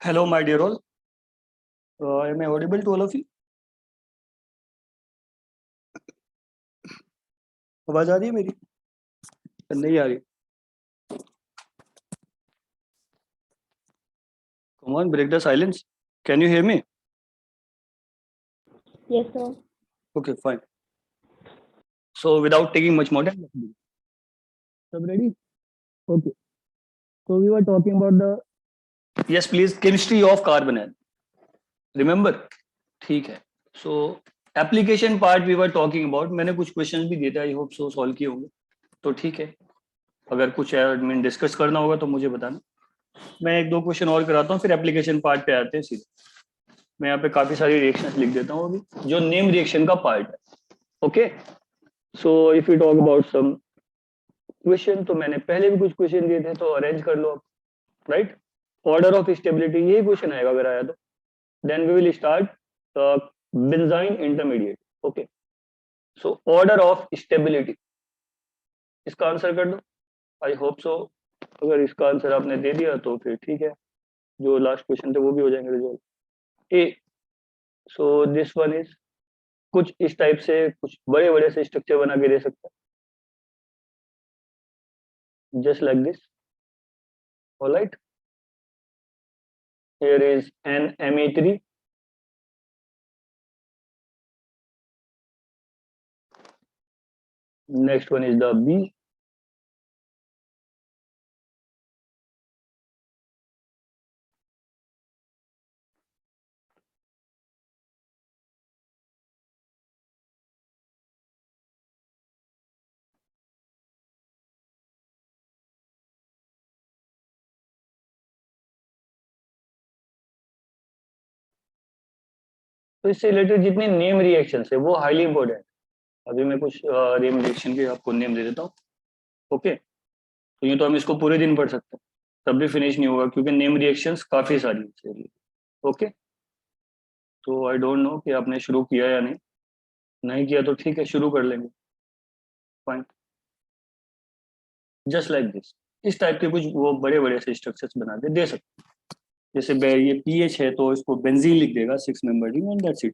Hello, my dear all. Am I audible to all of you? आवाज आ रही है मेरी? नहीं आ रही? Come on, break the silence. Can you hear me? Yes, sir. Okay, fine. So, without taking much more time, let's begin. Sub ready? Okay. So, we were talking about the yes, please, chemistry of carbon. Remember? ठीक है. So, application part we were talking about. मैंने कुछ questions भी दिए थे. I hope so solve किए होंगे. तो ठीक है. अगर कुछ एडमिन डिस्कस करना होगा तो मुझे बताना. मैं एक दो क्वेश्चन और कराता हूँ, फिर एप्लीकेशन पार्ट पे आते हैं सीधे. मैं यहाँ पे काफी सारी रिएक्शंस लिख देता हूँ अभी, जो नेम रिएक्शन का पार्ट है. Okay, so if you talk about some question, तो मैंने पहले भी कुछ क्वेश्चन दिए थे, तो अरेंज कर लो आप. राइट, ऑर्डर ऑफ स्टेबिलिटी, यही क्वेश्चन आएगा अगर आया तो. Then we will start benzyne intermediate. Okay, so order of stability, इसका आंसर कर दो. I hope so. अगर इसका आंसर आपने दे दिया तो फिर ठीक है, जो लास्ट क्वेश्चन थे वो भी हो जाएंगे resolve. A, so this one is, कुछ इस टाइप से कुछ बड़े बड़े से स्ट्रक्चर बना के दे सकता है, just like this. Alright, here is an Me3. Next one is the B. तो इससे रिलेटेड जितने नेम रिएक्शन है वो हाईली इंपॉर्टेंट. अभी मैं कुछ नेम रिएक्शन के आपको नेम दे देता हूँ. ओके, तो ये तो हम इसको पूरे दिन पढ़ सकते हैं, तब भी फिनिश नहीं होगा, क्योंकि नेम रिएक्शंस काफी सारी है. ओके, तो आई डोंट नो कि आपने शुरू किया या नहीं. नहीं किया तो ठीक है, शुरू कर लेंगे. Fine, just like this. इस टाइप के कुछ वो बड़े बड़े से स्ट्रक्चर्स बना के दे सकते हैं. जैसे ये पीएच है तो इसको बेंजीन लिख देगा 6 member ring, and that's it.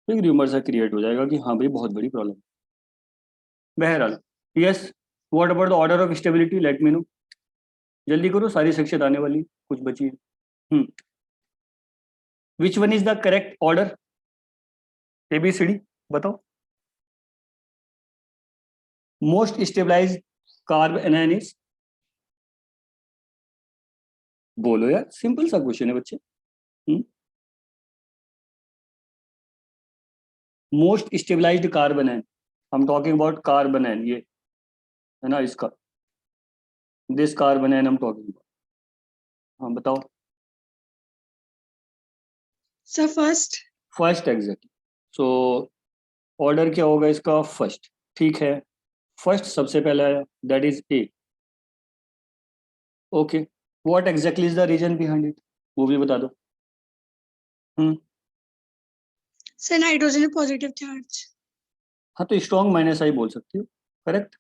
एक रूमर सा क्रिएट हो जाएगा कि हाँ भाई बहुत बड़ी प्रॉब्लम. बहरहाल, yes, what about the order of stability, let me know. जल्दी करो, सारी सेक्शन आने वाली, कुछ बची है. Which one is the correct order? ABCD बताओ. Most stabilised carbanion is, बोलो यार, सिंपल सा क्वेश्चन है बच्चे. मोस्ट स्टेबलाइज्ड कार्बन है, हम टॉकिंग अबाउट कार्बन है, ये है ना, इसका दिस कार्बन है हम टॉकिंग अबाउट. हाँ बताओ. Sir first. First, exactly. So order क्या होगा इसका? फर्स्ट. ठीक है, फर्स्ट सबसे पहला है, that is A. Okay, what exactly is the reason behind it, वो भी बता दो. Sir nitrogen positive charge. हाँ, तो स्ट्रॉन्ग माइनस आई बोल सकती हो. Correct,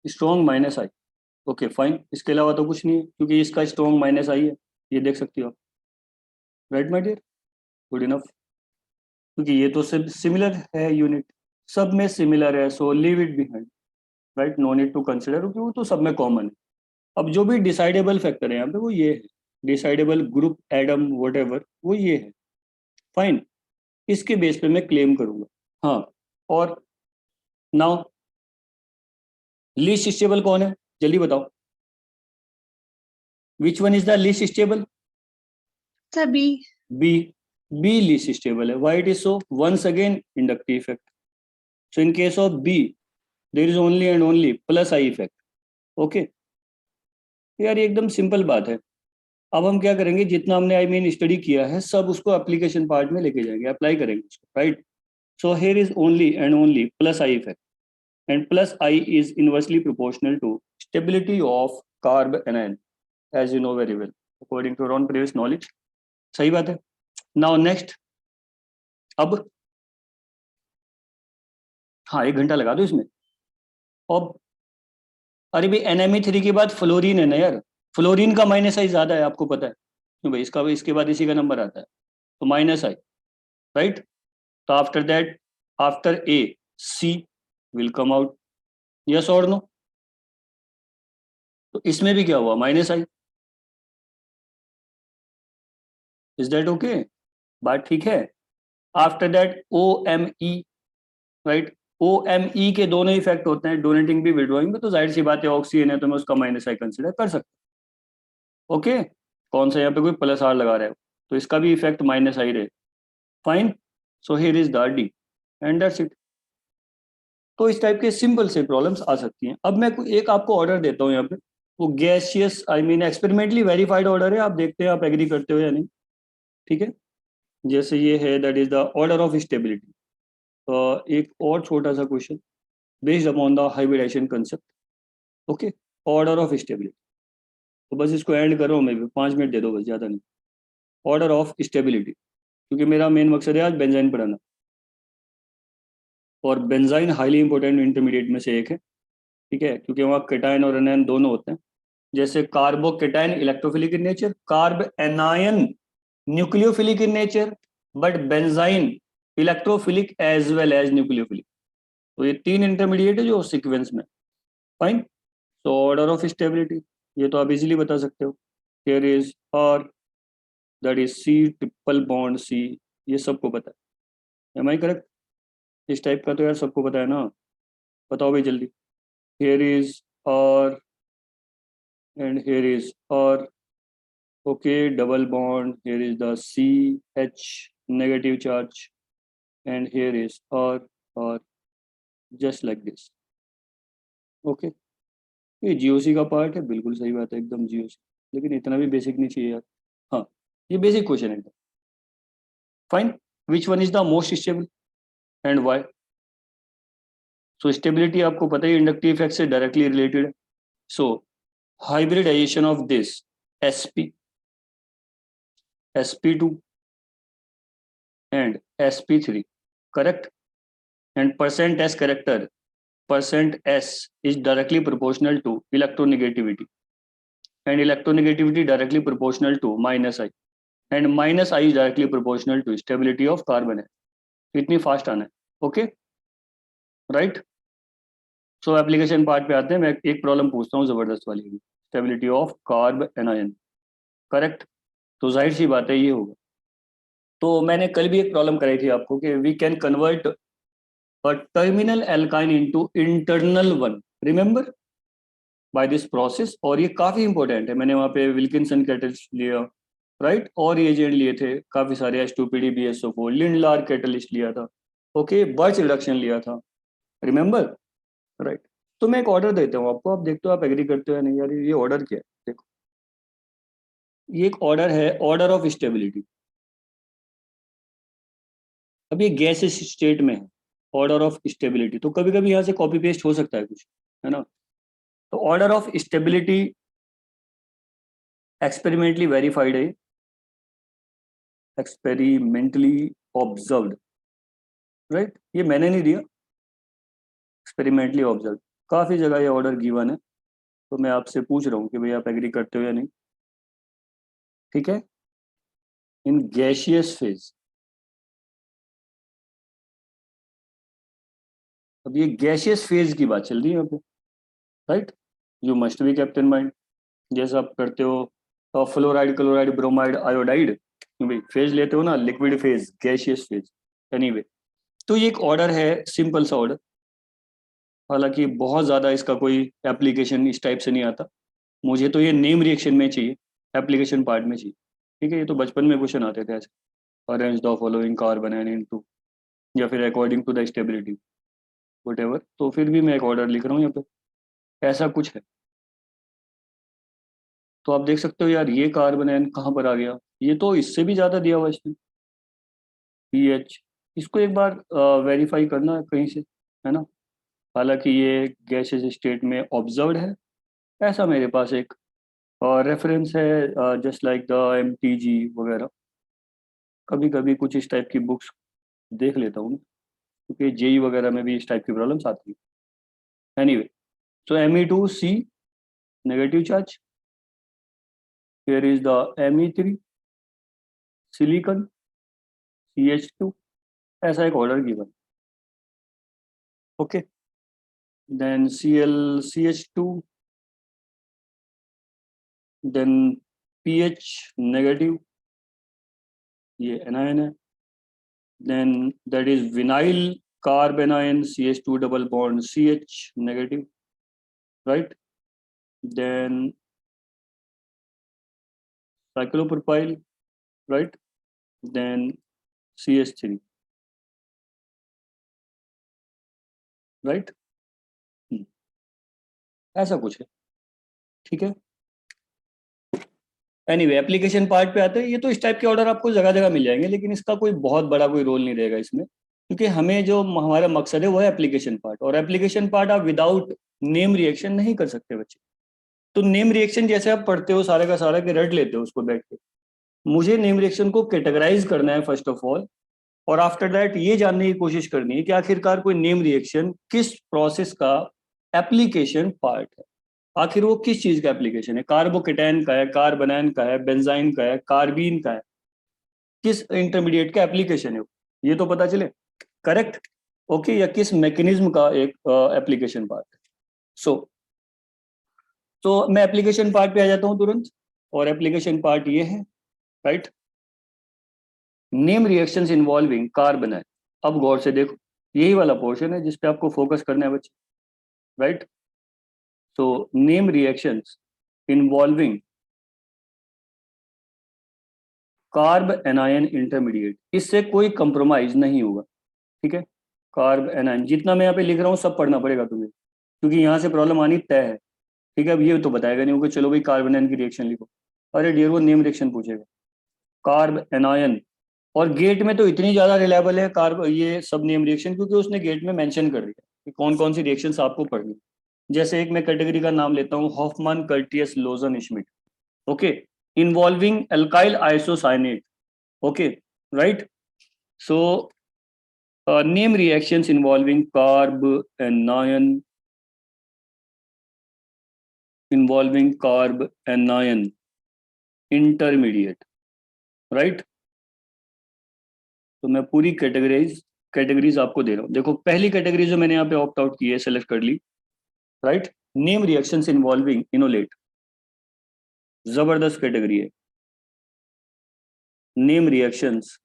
strong minus I. Okay fine, इसके अलावा तो कुछ नहीं है, क्योंकि इसका स्ट्रॉन्ग माइनस आई है, ये देख सकती हो आप. Right my dear, good enough. क्योंकि ये तो सब सिमिलर है यूनिट, सब में सिमिलर है, so leave it behind. Right, no need to consider, क्योंकि वो तो सब में कॉमन है. अब जो भी डिसाइडेबल फैक्टर है यहाँ पे वो ये है, डिसाइडेबल ग्रुप एडम व्हाटएवर, वो ये है. फाइन, इसके बेस पे मैं क्लेम करूंगा. हाँ, और नाउ लीस्ट स्टेबल कौन है, जल्दी बताओ. Which one is the least stable? Sir B. B least stable है. Why it is so? Once again inductive effect. So in case of B, there is only and only plus I effect. Okay? यार ये एकदम simple बात है. अब हम क्या करेंगे, जितना हमने स्टडी किया है सब उसको एप्लीकेशन पार्ट में लेके जाएंगे, अप्लाई करेंगे उसको. Right, so here is only and only plus I effect, and plus I is inversely proportional to stability of carb anion, as you know very well according to your own previous knowledge. सही बात है. Now next, अब हाँ 1 घंटा लगा दो इसमें. अब अरे भाई NMe3 के बाद फ्लोरीन है ना यार, फ्लोरीन का माइनस आई ज्यादा है, आपको पता है. क्यों भाई, इसका भी इसके बाद इसी का नंबर आता है, तो माइनस आई, राइट। तो after that, after A C will come out, yes और नो। तो इसमें भी क्या हुआ, minus I. Is that okay, बात ठीक है। After that O M E, right. O M E के दोनों इफेक्ट होते हैं, डोनेटिंग भी विड्रॉइंग में, तो जाहिर सी बात है ऑक्सीजन है तो मैं उसका माइनस आई कंसिडर कर सकता हूँ। ओके, कौन सा यहाँ पे कोई प्लस आर लगा रहे हो, तो इसका भी इफेक्ट माइनस आई रहे, fine. So here is the D and that's it. तो इस टाइप के सिंपल से प्रॉब्लम्स आ सकती हैं। अब मैं एक आपको ऑर्डर देता हूँ यहाँ पे, वो gaseous I mean experimentally verified order है, आप देखते हैं आप एग्री करते हो या नहीं, ठीक है। जैसे ये है, that is the order of stability. एक और छोटा सा question based upon the hybridisation concept, okay, order of stability. तो बस इसको एंड करो, मैं भी 5 मिनट दे दो बस, ज़्यादा नहीं। ऑर्डर ऑफ स्टेबिलिटी, क्योंकि मेरा मेन मकसद है आज बेंजाइन पढ़ाना, और बेंजाइन हाईली इंपॉर्टेंट इंटरमीडिएट में से एक है, ठीक है, क्योंकि वहाँ केटायन और एनायन दोनों होते हैं। जैसे carbocation electrophilic in nature, carbanion nucleophilic in nature, but benzyne electrophilic as well as nucleophilic. तो ये 3 इंटरमीडिएट है जो सीक्वेंस में, फाइन। तो ऑर्डर ऑफ स्टेबिलिटी ये तो आप इजीली बता सकते हो, here is R, that is C triple bond C, ये सबको पता है, एम आई करेक्ट? इस टाइप का तो यार सबको पता है ना, बताओ भाई जल्दी। Here is R and here is R, okay, double bond, here is the C H negative charge, and here is R just like this, okay. ये जीओसी का पार्ट है, बिल्कुल सही बात है, एकदम जीओसी, लेकिन इतना भी बेसिक नहीं चाहिए यार। हाँ, ये बेसिक क्वेश्चन है एकदम, fine. Which one is the most stable and why? So stability आपको पता ही इंडक्टिव इफेक्ट से डायरेक्टली रिलेटेड है। So hybridisation of this sp sp2 and sp3, correct, and percent s character, percent s is directly proportional to electronegativity, and electronegativity directly proportional to minus I, and minus I is directly proportional to stability of carbon है। इतनी fast आना है, okay, right. सो application part पे आते हैं, मैं एक problem पूछता हूँ जबरदस्त वाली, stability of carb anion, correct. तो जाहिर सी बात है ये होगा। तो मैंने कल भी एक प्रॉब्लम कराई थी आपको कि we can convert a terminal alkyne into internal one, remember, by this process. और ये काफी इंपॉर्टेंट है, मैंने वहाँ पे विल्किंसन कैटलिस्ट लिया, राइट, और एजेंट लिए थे काफी सारे, H2PD BSO4, लिंडलार कैटलिस्ट लिया था, ओके, बर्च रिडक्शन लिया था, रिमेंबर, राइट। तो मैं एक ऑर्डर देता हूँ आपको, आप देखते हो आप एग्री करते हो या नहीं यार, ये ऑर्डर क्या है, देखो, ये एक ऑर्डर है, ऑर्डर ऑफ स्टेबिलिटी। अब ये गैस स्टेट में है, ऑर्डर ऑफ स्टेबिलिटी, तो कभी कभी यहाँ से कॉपी पेस्ट हो सकता है कुछ, है ना। तो order of stability experimentally verified है, एक्सपेरिमेंटली ऑब्जर्व्ड, राइट, ये मैंने नहीं दिया, एक्सपेरिमेंटली ऑब्जर्व, काफी जगह ये ऑर्डर गिवन है, तो मैं आपसे पूछ रहा हूँ कि भाई आप एग्री करते हो या नहीं, ठीक है। इन गैशियस फेज, अब ये गैशियस फेज की बात चल रही है यहाँ पे, right, you must be kept in mind. जैसा आप करते हो फ्लोराइड क्लोराइड ब्रोमाइड आयोडाइड, भाई फेज लेते हो ना, liquid phase gaseous phase, anyway. तो ये एक ऑर्डर है, सिंपल सा ऑर्डर, हालांकि बहुत ज़्यादा इसका कोई एप्लीकेशन इस टाइप से नहीं आता, मुझे तो ये नेम रिएक्शन में चाहिए, एप्लीकेशन पार्ट में चाहिए, ठीक है। ये तो बचपन में क्वेश्चन आते थे ऐसे, arrange the following carbon and into, या फिर according to the stability, what. तो फिर भी मैं एक ऑर्डर लिख रहा हूँ यहाँ पे, ऐसा कुछ है। तो आप देख सकते हो यार, ये कार्बन एन कहाँ पर आ गया, ये तो इससे भी ज़्यादा दिया हुआ इसने, पीएच। इसको एक बार वेरीफाई करना है कहीं से, है ना। हालांकि ये गैसेस स्टेट में ऑब्जर्व्ड है, ऐसा मेरे पास एक रेफरेंस है, जस्ट लाइक द MTG वगैरह। कभी कभी कुछ इस टाइप की बुक्स देख लेता हूँ, क्योंकि जेई वगैरह में भी इस टाइप की प्रॉब्लम्स आती है, anyway. So Me2C negative charge, here is the Me3 silicon CH2, ऐसा एक order given. Okay, then ClCH2, then pH negative, ये एनायन है. Then that is vinyl carbanion CH2 double bond CH negative, right. Then cyclopropyl, right. Then CH3, right. ऐसा कुछ है, ठीक है. Anyway application part पे आते हैं. ये तो इस टाइप के ऑर्डर आपको जगह जगह मिल जाएंगे, लेकिन इसका कोई बहुत बड़ा कोई रोल नहीं रहेगा इसमें, क्योंकि हमें जो हमारा मकसद है वो है एप्लीकेशन पार्ट. और एप्लीकेशन पार्ट आप विदाउट नेम रिएक्शन नहीं कर सकते बच्चे. तो नेम रिएक्शन जैसे आप पढ़ते हो सारे का सारा के रट लेते हो उसको बैठ के. मुझे नेम रिएक्शन को कैटेगराइज करना है फर्स्ट ऑफ ऑल, और आफ्टर दैट ये जानने की कोशिश करनी है कि आखिरकार कोई नेम रिएक्शन किस प्रोसेस का एप्लीकेशन पार्ट है. आखिर वो किस चीज का एप्लीकेशन है. कार्बोकेटाइन का है, कार्बोनाइन का है, बेंजाइन का है, कार्बीन का है, किस इंटरमीडिएट का एप्लीकेशन है वो, ये तो पता चले. करेक्ट. ओके, या किस मैकेनिज्म का एक एप्लीकेशन पार्ट है. सो तो मैं एप्लीकेशन पार्ट पे आ जाता हूँ तुरंत. और एप्लीकेशन पार्ट ये है, right. Name reactions involving carbanion. अब गौर से देखो, यही वाला पोर्शन है जिसपे आपको फोकस करना है बच्चे, राइट. तो name reactions involving carbanion intermediate, इससे कोई कंप्रोमाइज नहीं होगा, ठीक है. कार्ब एनायन जितना मैं यहाँ पे लिख रहा हूँ सब पढ़ना पड़ेगा तुम्हें, क्योंकि यहाँ से प्रॉब्लम आनी तय है, ठीक है. अब ये तो बताएगा नहीं कि चलो भाई कार्ब एनायन की रिएक्शन लिखो. अरे डियर, वो नेम रिएक्शन पूछेगा. कार्ब एनायन, और गेट में तो इतनी ज्यादा रिलायबल है कार्ब ये सब नेम रिएक्शन, क्योंकि उसने गेट में मेंशन कर दिया कि कौन कौन सी रिएक्शंस आपको पढ़नी. जैसे एक मैं कैटेगरी का नाम लेता हूँ, Hofmann Curtius Lossen Schmidt. Okay, involving alkyl isocyanate. Okay, right. So name reactions involving carbanion intermediate, right. तो मैं पूरी कैटेगरीज आपको दे रहा हूँ. देखो पहली कैटेगरी जो मैंने यहाँ पे ऑप्ट आउट की है, सेलेक्ट कर ली, right. Name reactions involving enolate, जबरदस्त कैटेगरी है. Name reactions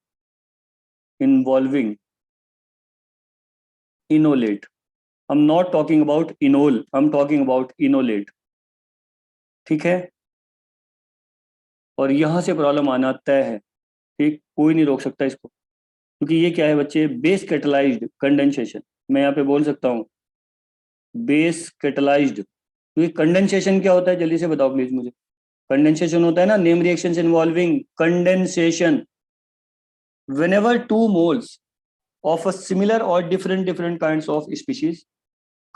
involving enolate. I'm not talking about enol, I'm talking about inolate, ठीक है. और यहां से प्रॉब्लम आना तय है, ठीक. कोई नहीं रोक सकता इसको, क्योंकि ये क्या है बच्चे, बेस कैटलाइज्ड कंडेंसेशन. मैं यहाँ पे बोल सकता हूँ बेस कैटलाइज्ड. क्योंकि कंडेंसेशन क्या होता है जल्दी से बताओ प्लीज मुझे. कंडेंसेशन होता है ना, name reactions involving condensation. whenever two moles of a similar or different kinds of species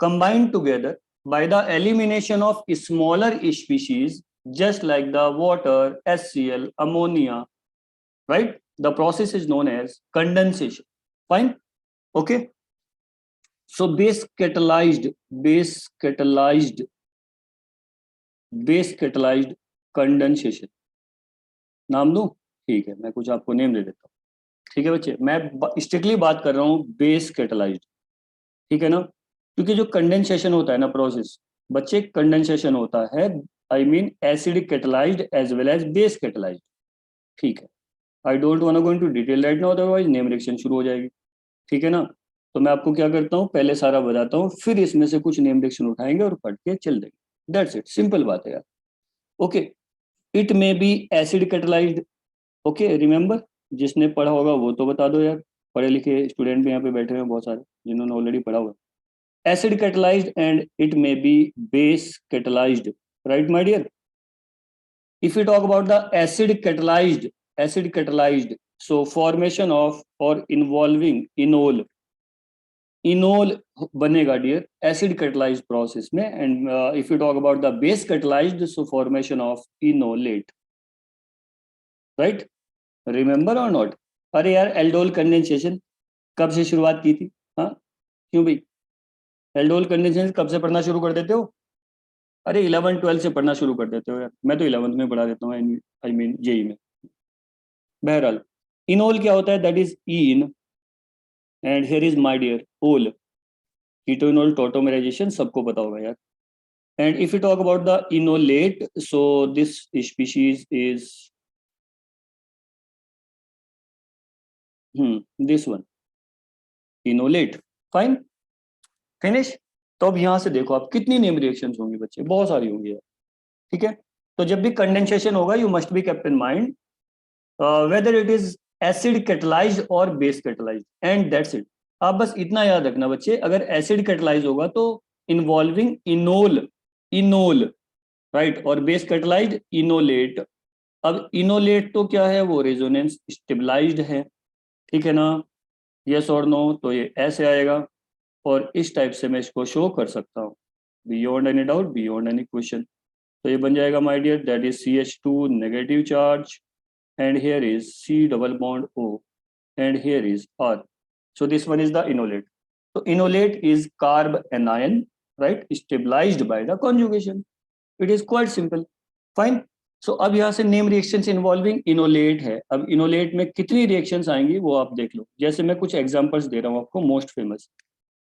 combined together by the elimination of smaller species, just like the water, HCl, ammonia, right. The process is known as condensation. Fine. Okay, so base catalyzed condensation नाम दूं, ठीक है. मैं कुछ आपको name दे देता हूँ, ठीक है बच्चे. मैं स्ट्रिक्टली बात कर रहा हूँ बेस कैटलाइज्ड, ठीक है ना. क्योंकि जो कंडेंसेशन होता है ना प्रोसेस, बच्चे कंडेंसेशन होता है, I mean acidic catalysed as well as base catalysed, ठीक है. I don't want to go into detail right now, otherwise name reaction शुरू हो जाएगी, ठीक है ना. तो मैं आपको क्या करता हूँ, पहले सारा बताता हूँ, फिर इसमें से कुछ नेम रिएक्शन उठाएंगे और पढ़ के चल देंगे. दैट्स इट, सिंपल बात है यार. Okay, it may B acid catalysed. Okay, remember, जिसने पढ़ा होगा वो तो बता दो यार. पढ़े लिखे स्टूडेंट भी यहाँ पे बैठे हुए हैं बहुत सारे जिन्होंने ऑलरेडी पढ़ा हुआ. acid catalyzed and it may be base catalyzed, right my dear. If we talk about the acid catalyzed, so formation of or involving enol बनेगा डियर acid catalyzed process में. And if you talk about the base catalyzed, so formation of enolate, right. remember or not. अरे यार aldol condensation कब से शुरुआत की थी, हाँ क्यों भाई. एल्डोल कंडेंसेशन कब से पढ़ना शुरू कर देते हो. अरे 11-12 से पढ़ना शुरू कर देते हो यार. मैं तो 11th में पढ़ा देता हूँ, आई मीन जेई में. बहरहाल इनोल क्या होता है, that is en, and here is my dear ol, keto enol tautomerisation सबको पता होगा यार. And if you talk about the enolate, so this species is this one, enolate. Fine, finish. तो अब यहां से देखो आप कितनी नेम रिएक्शंस होंगी बच्चे, बहुत सारी होंगी यार. ठीक है, तो जब भी कंडेंसेशन होगा you must be kept in mind whether it is acid catalysed और base catalysed, and that's it. आप बस इतना याद रखना बच्चे, अगर एसिड कैटलाइज होगा तो इन्वॉल्विंग इनोल, इनोल, राइट, और बेस कैटलाइज्ड इनोलेट. अब इनोलेट तो क्या है, वो रेजोनेंस स्टेबलाइज्ड है, ठीक है ना, यस और नो, तो ये ऐसे आएगा. और इस टाइप से मैं इसको शो कर सकता हूँ, beyond any doubt, beyond any question. तो ये बन जाएगा my dear, that is CH2 negative charge, and here is C double bond O, and here is R. So this one is the enolate. So enolate is carb anion, right, stabilized by the conjugation. It is quite simple. Fine. So अब यहाँ से name reactions involving enolate है. अब enolate में कितनी reactions आएंगी वो आप देख लो. जैसे मैं कुछ एग्जांपल्स दे रहा हूँ आपको, मोस्ट फेमस.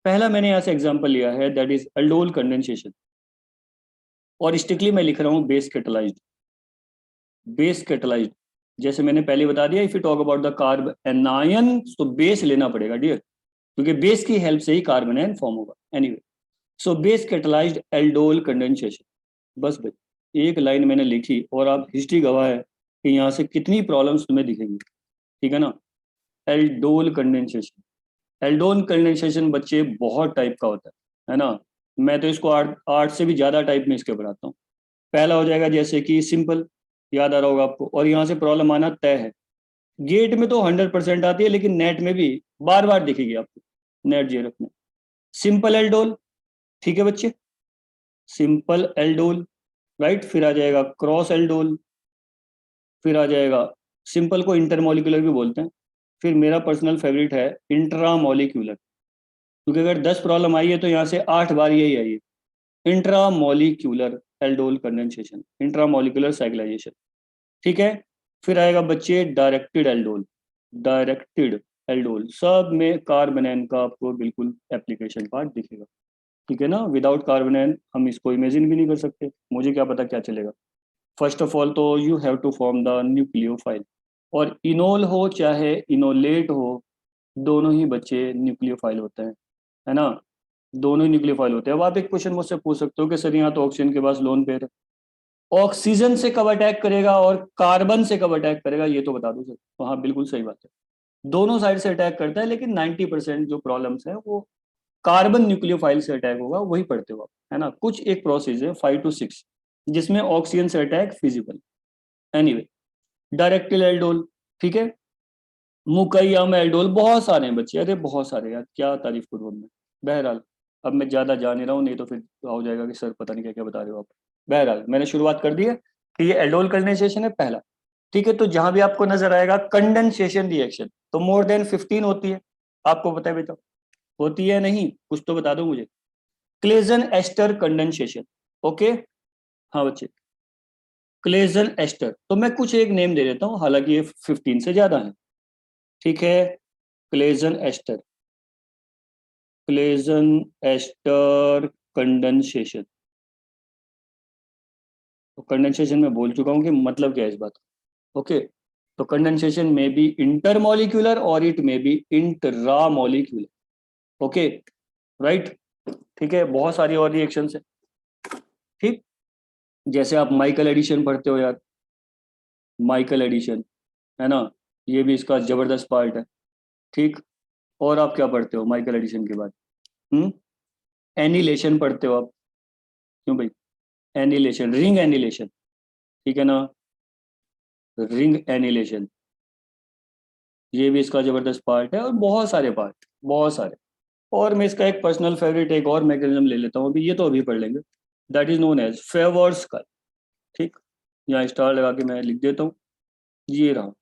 पहला मैंने यहाँ से एग्जांपल लिया है, दैट इज अल्डोल कंडेंसेशन, और स्ट्रिक्टली मैं लिख रहा हूँ बेस कैटलाइज्ड, बेस कैटलाइज्ड. जैसे मैंने पहले बता दिया, if you talk about the carb anion, तो बेस लेना पड़ेगा डियर, क्योंकि बेस की हेल्प से ही कार्बन आयन फॉर्म होगा. Anyway, so base catalysed aldol condensation. बस भाई एक लाइन मैंने लिखी और आप हिस्ट्री गवाह है कि यहाँ से कितनी प्रॉब्लम्स तुम्हें दिखेंगी. ठीक है ना. एल्डोल कंडेंसेशन, एल्डोल कंडेंसेशन बच्चे बहुत टाइप का होता है ना. मैं तो इसको आठ से भी ज्यादा टाइप में इसके पढ़ाता हूँ. पहला हो जाएगा जैसे कि सिंपल, याद आ रहा होगा आपको, और यहाँ से प्रॉब्लम आना तय है. गेट में तो 100% आती है, लेकिन नेट में भी बार बार दिखेगी आपको, नेट जेआरएफ में. सिंपल एल्डोल, ठीक है बच्चे, सिंपल एल्डोल, राइट. फिर आ जाएगा क्रॉस एल्डोल, फिर आ जाएगा, सिंपल को इंटरमोलिकुलर भी बोलते हैं. फिर मेरा पर्सनल फेवरेट है इंट्रामोलिक्यूलर, क्योंकि अगर 10 प्रॉब्लम आई है तो यहाँ से 8 बार यही आई है, intramolecular aldol condensation, intramolecular cyclisation. ठीक है. फिर आएगा बच्चे डायरेक्टेड एल्डोल, डायरेक्टेड एल्डोल, सब में कार्बोनेन का आपको बिल्कुल एप्लीकेशन पार्ट दिखेगा. ठीक है ना. विदाउट कार्बोनेन हम इसको इमेजिन भी नहीं कर सकते, मुझे क्या पता क्या चलेगा. फर्स्ट ऑफ ऑल तो you have to form the nucleophile, और इनोल हो चाहे इनोलेट हो, दोनों ही बच्चे न्यूक्लियोफाइल होते हैं, है ना, दोनों ही न्यूक्लियोफाइल होते हैं. अब आप एक क्वेश्चन मुझसे पूछ सकते हो कि सर यहाँ तो ऑक्सीजन के पास लोन पेयर है, ऑक्सीजन से कब अटैक करेगा और कार्बन से कब अटैक करेगा, ये तो बता दो सर. तो हाँ बिल्कुल सही बात है, दोनों साइड से अटैक करता है, लेकिन 90% जो प्रॉब्लम्स है वो कार्बन न्यूक्लियोफाइल से अटैक होगा, वही पढ़ते हो आप, है ना. कुछ एक प्रोसेस है 5 to 6 जिसमें ऑक्सीजन से अटैक फिजिबल. एनीवे, डायरेक्टिल एल्डोल, ठीक है, मुकैयम एल्डोल, बहुत सारे हैं बच्चे, अरे बहुत सारे यार, क्या तारीफ करूँ अब मैं. बहरहाल अब मैं ज्यादा जा नहीं रहा हूँ, नहीं तो फिर हो जाएगा कि सर पता नहीं क्या क्या बता रहे हो आप. बहरहाल मैंने शुरुआत कर दी है कि ये एल्डोल कंडेंसेशन है पहला. ठीक है, तो जहां भी आपको नजर आएगा कंडेंसेशन रिएक्शन, तो मोर देन 15 होती है, आपको पता है बेटा, होती है नहीं, कुछ तो बता दो मुझे. Claisen ester condensation, okay. हाँ बच्चे, क्लेजन एस्टर, तो मैं कुछ एक नेम दे देता हूँ, हालांकि ये 15 से ज्यादा है. ठीक है, Claisen ester, Claisen ester condensation. तो कंडेंसेशन में बोल चुका हूँ कि मतलब क्या है इस बात का. ओके, तो कंडेंसेशन में बी इंटरमोलिक्यूलर और it may B intramolecular. Okay, right. ठीक है, बहुत सारी और रिएक्शंस है. ठीक, जैसे आप माइकल एडिशन पढ़ते हो यार, माइकल एडिशन, है ना, ये भी इसका जबरदस्त पार्ट है. ठीक, और आप क्या पढ़ते हो माइकल एडिशन के बाद, हम्म, एनिलेशन पढ़ते हो आप. क्यों भाई, एनिलेशन, रिंग एनिलेशन, ठीक है ना, रिंग एनिलेशन, ये भी इसका जबरदस्त पार्ट है, और बहुत सारे पार्ट, बहुत सारे. और मैं इसका एक पर्सनल फेवरेट एक और मैकेनिज्म ले लेता हूँ अभी, ये तो अभी पढ़ लेंगे, that is known as Favorskii का. ठीक, यहाँ स्टार लगा के मैं लिख देता हूँ, ये रहा.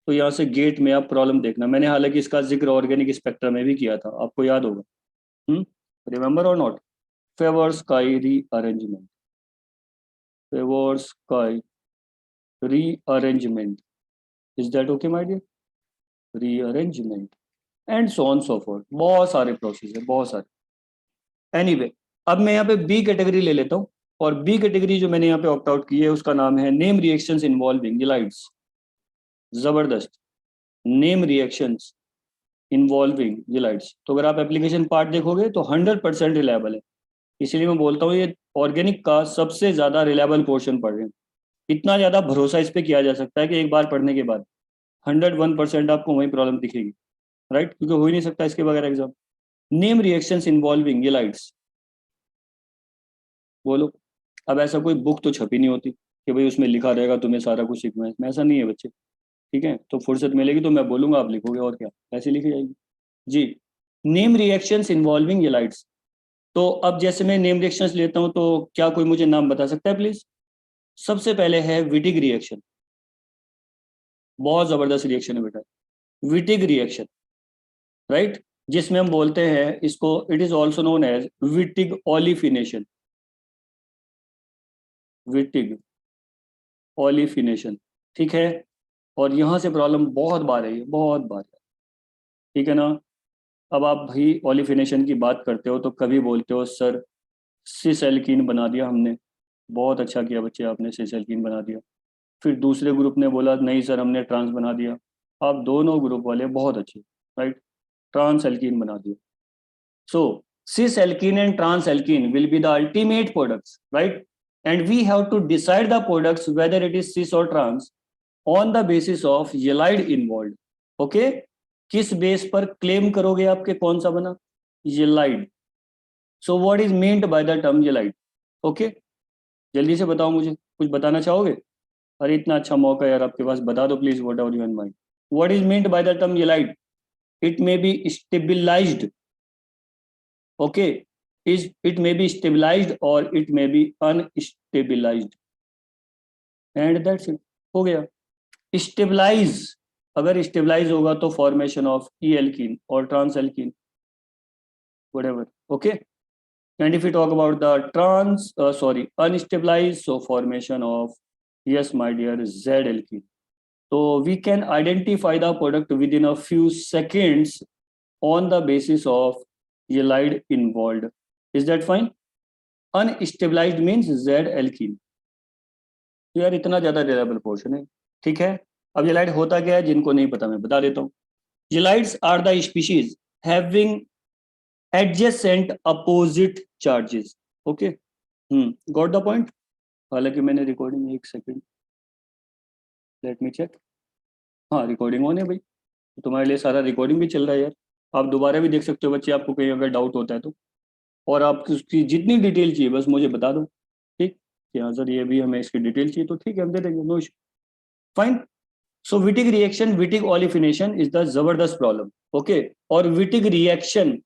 तो यहाँ से गेट में आप प्रॉब्लम देखना, मैंने हालांकि इसका जिक्र ऑर्गेनिक स्पेक्ट्रम में भी किया था, आपको याद होगा. रिमेंबर और not, Favorskii rearrangement, Favorskii rearrangement. Is that okay my dear? Rearrangement and so on so forth, बहुत सारे प्रोसेस है, बहुत सारे। एनीवे, अब मैं यहाँ पे बी कैटेगरी ले लेता हूँ, और बी कैटेगरी जो मैंने यहाँ पे ऑप्ट आउट की है उसका नाम है नेम रिएक्शंस इन्वॉल्विंग गिलाइड्स। जबरदस्त, नेम रिएक्शंस इन्वॉल्विंग गिलाइड्स। तो अगर आप एप्लीकेशन पार्ट देखोगे तो 100% रिलायबल है, इसलिए मैं बोलता हूँ ये ऑर्गेनिक का सबसे ज्यादा रिलायबल पोर्शन पढ़ रहे हैं। इतना ज्यादा भरोसा इस पे किया जा सकता है कि एक बार पढ़ने के बाद 101% आपको वही प्रॉब्लम दिखेगी, राइट? क्योंकि हो ही नहीं सकता इसके बगैर एग्जाम। नेम रिएक्शंस इन्वॉल्विंग गिलाइड्स, बोलो। अब ऐसा कोई बुक तो छपी नहीं होती कि भाई उसमें लिखा रहेगा तुम्हें सारा कुछ सीखना है, इसमें ऐसा नहीं है बच्चे, ठीक है? तो फुर्सत मिलेगी तो मैं बोलूंगा, आप लिखोगे, और क्या, ऐसे लिखी जाएगी जी। Name reactions involving ylides. तो अब जैसे मैं नेम रिएक्शंस लेता हूं, तो क्या कोई मुझे नाम बता सकता है प्लीज? सबसे पहले है विटिग रिएक्शन, बहुत जबरदस्त रिएक्शन है बेटा, विटिग रिएक्शन, राइट? जिसमें हम बोलते हैं इसको, it is also known as Wittig olefination, Wittig olefination, ठीक है? और यहां से प्रॉब्लम बहुत बार है, ये बहुत बार है, ठीक है ना? अब आप भाई ऑलिफिनेशन की बात करते हो तो कभी बोलते हो सर सिस एल्कीन बना दिया हमने, बहुत अच्छा किया बच्चे आपने सिस एल्कीन बना दिया। फिर दूसरे ग्रुप ने बोला नहीं सर हमने ट्रांस बना दिया। आप दोनों ग्रुप वाले बहुत अच्छे, राइट? ट्रांस एल्कीन बना दिया। So cis alkene and trans alkene will be the ultimate products, right? And we have to decide the products whether it is cis or trans on the basis of yelide involved. Okay? किस base पर claim करोगे आपके कौन सा बना? yelide. So what is meant by the term yelide? Okay? जल्दी से बताओ, मुझे कुछ बताना चाहोगे? अरे इतना अच्छा मौका यार आपके पास, बता दो please, what are you in mind? What is meant by the term yelide? It may be stabilized, okay, is it may be stabilized or it may be unstabilized, and that's it, हो गया। stabilize, अगर stabilize होगा तो formation of e alkene or trans alkene, whatever, okay? And if we talk about the unstabilized, so formation of, yes my dear, z alkene. So we can identify the product within a few seconds on the basis of yelide involved. Is that fine? Unstabilised means Z alkene. तो यार इतना ज्यादा reliable portion है, ठीक है? अब जेलाइड होता क्या है, जिनको नहीं पता मैं बता देता हूँ। Ylides are the species having adjacent opposite charges, okay? Got the point? हालांकि मैंने रिकॉर्डिंग, एक सेकंड, लेट मी चेक। हाँ रिकॉर्डिंग ऑन है भाई, तो तुम्हारे लिए सारा रिकॉर्डिंग भी चल रहा है यार। आप दोबारा भी देख सकते हो बच्चे, आपको कहीं अगर डाउट होता है तो। और आप उसकी जितनी डिटेल चाहिए बस मुझे बता दो, ठीक? कि हाँ सर ये भी हमें इसकी डिटेल चाहिए, तो ठीक है हम दे देंगे, no issue, fine. So Wittig reaction, Wittig olefination is the जबरदस्त प्रॉब्लम, ओके? और विटिग रिएक्शन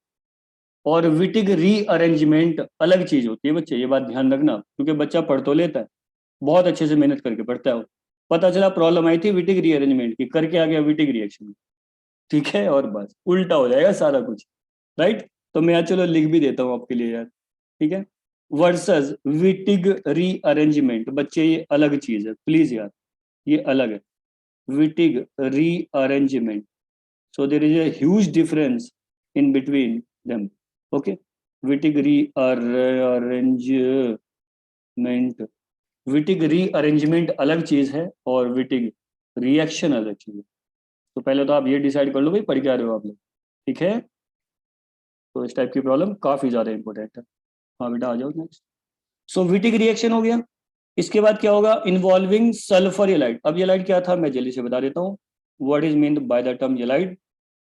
और विटिग रीअरेंजमेंट अलग चीज होती है बच्चे, ये बात ध्यान रखना, क्योंकि बच्चा पढ़ तो लेता है, बहुत अच्छे से मेहनत करके पढ़ता है, पता चला प्रॉब्लम आई थी विटिग रीअरेंजमेंट की, करके आ गया विटिग रिएक्शन, ठीक है? और बस उल्टा हो जाएगा सारा कुछ, राइट? तो मैं चलो लिख भी देता हूँ आपके लिए यार, ठीक है? वर्सेस विटिग रीअरेंजमेंट, बच्चे ये अलग चीज है प्लीज यार, ये अलग है, Wittig rearrangement. So there is a huge difference in between them, okay? Wittig rearrangement, Wittig rearrangement अलग चीज है और विटिग रिएक्शन अलग चीज है। तो पहले तो आप ये डिसाइड कर लो भाई पढ़ के आ रहे हो आप लोग, ठीक है? तो इस टाइप की प्रॉब्लम काफी ज्यादा इंपॉर्टेंट है। हाँ बेटा आ जाओ नेक्स्ट। सो विटिग रिएक्शन हो गया, इसके बाद क्या होगा? Involving sulphur ylide. अब येलाइड क्या था मैं जल्दी से बता देता हूँ। What is mean by the term ylide?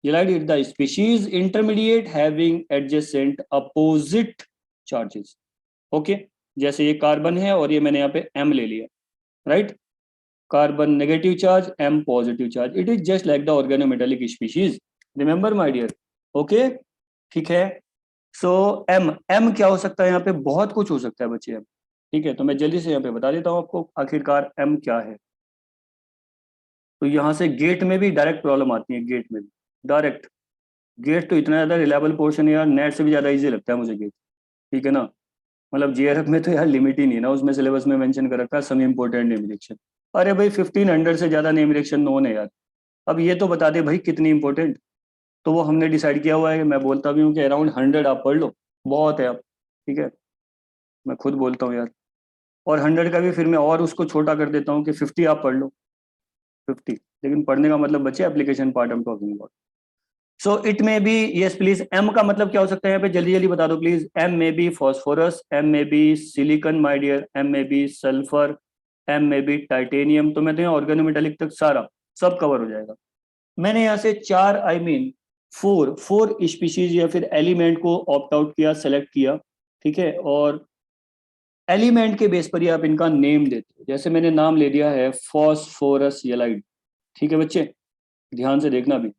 Ylide is the species intermediate having adjacent opposite charges, okay? जैसे ये कार्बन है और ये मैंने यहाँ पे एम ले लिया, राइट? Carbon negative charge, M positive charge, it is just like the organometallic species, remember my dear, okay? ठीक है? सो एम, एम क्या हो सकता है यहाँ पे? बहुत कुछ हो सकता है बच्चे एम, ठीक है? तो मैं जल्दी से यहाँ पे बता देता हूँ आपको आखिरकार एम क्या है। तो यहाँ से गेट में भी डायरेक्ट प्रॉब्लम आती है, गेट में भी डायरेक्ट। गेट तो इतना ज्यादा रिलायबल पोर्शन है यार, नेट से भी ज्यादा इजी लगता है मुझे गेट, ठीक है ना? मतलब जेआरएफ में तो यार लिमिट ही नहीं है ना, उसमें सिलेबस में मेंशन कर रखा है सम इम्पोर्टेंट इंजेक्शन, अरे भाई 1500 से ज्यादा नेम रिएक्शन नोन है यार। अब ये तो बता दे भाई कितनी इंपॉर्टेंट। तो वो हमने डिसाइड किया हुआ है, मैं बोलता भी हूँ कि अराउंड 100 आप पढ़ लो, बहुत है अब। ठीक है, मैं खुद बोलता हूँ यार। और 100 का भी फिर मैं और उसको छोटा कर देता हूँ कि 50 आप पढ़ लो, 50। लेकिन पढ़ने का मतलब बच्चे एप्लीकेशन पार्ट हम talking about. So it may be, yes please, M का मतलब क्या हो सकता है यहाँ पे, जल्दी जल्दी बता दो please. M may be phosphorus, M may be silicon my dear, M may be sulphur, M may be titanium. तो मैं तो यहाँ ऑर्गेनोमेटालिक तक सारा सब कवर हो जाएगा। मैंने यहाँ से चार, I mean four four species या फिर एलिमेंट को ऑप्ट आउट किया, सेलेक्ट किया। ठीक है, और एलिमेंट के बेस पर ही आप इनका नेम देते हो। जैसे मैंने नाम ले दिया है फॉस्फोरस येलाइड। ठीक है बच्चे, ध्यान से देखना भी,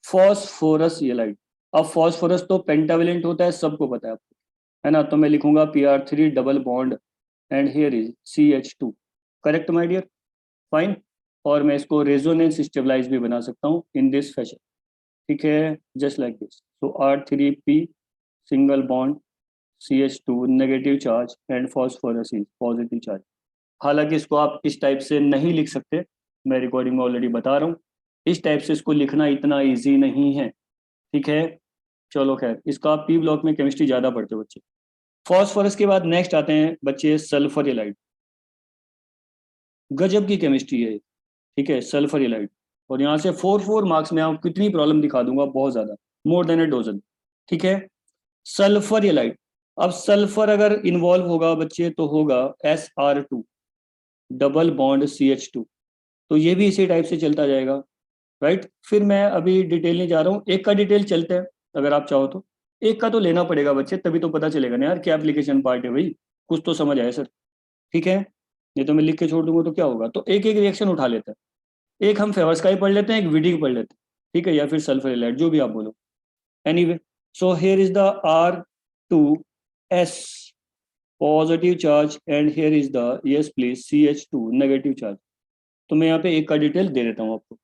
फॉस्फोरस येलाइड। अब फॉस्फोरस तो पेंटावेलेंट होता है, सबको पता है आपको, है ना। तो मैं लिखूंगा Pr3 double bond and here is CH2। Correct my dear, fine. और मैं इसको रेजोनेंस स्टेबलाइज भी बना सकता हूँ इन दिस फैशन। ठीक है, जस्ट लाइक दिस। तो R3P single bond CH2 negative charge and phosphorus is positive charge. हालांकि इसको आप इस टाइप से नहीं लिख सकते, मैं रिकॉर्डिंग में ऑलरेडी बता रहा हूँ, इस टाइप से इसको लिखना इतना इजी नहीं है। ठीक है, चलो खैर, इसका आप पी ब्लॉक में केमिस्ट्री ज्यादा पढ़ते हो बच्चे। फॉस्फोरस के बाद नेक्स्ट आते हैं बच्चे सल्फर एलाइड। गजब की केमिस्ट्री है, ठीक है, सल्फर एलाइड। और यहाँ से 4 मार्क्स में आपको कितनी प्रॉब्लम दिखा दूंगा, बहुत ज्यादा, मोर देन ए डोजन। ठीक है, सल्फर एलाइड। अब सल्फर अगर इन्वॉल्व होगा बच्चे तो होगा SR2 डबल बॉन्ड CH2। तो ये भी इसी टाइप से चलता जाएगा, राइट। फिर मैं अभी डिटेल नहीं जा रहा हूँ, एक का डिटेल चलते हैं अगर आप चाहो तो। एक का तो लेना पड़ेगा बच्चे, तभी तो पता चलेगा ना यार क्या एप्लीकेशन पार्ट है भाई, कुछ तो समझ आए सर। ठीक है, ये तो मैं लिख के छोड़ दूंगा तो क्या होगा। तो एक एक रिएक्शन उठा लेते हैं, एक हम फेवर्स का ही पढ़ लेते हैं, एक विडिक पढ़ लेते हैं। ठीक है, या फिर सल्फर एलाइड, जो भी आप बोलो। Anyway, so here is the R2S positive charge and here is the, yes please, CH2 negative charge. तो मैं यहाँ पे एक का डिटेल दे देता हूँ आपको।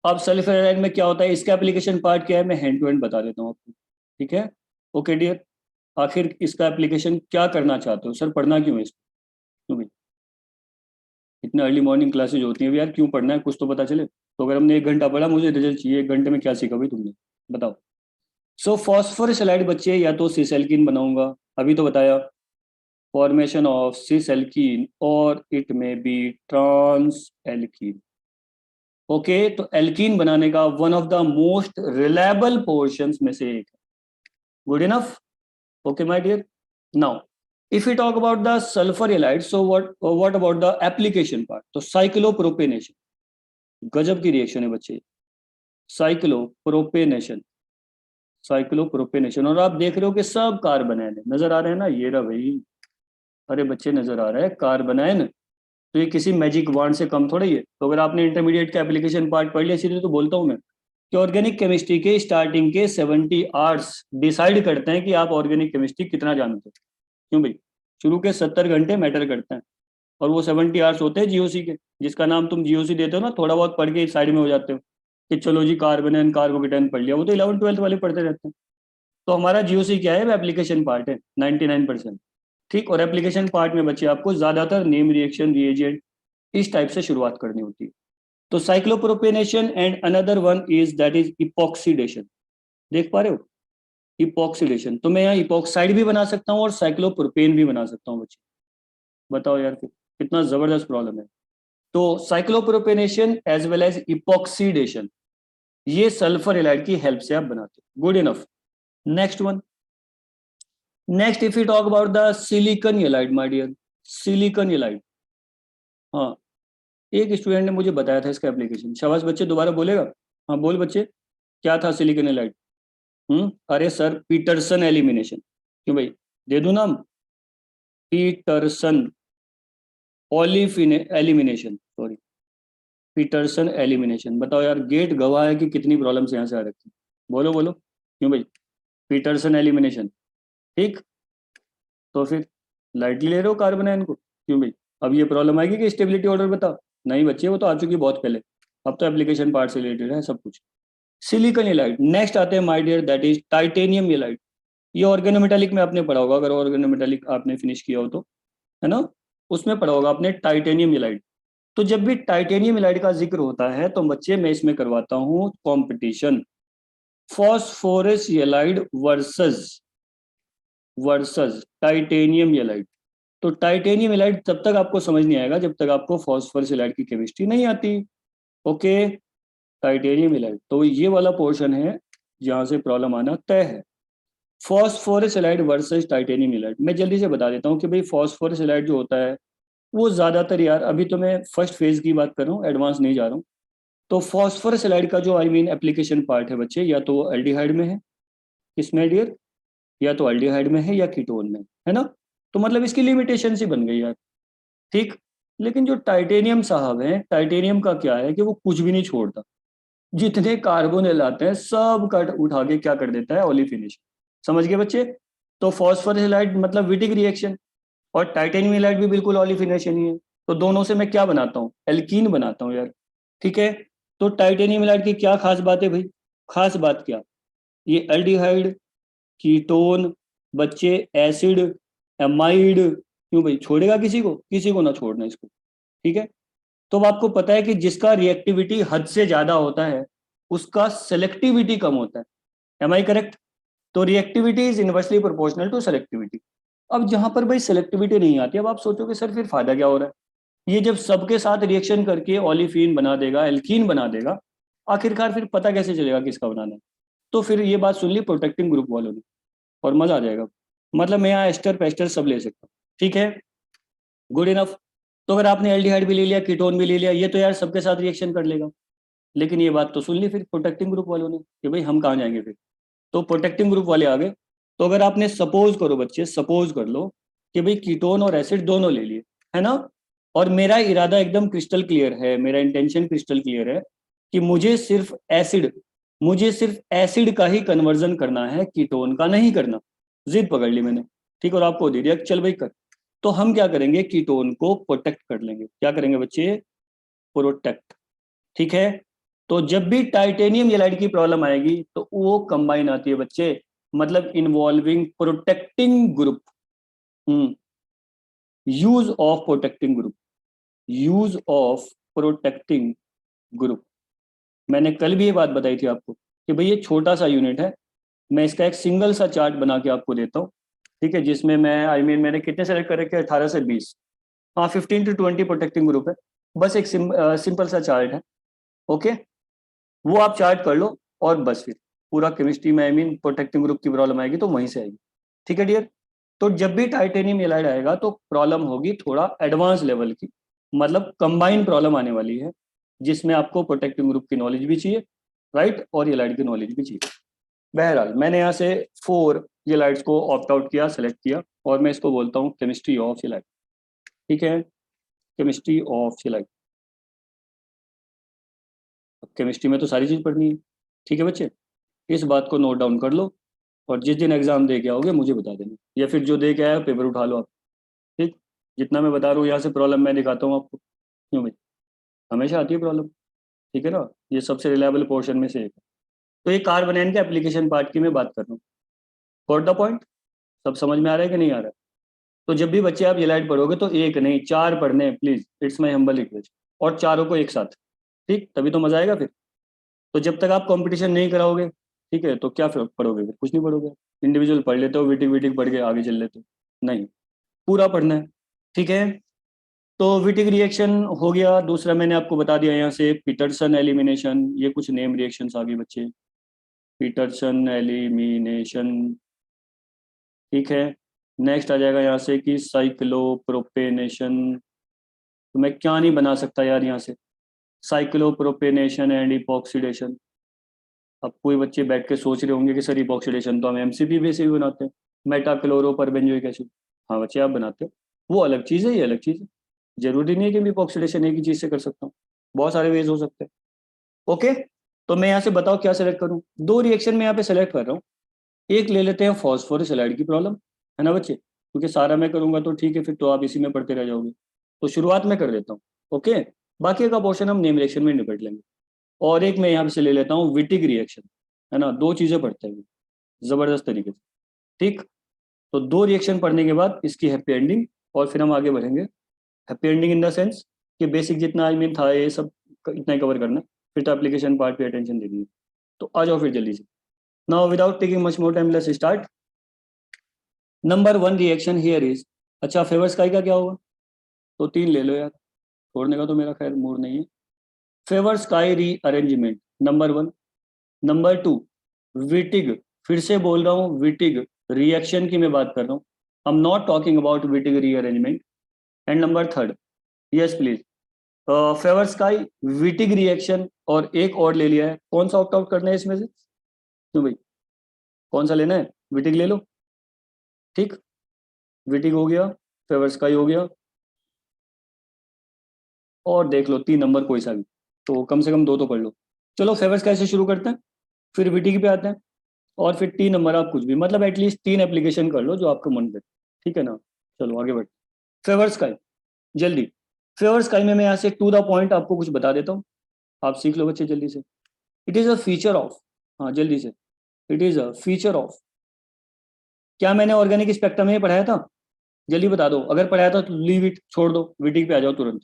अब सल्फर एलाइड में क्या होता है, इसका एप्लीकेशन पार्ट क्या है, मैं हैंड टू हैंड बता देता हूँ आपको। ठीक है, ओके डियर। आखिर इसका एप्लीकेशन क्या करना चाहते हो सर, पढ़ना क्यों है इसको, क्यों भाई इतने अर्ली मॉर्निंग क्लासेज होती हैं यार, क्यों पढ़ना है, कुछ तो पता चले। तो अगर हमने 1 घंटा पढ़ा, मुझे रिजल्ट चाहिए, 1 घंटे में क्या सीखा भाई तुमने, बताओ। सो फॉस्फोरस एलाइड बच्चे, या तो सिस एल्कीन बनाऊंगा, अभी तो बताया, फॉर्मेशन ऑफ सिस एल्कीन, और it may be trans alkene. Okay, तो एल्कीन बनाने का one of the most reliable portions में से एक है। Good enough, okay my dear. Now if we talk about the sulfur halide, so what about the application part? तो cyclopropanation, गजब की रिएक्शन है बच्चे, साइक्लोप्रोपेनेशन, साइक्लोप्रोपेनेशन। और आप देख रहे हो कि सब कार्बोनाइन है, नजर आ रहे हैं ना, ये रहा भाई। अरे बच्चे नजर आ रहा है कार्बोनाइन। तो ये किसी मैजिक वांड से कम थोड़ा ही है। तो अगर आपने इंटरमीडिएट का एप्लीकेशन पार्ट पढ़ लिया, सीधे तो बोलता हूँ मैं कि ऑर्गेनिक केमिस्ट्री के स्टार्टिंग के 70 आवर्स डिसाइड करते हैं कि आप ऑर्गेनिक केमिस्ट्री कितना जानते हो। क्यों भाई, शुरू के 70 घंटे मैटर करते हैं, और वो 70 आवर्स होते हैं जीओसी के। जिसका नाम तुम जीओसी देते हो ना, थोड़ा बहुत पढ़ के साइड में हो जाते हो कि चलो जी कार्बन कार्बोकेटाइन पढ़ लिया, वो तो 11th 12th वाले पढ़ते रहते हैं। तो हमारा जीओसी क्या है, वो एप्लीकेशन पार्ट है 99%। ठीक, और एप्लीकेशन पार्ट में बच्चे आपको ज्यादातर नेम रिएक्शन रिएजेंट इस टाइप से शुरुआत करनी होती है। तो cyclopropanation and another one is that is epoxidation. देख पा रहे हो, इपॉक्सीडेशन। तो मैं यहाँ इपॉक्साइड भी बना सकता हूँ और साइक्लोप्रोपेन भी बना सकता हूँ बच्चे। बताओ यार फिर कितना जबरदस्त प्रॉब्लम है। तो cyclopropanation as well as epoxidation, ये सल्फर एलाइड की हेल्प से आप बनाते हो। Good enough. Next one, next if you talk about the silicon ylide my dear, silicon ylide. हाँ, एक स्टूडेंट ने मुझे बताया था इसका एप्लीकेशन, शाबाश बच्चे, दोबारा बोलेगा। हाँ बोल बच्चे, क्या था सिलिकॉन एलाइड। अरे सर पीटरसन एलिमिनेशन। क्यों भाई, दे दूं नाम, Peterson olefin elimination, sorry, Peterson elimination. बताओ यार, गेट गवाह है कि कितनी प्रॉब्लम्स यहाँ से आ रखी हैं। बोलो बोलो, क्यों भाई, पीटरसन एलिमिनेशन। ठीक, तो फिर लाइटली ले रहे हो कार्बोनाइन को, क्यों भाई, अब ये प्रॉब्लम आएगी कि स्टेबिलिटी ऑर्डर बताओ। नहीं बच्चे, वो तो आ चुकी बहुत पहले, अब तो एप्लीकेशन पार्ट से रिलेटेड है सब कुछ। सिलिकॉन एलाइड, नेक्स्ट आते हैं my dear that is titanium ylide. ये ऑर्गेनोमेटालिक में आपने पढ़ा होगा, अगर ऑर्गेनोमेटालिक आपने फिनिश किया हो तो, है ना। उसमें पढ़ा होगा आपने टाइटेनियम एलाइड। तो जब भी टाइटेनियम एलाइड का जिक्र होता है तो बच्चे मैं इसमें करवाता हूं competition, phosphorus allied versus titanium allied. तो टाइटेनियम एलाइड तब तक आपको समझ नहीं आएगा जब तक आपको फॉस्फोरस एलाइड की केमिस्ट्री नहीं आती। ओके, टाइटेनियम एलाइड तो ये वाला पोर्शन है जहां से प्रॉब्लम आना तय है। Phosphorus allied versus titanium allied, मैं जल्दी से बता देता हूँ कि भाई फॉस्फोरस एलाइड जो होता है वो ज्यादातर, यार अभी तो मैं फर्स्ट फेज की बात कर रहा हूँ, एडवांस नहीं जा रहा हूँ। तो फॉस्फोरस एलाइड का जो एप्लीकेशन पार्ट है बच्चे, या तो एल्डिहाइड में है, किसमें डियर, या तो एल्डिहाइड में है या कीटोन में है ना। तो मतलब इसकी लिमिटेशन सी बन गई यार, ठीक। लेकिन जो टाइटेनियम साहब है, टाइटेनियम का क्या है कि वो कुछ भी नहीं छोड़ता, जितने कार्बन लाते हैं सब कट उठा के क्या कर देता है, ओलिफिनेशन। समझ गए बच्चे। तो फॉस्फोरस एलाइड मतलब विटिक रिएक्शन, और टाइटेनियम एलाइड भी बिल्कुल ओलिफिनेशन ही है। तो दोनों से मैं क्या बनाता हूँ, एल्कीन बनाता हूँ यार, ठीक है। तो टाइटेनियम एलाइड की क्या खास बात है भाई, खास बात क्या, ये एल्डिहाइड, कीटोन, बच्चे एसिड, एमाइड, क्यों भाई छोड़ेगा किसी को, किसी को ना छोड़ना इसको, ठीक है। तो अब आपको पता है कि जिसका रिएक्टिविटी हद से ज्यादा होता है उसका सेलेक्टिविटी कम होता है, एम आई करेक्ट। तो reactivity is inversely proportional to selectivity. अब जहां पर भाई सेलेक्टिविटी नहीं आती, अब आप सोचोगे सर फिर फायदा क्या हो रहा है, ये जब सबके साथ रिएक्शन करके ओलिफिन बना देगा, एल्कीन बना देगा, आखिरकार फिर पता कैसे चलेगा किसका बनाना है। तो फिर ये बात सुन ली प्रोटेक्टिंग ग्रुप वालों ने, और मजा आ जाएगा। मतलब मैं यहाँ एस्टर पेस्टर सब ले सकता हूँ, ठीक है, गुड इनफ। तो अगर आपने एल्डिहाइड भी ले लिया, कीटोन भी ले लिया, ये तो यार सबके साथ रिएक्शन कर लेगा। लेकिन ये बात तो सुन ली फिर प्रोटेक्टिंग ग्रुप वालों ने कि भाई हम कहाँ जाएंगे फिर। तो प्रोटेक्टिंग ग्रुप वाले आ गए। तो अगर आपने सपोज करो बच्चे, सपोज कर लो कि भाई कीटोन और एसिड दोनों ले लिए, है ना, और मेरा इरादा एकदम क्रिस्टल क्लियर है, मेरा इंटेंशन क्रिस्टल क्लियर है कि मुझे सिर्फ एसिड का ही कन्वर्जन करना है, कीटोन का नहीं करना। जिद पकड़ ली मैंने, ठीक, और आपको दे दिया चल भाई कर। तो हम क्या करेंगे, कीटोन को प्रोटेक्ट कर लेंगे, क्या करेंगे बच्चे, प्रोटेक्ट, ठीक है। तो जब भी टाइटेनियम एलाइड की प्रॉब्लम आएगी तो वो कंबाइन आती है बच्चे, मतलब involving protecting group. Use of protecting group, use of protecting group. मैंने कल भी ये बात बताई थी आपको कि भाई ये छोटा सा यूनिट है, मैं इसका एक सिंगल सा चार्ट बना के आपको देता हूँ, ठीक है, जिसमें मैं मैंने कितने सेलेक्ट कर रखे हैं, 18 से 20, हाँ 15 to 20 प्रोटेक्टिंग ग्रुप है। बस एक सिंपल सा चार्ट है, ओके, वो आप चार्ट कर लो, और बस फिर पूरा केमिस्ट्री में प्रोटेक्टिंग ग्रुप की प्रॉब्लम आएगी तो वहीं से आएगी, ठीक है डियर। तो जब भी टाइटेनियम एलाइड आएगा तो प्रॉब्लम होगी थोड़ा एडवांस लेवल की, मतलब कंबाइन प्रॉब्लम आने वाली है, जिसमें आपको प्रोटेक्टिव ग्रुप की नॉलेज भी चाहिए, राइट, और एलाइड की नॉलेज भी चाहिए। बहरहाल मैंने यहाँ से 4 एलाइड्स को ऑप्ट आउट किया, सेलेक्ट किया, और मैं इसको बोलता हूँ केमिस्ट्री ऑफ एलाइड, ठीक है, केमिस्ट्री ऑफ एलाइड। केमिस्ट्री में तो सारी चीज पढ़नी है, ठीक है बच्चे, इस बात को नोट डाउन कर लो, और जिस दिन एग्जाम दे के आओगे मुझे बता देना, या फिर जो दे के आया पेपर उठा लो आप, ठीक। जितना मैं बता रहा हूँ यहाँ से प्रॉब्लम मैं दिखाता हूँ आपको, क्यों भाई, हमेशा आती है प्रॉब्लम, ठीक है ना, ये सबसे रिलायबल पोर्शन में से एक है। तो ये कार्बोनेन के एप्लीकेशन पार्ट की मैं बात कर रहा हूँ, गॉट द पॉइंट, सब समझ में आ रहा है कि नहीं आ रहा है। तो जब भी बच्चे आप ये लाइट पढ़ोगे तो एक नहीं 4 पढ़ने हैं please, it's my humble request, और चारों को एक साथ, ठीक, तभी तो मजा आएगा फिर। तो जब तक आप कंपटीशन नहीं कराओगे, ठीक है, तो क्या फिर पढ़ोगे, फिर कुछ नहीं पढ़ोगे, इंडिविजुअल पढ़ लेते हो, वीटिक वीटिक पढ़ के आगे चल लेते हो, नहीं, पूरा पढ़ना है, ठीक है। तो विटिक रिएक्शन हो गया, दूसरा मैंने आपको बता दिया यहाँ से पीटरसन एलिमिनेशन, ये कुछ नेम रिएक्शंस आ गए बच्चे, पीटरसन एलिमिनेशन, ठीक है। नेक्स्ट आ जाएगा यहाँ से कि साइक्लोप्रोपेनेशन, तो मैं क्या नहीं बना सकता यार यहाँ से, साइक्लोप्रोपेनेशन एंड इपॉक्सीडेशन। अब कोई बच्चे बैठ के सोच रहे होंगे कि सर इपॉक्सीडेशन तो हम एमसीपी में से भी बनाते हैं, मेटा क्लोरो पर बेंजोइक एसिड, हाँ बच्चे आप बनाते हो, वो अलग चीज़ है, ये अलग चीज़ है। जरूरी नहीं है कि मैं इपॉक्सीडेशन एक ही चीज़ से कर सकता हूँ, बहुत सारे वेज हो सकते हैं, ओके। तो मैं यहाँ से बताओ क्या सेलेक्ट करूँ, 2 रिएक्शन में यहाँ पे सेलेक्ट कर रहा हूँ। एक ले लेते हैं फॉस्फोरस एलाइड की प्रॉब्लम, है ना बच्चे, क्योंकि सारा मैं करूंगा तो ठीक है, फिर तो आप इसी में पढ़ते रह जाओगे, तो शुरुआत में कर देता हूँ, ओके, बाकी का पोर्शन हम नेम रिएक्शन में निपट लेंगे। और एक मैं यहाँ से ले लेता हूँ विटिक रिएक्शन, है ना, 2 चीजें पढ़ते हैं जबरदस्त तरीके से, ठीक। तो 2 रिएक्शन पढ़ने के बाद इसकी हैप्पी एंडिंग, और फिर हम आगे बढ़ेंगे happy ending in the sense कि बेसिक जितना आई मीन था ये सब इतना ही कवर करना है, फिर तो एप्लीकेशन पार्ट पे अटेंशन देनी है। तो आ जाओ फिर जल्दी से। Now without taking much more time let's start. Number one reaction here is, अच्छा फेवर स्काई का क्या होगा? तो 3 ले लो यार, छोड़ने का तो मेरा खैर मूड नहीं है। Favour sky rearrangement number 1। Number 2 Wittig, फिर से बोल रहा हूँ विटिग रिएक्शन की मैं बात कर रहा हूँ, I am not talking about Wittig rearrangement. And number 3, yes please, favour sky Wittig reaction और एक और ले लिया है, कौन सा ऑप्ट आउट करना है इसमें से? क्यों भाई, कौन सा लेना है? विटिग ले लो, ठीक, विटिग हो गया, फेवर स्काई हो गया, और देख लो 3 नंबर कोई सा भी, तो कम से कम 2 तो पढ़ लो। चलो फेवर स्काई से शुरू करते हैं, फिर विटिग पे आते हैं, और फिर 3 नंबर आप कुछ भी, मतलब एटलीस्ट 3 एप्लीकेशन कर लो जो आपको मन करे, ठीक है ना। चलो आगे बढ़। फेवर स्काई, जल्दी। फेवर स्काई में मैं यहाँ से टू द पॉइंट आपको कुछ बता देता हूँ, आप सीख लो बच्चे जल्दी से। It is a feature of, हाँ जल्दी से, it is a feature of, क्या मैंने ऑर्गेनिक स्पेक्ट्रम में पढ़ाया था? जल्दी बता दो, अगर पढ़ाया था तो लीव इट, छोड़ दो, विटिग पे आ जाओ तुरंत।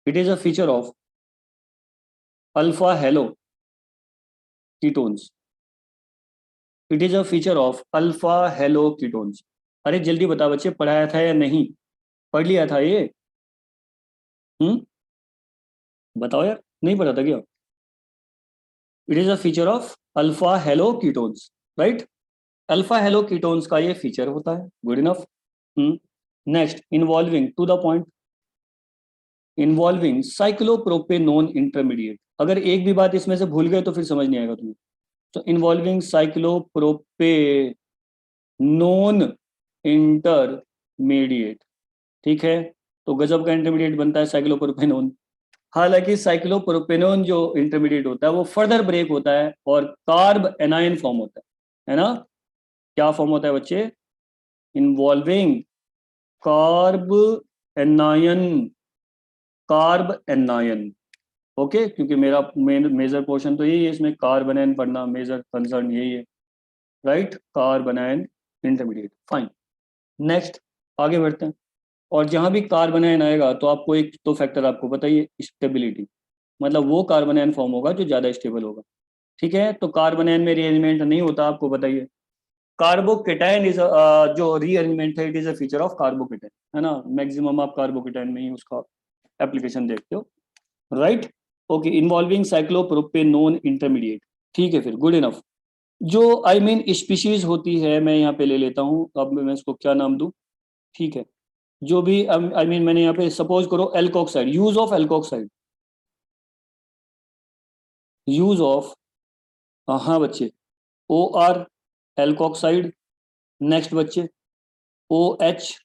It is a feature of alpha halo ketones, it is a feature of alpha halo ketones. अरे जल्दी बता बच्चे, पढ़ाया था या नहीं? पढ़ लिया था ये? हम्म, बताओ यार, नहीं पढ़ा था क्या? It is a feature of alpha halo ketones, right. Alpha halo ketones का ये फीचर होता है, good enough. Next, involving, to the point, involving cyclopropanone intermediate. अगर एक भी बात इसमें से भूल गए तो फिर समझ नहीं आएगा तुम्हें। तो इन्वॉल्विंग साइक्लोप्रोपेनोन इंटरमीडिएट, ठीक है, तो गजब का इंटरमीडिएट बनता है साइक्लोप्रोपेनोन। हालांकि साइक्लोप्रोपेनोन जो इंटरमीडिएट होता है वो फर्दर ब्रेक होता है और कार्ब एनायन फॉर्म होता है ना। क्या फॉर्म होता है बच्चे? Involving carb anion, carb anion, okay, क्योंकि मेरा मेन मेजर पोर्शन तो यही है इसमें, कार्बन एनायन पढ़ना मेजर कंसर्न यही है, right, carbon anion intermediate, fine. Next, आगे बढ़ते हैं। और जहां भी कार्बन आयन आएगा तो आपको एक तो फैक्टर आपको बताइए, स्टेबिलिटी, मतलब वो कार्बन आयन फॉर्म होगा जो ज्यादा स्टेबल होगा, ठीक है। तो कार्बन आयन में रीअरेंजमेंट नहीं होता, आपको बताइए। कार्बोकेटाइन इज जो रीअरेंजमेंट है, it is a feature of carbocation, है ना, मैक्सिमम आप कार्बोकेटाइन में ही उसका एप्लीकेशन देखते हो, right. Okay, involving cyclopropanone intermediate, ठीक है, फिर गुड इनफ। जो आई मीन स्पीशीज होती है, मैं यहाँ पे ले लेता हूँ, अब मैं इसको क्या नाम दूँ, ठीक है, जो भी आई मीन मैंने यहाँ पे सपोज करो alkoxide, use of alkoxide, use of, हाँ बच्चे, ओ आर एल्कोक्साइड, नेक्स्ट बच्चे ओ एच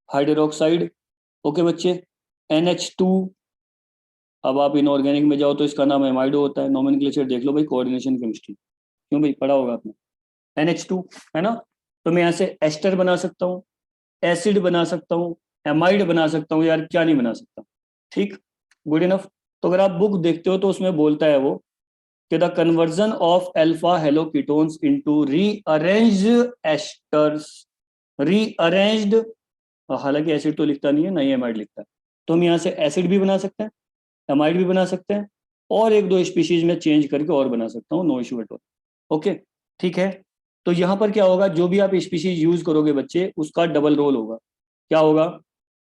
हाइड्रोक्साइड, ओके बच्चे, NH2, अब आप इनऑर्गेनिक में जाओ तो इसका नाम एमाइडो होता है, नोमेनक्लेचर देख लो भाई, कोऑर्डिनेशन केमिस्ट्री, क्यों भाई पढ़ा होगा आपने, NH2, है ना। तो मैं यहाँ से एस्टर बना सकता हूँ, एसिड बना सकता हूँ, एमाइड बना सकता हूँ, यार क्या नहीं बना सकता, ठीक, गुड इनफ। तो अगर आप बुक देखते हो तो उसमें बोलता है वो कि the conversion of alpha halo ketones into rearranged asters, rearranged, हालांकि एसिड तो लिखता नहीं है ना ही एमाइड लिखता है, तो हम यहाँ से एसिड भी बना सकते हैं, एमाइड भी बना सकते हैं, और एक दो स्पीशीज में चेंज करके और बना सकता हूँ, no issue at all, okay, ठीक है। तो यहाँ पर क्या होगा, जो भी आप स्पीशीज यूज करोगे बच्चे उसका डबल रोल होगा, क्या होगा?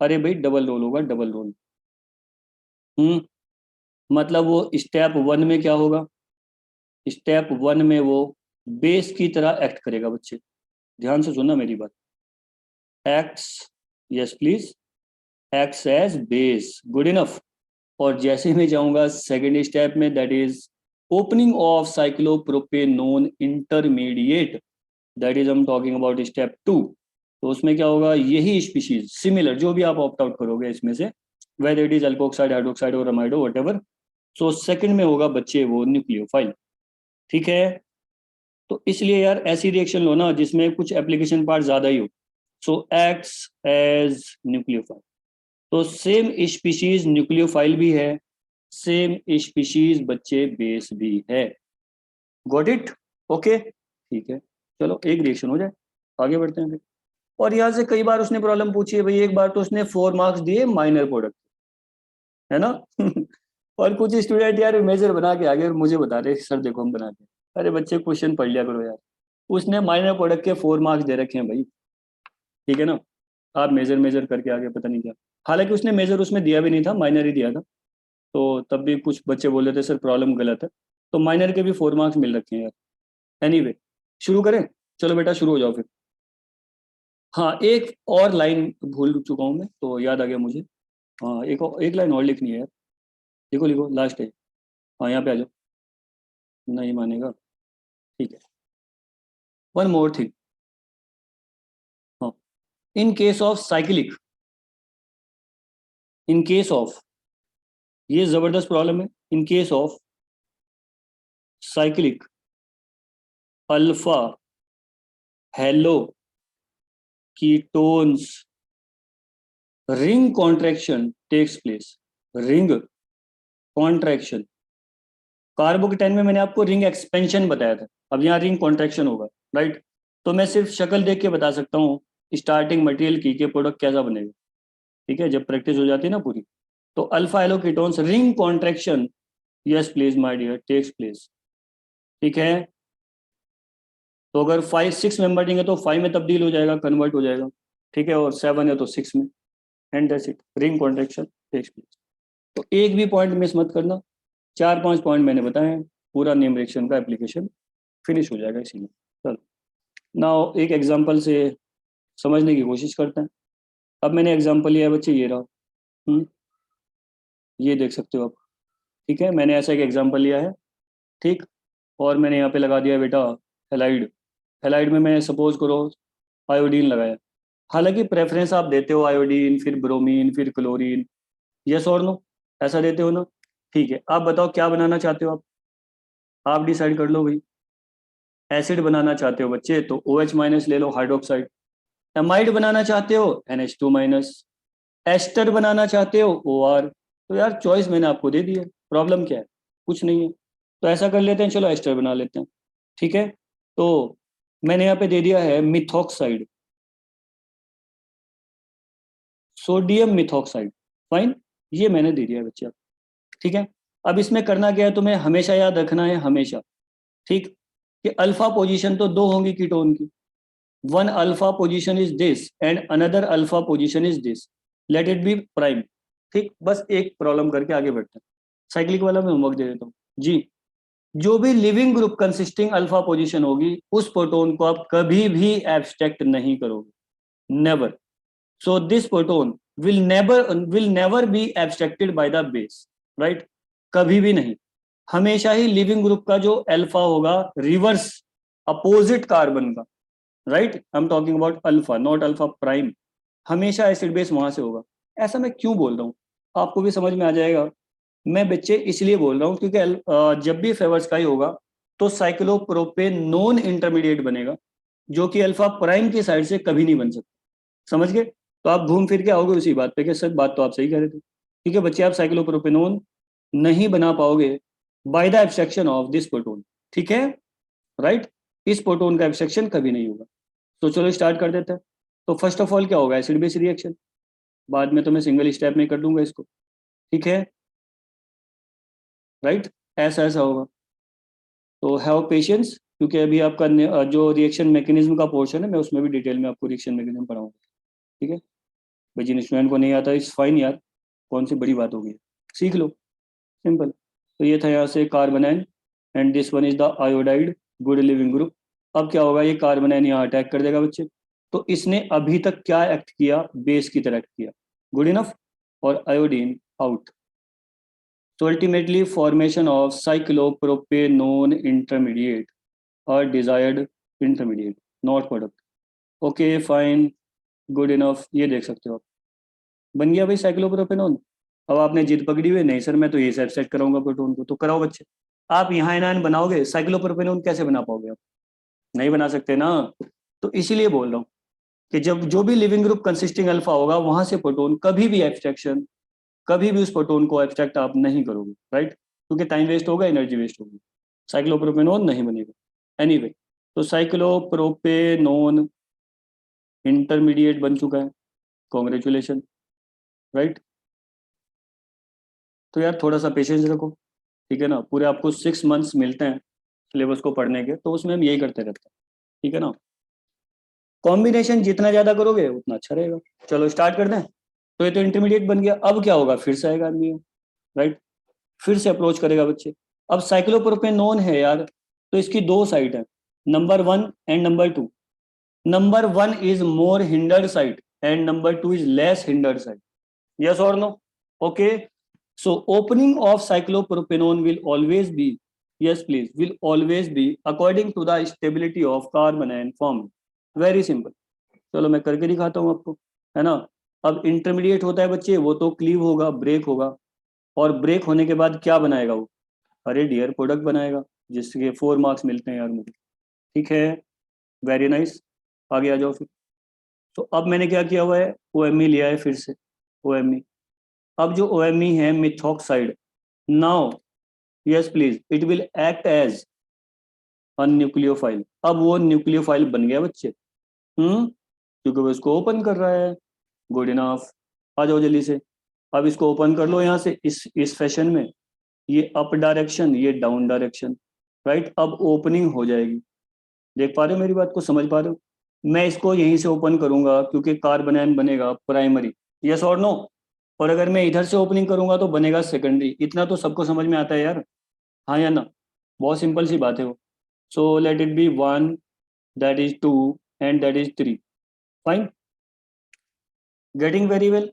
अरे भाई डबल रोल होगा, डबल रोल। मतलब वो स्टेप 1 में क्या होगा, स्टेप 1 में वो बेस की तरह एक्ट करेगा बच्चे, ध्यान से सुनना मेरी बात, acts, yes please, acts as base, good enough. और जैसे मैं जाऊंगा सेकेंड स्टेप में, that is opening of cyclopropanone intermediate, that is हम टॉकिंग अबाउट स्टेप 2। तो उसमें क्या होगा, यही स्पीशीज सिमिलर जो भी आप ऑप्ट आउट करोगे इसमें से, weather it is alkoxide, hydroxide और अमाइडो व्हाटएवर, सो सेकंड में होगा बच्चे वो न्यूक्लियोफाइल, ठीक है। तो इसलिए यार ऐसी रिएक्शन लो ना जिसमें कुछ एप्लीकेशन पार्ट ज्यादा ही हो, सो एक्ट्स एज न्यूक्लियोफाइल, तो सेम स्पीशीज न्यूक्लियोफाइल भी है, सेम स्पीशीज बच्चे बेस भी है, गॉट इट, ओके, ठीक है। चलो एक रिएक्शन हो जाए, आगे बढ़ते हैं फिर। और यहाँ से कई बार उसने प्रॉब्लम पूछी है भाई, एक बार तो उसने 4 मार्क्स दिए माइनर प्रोडक्ट, है ना। और कुछ स्टूडेंट यार मेजर बना के आगे और मुझे बता रहे सर देखो हम बनाते हैं। अरे बच्चे क्वेश्चन पढ़ लिया करो यार, उसने माइनर प्रोडक्ट के 4 मार्क्स दे रखे हैं भाई, ठीक है ना। आप मेजर मेजर करके आगे पता नहीं क्या, हालांकि उसने मेजर उसमें दिया भी नहीं था, माइनर ही दिया था। तो तब भी कुछ बच्चे बोल रहे थे सर प्रॉब्लम गलत है, तो माइनर के भी 4 मार्क्स मिल रखे हैं यार। एनीवे शुरू करें, चलो बेटा शुरू हो जाओ फिर। हाँ एक और लाइन भूल चुका हूँ मैं, तो याद आ गया मुझे। हाँ एक लाइन और लिखनी है यार, लिखो लिखो लास्ट है। हाँ यहाँ पे आ जाओ, नहीं मानेगा, ठीक है। वन मोर थिंग, हाँ, in case of cyclic, in case of, ये जबरदस्त प्रॉब्लम है, in case of cyclic alpha halo ketones ring contraction takes place, ring contraction. Carbocation में मैंने आपको रिंग एक्सपेंशन बताया था, अब यहाँ रिंग कॉन्ट्रैक्शन होगा, राइट। तो मैं सिर्फ शक्ल देख के बता सकता हूँ स्टार्टिंग मटेरियल की के प्रोडक्ट कैसा बनेगा, ठीक है, जब प्रैक्टिस हो जाती है ना पूरी। तो alpha halo ketones ring contraction, yes please my dear, takes place, ठीक है। तो अगर 5 6 मेंबर देंगे तो 5 में तब्दील हो जाएगा, कन्वर्ट हो जाएगा, ठीक है, और 7 है तो 6 में, and that's it, ring contraction takes place. तो एक भी पॉइंट मिस मत करना, 4 5 पॉइंट मैंने बताए हैं, पूरा नेम रिएक्शन का एप्लीकेशन फिनिश हो जाएगा इसी में। चलो नाउ एक एग्जांपल से समझने की कोशिश करते हैं। अब मैंने एग्जांपल लिया है बच्चे, ये रहा, ये देख सकते हो आप, ठीक है, मैंने ऐसा एक एग्जांपल लिया है, ठीक। और मैंने यहाँ पे लगा दिया बेटा हेलाइड, हेलाइड में मैं सपोज करो आयोडीन लगाया, हालांकि प्रेफरेंस आप देते हो आयोडीन फिर ब्रोमीन फिर क्लोरीन, यस और नो, ऐसा देते हो ना, ठीक है। आप बताओ क्या बनाना चाहते हो आप डिसाइड कर लो भाई। एसिड बनाना चाहते हो बच्चे तो OH माइनस ले लो, हाइड्रोक्साइड। एमाइड बनाना चाहते हो NH2 माइनस। एस्टर बनाना चाहते हो OR। तो यार चॉइस मैंने आपको दे दी है, प्रॉब्लम क्या है, कुछ नहीं है। तो ऐसा कर लेते हैं, चलो एस्टर बना लेते हैं, ठीक है। तो मैंने यहाँ पे दे दिया है मिथॉक्साइड, सोडियम मिथॉक्साइड, फाइन, ये मैंने दे दिया है बच्चे, ठीक है। अब इसमें करना क्या है, तुम्हें हमेशा याद रखना है, हमेशा, ठीक, कि अल्फा पोजीशन तो दो होंगी कीटोन की, one alpha position is this and another alpha position is this, let it be prime, ठीक। बस एक प्रॉब्लम करके आगे बढ़ते हैं, साइक्लिक वाला मैं होमवर्क दे देता हूँ जी। जो भी leaving group consisting alpha position होगी उस प्रोटोन को आप कभी भी एब्स्ट्रैक्ट नहीं करोगे, never. So this proton will never be abstracted by the base, right? कभी भी नहीं, हमेशा ही लिविंग ग्रुप का जो अल्फा होगा रिवर्स अपोजिट कार्बन का, right, I am talking about alpha not alpha prime, हमेशा एसिड बेस वहां से होगा। ऐसा मैं क्यों बोल रहा हूँ आपको भी समझ में आ जाएगा। मैं बच्चे इसलिए बोल रहा हूँ क्योंकि जब भी फेवर्स का ही होगा तो साइक्लोप्रोपेन नॉन इंटरमीडिएट बनेगा, जो कि अल्फा प्राइम की साइड से कभी नहीं बन सकता, समझ गए। तो आप घूम फिर के आओगे उसी बात पे कि सर बात तो आप सही कह रहे थे, ठीक है बच्चे, आप साइक्लोप्रोपेनोन नहीं बना पाओगे by the abstraction of this proton, ठीक है, राइट, इस प्रोटोन का एब्स्ट्रक्शन कभी नहीं होगा। तो चलो स्टार्ट कर देते हैं। तो फर्स्ट ऑफ ऑल क्या होगा, एसिड बेस रिएक्शन, बाद में तो मैं सिंगल स्टेप में कर दूंगा इसको, ठीक है, राइट, ऐसा ऐसा होगा। तो हैव पेशेंस, क्योंकि अभी आपका जो रिएक्शन मैकेनिज्म का पोर्शन है मैं उसमें भी डिटेल में आपको रिएक्शन मैकेनिज्म पढ़ाऊंगा, ठीक है। भाई जिन स्टूडेंट को नहीं आता इट्स फाइन यार, कौन सी बड़ी बात होगी, सीख लो, सिंपल। तो ये था यहाँ से carbanion and this one is the iodide good leaving group. अब क्या होगा, ये कार्बोनाइन यहाँ अटैक कर देगा बच्चे, तो इसने अभी तक क्या एक्ट किया, बेस की तरह एक्ट किया, गुड इनफ, और आयोडीन आउट। तो ultimately formation of cyclopropanone intermediate और desired intermediate, not product, okay fine, good enough, ये देख सकते हो आप, बन गया भाई साइक्लोप्रोपेनॉन। अब आपने जिद पकड़ी हुई, नहीं सर मैं तो ये सेट कराऊंगा प्रोटोन को, तो कराओ बच्चे। आप यहाँ एनायन बनाओगे, साइक्लोप्रोपेनॉन कैसे बना पाओगे आप, नहीं बना सकते ना। तो इसीलिए बोल रहा हूँ कि जब जो भी लिविंग ग्रुप कंसिस्टिंग अल्फा होगा वहां से प्रोटोन कभी भी एब्स्ट्रैक्शन, कभी भी उस प्रोटोन को एब्स्ट्रैक्ट आप नहीं करोगे, राइट, क्योंकि टाइम वेस्ट होगा, एनर्जी वेस्ट होगी, साइक्लोप्रोपेनॉन नहीं बनेगा। एनीवे, तो साइक्लोप्रोपेनॉन इंटरमीडिएट बन चुका है, कॉन्ग्रेचुलेशन, राइट। तो यार थोड़ा सा पेशेंस रखो, ठीक है ना। पूरे आपको 6 मंथ्स मिलते हैं सिलेबस को पढ़ने के, तो उसमें हम यही करते रहते हैं, ठीक है ना। कॉम्बिनेशन जितना ज्यादा करोगे उतना अच्छा रहेगा। चलो स्टार्ट कर दें। तो ये तो इंटरमीडिएट बन गया, अब क्या होगा, फिर से आएगा आदमी, राइट, फिर से अप्रोच करेगा बच्चे। अब साइक्लोप्रोपेनोन है यार, तो इसकी दो साइड है, number 1 and number 2। Number 1 is more hindered side and number 2 is less hindered side, yes or no? Okay, so opening of cyclopropanone will always be, yes please, will always be according to the stability of carbon and form, very simple। चलो मैं करके दिखाता हूँ आपको, है ना। अब intermediate होता है बच्चे, वो तो क्लीव होगा, ब्रेक होगा, और ब्रेक होने के बाद क्या बनाएगा वो, अरे डियर प्रोडक्ट बनाएगा, जिसके 4 मार्क्स मिलते हैं यार मुझे, ठीक है, वेरी नाइस। आगे आ जाओ फिर। तो अब मैंने क्या किया हुआ है, OMe लिया है फिर से, OMe। अब जो OMe है methoxide, now yes please, it will act as a nucleophile. अब वो न्यूक्लियोफाइल बन गया बच्चे, क्योंकि वो इसको ओपन कर रहा है, गुड इनफ। आ जाओ जल्दी से, अब इसको ओपन कर लो यहाँ से, इस फैशन में, ये अप डायरेक्शन, ये डाउन डायरेक्शन, राइट। अब ओपनिंग हो जाएगी, देख पा रहे हो मेरी बात को, समझ पा रहे हो। मैं इसको यहीं से ओपन करूंगा क्योंकि कार्बोनाइन बनेगा प्राइमरी, यस और नो। और अगर मैं इधर से ओपनिंग करूंगा तो बनेगा सेकेंडरी। इतना तो सबको समझ में आता है यार, हाँ या ना, बहुत सिंपल सी बात है वो। So let it be 1, that is 2 and that is 3, fine, getting very well.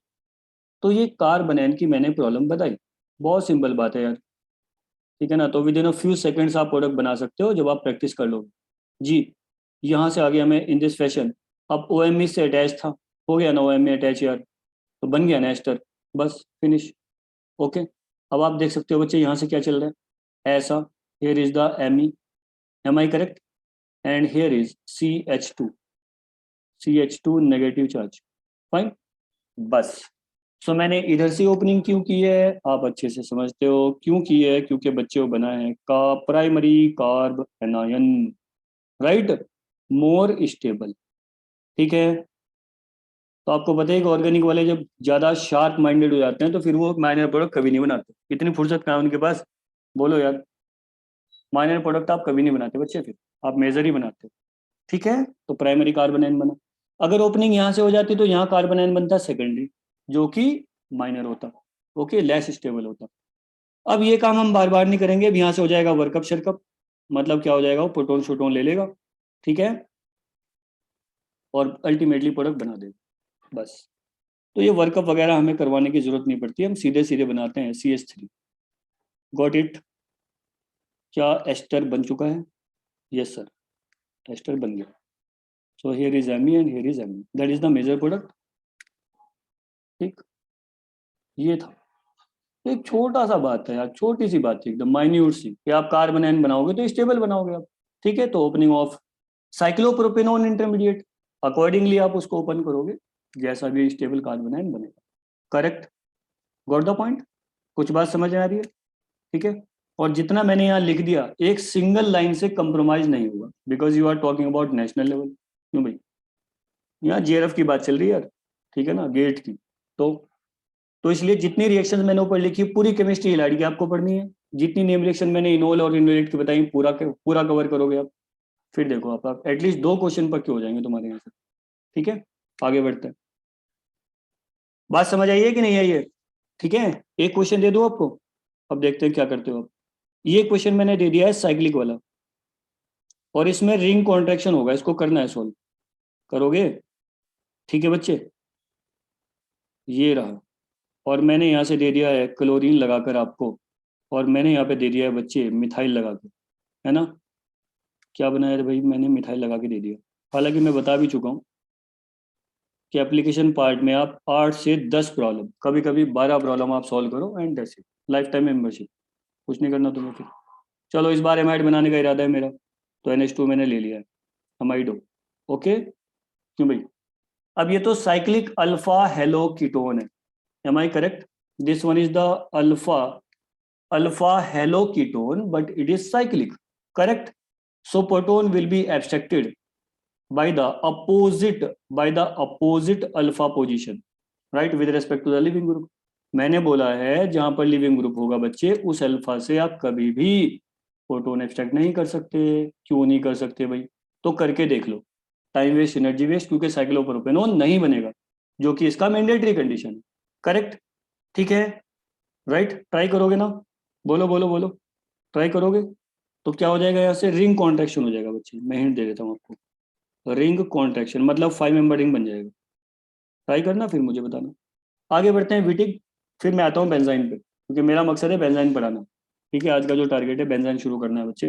तो ये कार्बोनाइन की मैंने प्रॉब्लम बताई, बहुत सिंपल बात है यार, ठीक है ना। तो with in a few seconds आप प्रोडक्ट बना सकते हो जब आप प्रैक्टिस कर लोगे जी। यहाँ से आ गया मैं इन दिस फैशन। अब OMe से अटैच था, हो गया ना OMe अटैच यार, तो बन गया ना एस्टर, बस फिनिश, ओके। अब आप देख सकते हो बच्चे यहाँ से क्या चल रहा है, ऐसा, here is the Me, am I correct, and here is CH2 negative charge, fine, बस। सो मैंने इधर से ओपनिंग क्यों की है, आप अच्छे से समझते हो क्यों की है, क्योंकि बच्चे को बना है का primary carb anion, right, more stable, ठीक है। तो आपको पता है कि ऑर्गेनिक वाले जब ज्यादा शार्प माइंडेड हो जाते हैं तो फिर वो माइनर प्रोडक्ट कभी नहीं बनाते, इतनी फुर्सत कहाँ है उनके पास, बोलो यार। माइनर प्रोडक्ट आप कभी नहीं बनाते बच्चे, फिर आप मेजर ही बनाते हो, ठीक है। तो प्राइमरी कार्बोनाइन बना, अगर ओपनिंग यहाँ से हो जाती तो यहाँ कार्बोनाइन बनता सेकेंडरी, जो कि माइनर होता, ओके, लेस स्टेबल होता। अब ये काम हम बार बार नहीं करेंगे, अब यहाँ से हो जाएगा वर्कअप शर्कअप, मतलब क्या हो जाएगा, वो प्रोटोन शोटोन ले लेगा, ठीक है, और अल्टीमेटली प्रोडक्ट बना देगा, बस। तो ये वर्कअप वगैरह हमें करवाने की जरूरत नहीं पड़ती, हम सीधे सीधे बनाते हैं CH3, गॉट इट। क्या एस्टर बन चुका है, यस सर, एस्टर बन गया। So here is Me and here is Me, that is the major product, ठीक, ये था। तो एक छोटा सा बात है यार, छोटी सी बात है एकदम माइन्यूट सी, कि आप कार्बोनाइन बनाओगे तो स्टेबल बनाओगे आप, ठीक है। तो opening of cyclopropanone intermediate, accordingly आप उसको ओपन करोगे, जैसा भी स्टेबल कार्बोनाइन बनेगा, करेक्ट, गॉट द पॉइंट, कुछ बात समझ में आ रही है, ठीक है। और जितना मैंने यहाँ लिख दिया, एक सिंगल लाइन से कंप्रोमाइज नहीं होगा, because you are talking about national level, क्यों भाई, यहाँ JRF की बात चल रही है यार, ठीक है ना, गेट की। तो इसलिए जितनी रिएक्शन मैंने ऊपर लिखी, पूरी केमिस्ट्री हिलाड़ी की आपको पढ़नी है, जितनी नेम रिएक्शन मैंने इनोल और इनोलेट की बताई, पूरा कवर करोगे आप, फिर देखो आप एटलीस्ट 2 क्वेश्चन पक्के हो जाएंगे तुम्हारे यहाँ से, ठीक है। आगे बढ़ते हैं, बात समझ आई है कि नहीं आई है, ठीक है। एक क्वेश्चन दे दो आपको, अब देखते हैं क्या करते हो आप। ये क्वेश्चन मैंने दे दिया है साइक्लिक वाला, और इसमें रिंग कॉन्ट्रैक्शन होगा, इसको करना है सॉल्व, करोगे, ठीक है बच्चे, ये रहा। और मैंने यहाँ से दे दिया है क्लोरीन लगाकर आपको, और मैंने यहाँ पे दे दिया है बच्चे मिथाइल लगा के, है ना। क्या बनाया था भाई, मैंने मिथाइल लगा के दे दिया। हालांकि मैं बता भी चुका हूँ कि एप्लीकेशन पार्ट में आप 8 से 10 प्रॉब्लम, कभी कभी 12 प्रॉब्लम आप सॉल्व करो, and that's it, life time membership, कुछ नहीं करना तुम्हें फिर। चलो इस बार एमाइड बनाने का इरादा है मेरा, तो NH2 मैंने ले लिया है, अमाइडो, ओके, क्यों भाई। अब ये तो साइक्लिक अल्फा हेलो कीटोन है, am I correct, this one is the alpha halo ketone, but it is cyclic, correct. So proton will be abstracted by the opposite alpha position, right, with respect to the living group. मैंने बोला है जहां पर leaving group होगा बच्चे उस alpha से आप कभी भी प्रोटॉन एक्सट्रैक्ट नहीं कर सकते। क्यों नहीं कर सकते भाई? तो करके देख लो, टाइम वेस्ट, एनर्जी वेस्ट, क्योंकि साइक्लोप्रोपेनॉन नहीं बनेगा, जो कि इसका मैंडेटरी कंडीशन है। करेक्ट? ठीक है, राइट? ट्राई करोगे ना? बोलो बोलो बोलो, ट्राई करोगे तो क्या हो जाएगा? यहाँ से रिंग कॉन्ट्रैक्शन हो जाएगा बच्चे, मैं हिंट दे देता हूँ आपको। रिंग कॉन्ट्रैक्शन मतलब 5 मेंबर रिंग बन जाएगा। ट्राई करना, फिर मुझे बताना। आगे बढ़ते हैं विटिक, फिर मैं आता हूँ बेंजाइन पे, क्योंकि मेरा मकसद है बेंजाइन पढ़ाना। ठीक है, आज का जो टारगेट है बेंजाइन शुरू करना है बच्चे।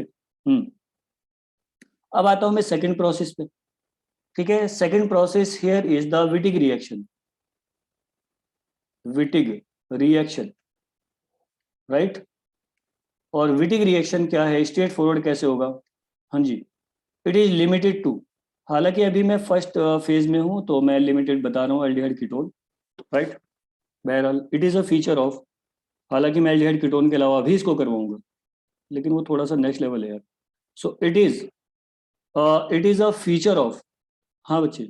अब आता हूँ मैं सेकंड प्रोसेस पे। ठीक है, second process here is the Wittig reaction. Wittig reaction, right? और विटिक रिएक्शन क्या है, स्ट्रेट फॉरवर्ड कैसे होगा? हाँ जी, इट इज लिमिटेड टू, हालांकि अभी मैं फर्स्ट फेज में हूं तो मैं लिमिटेड बता रहा हूँ, एल्डिहाइड कीटोन, राइट? बहरहाल it is a feature of, हालांकि मैं एल्डिहाइड कीटोन के अलावा भी इसको करवाऊंगा, लेकिन वो थोड़ा सा नेक्स्ट लेवल है यार। So it is a feature of, हाँ बच्चे,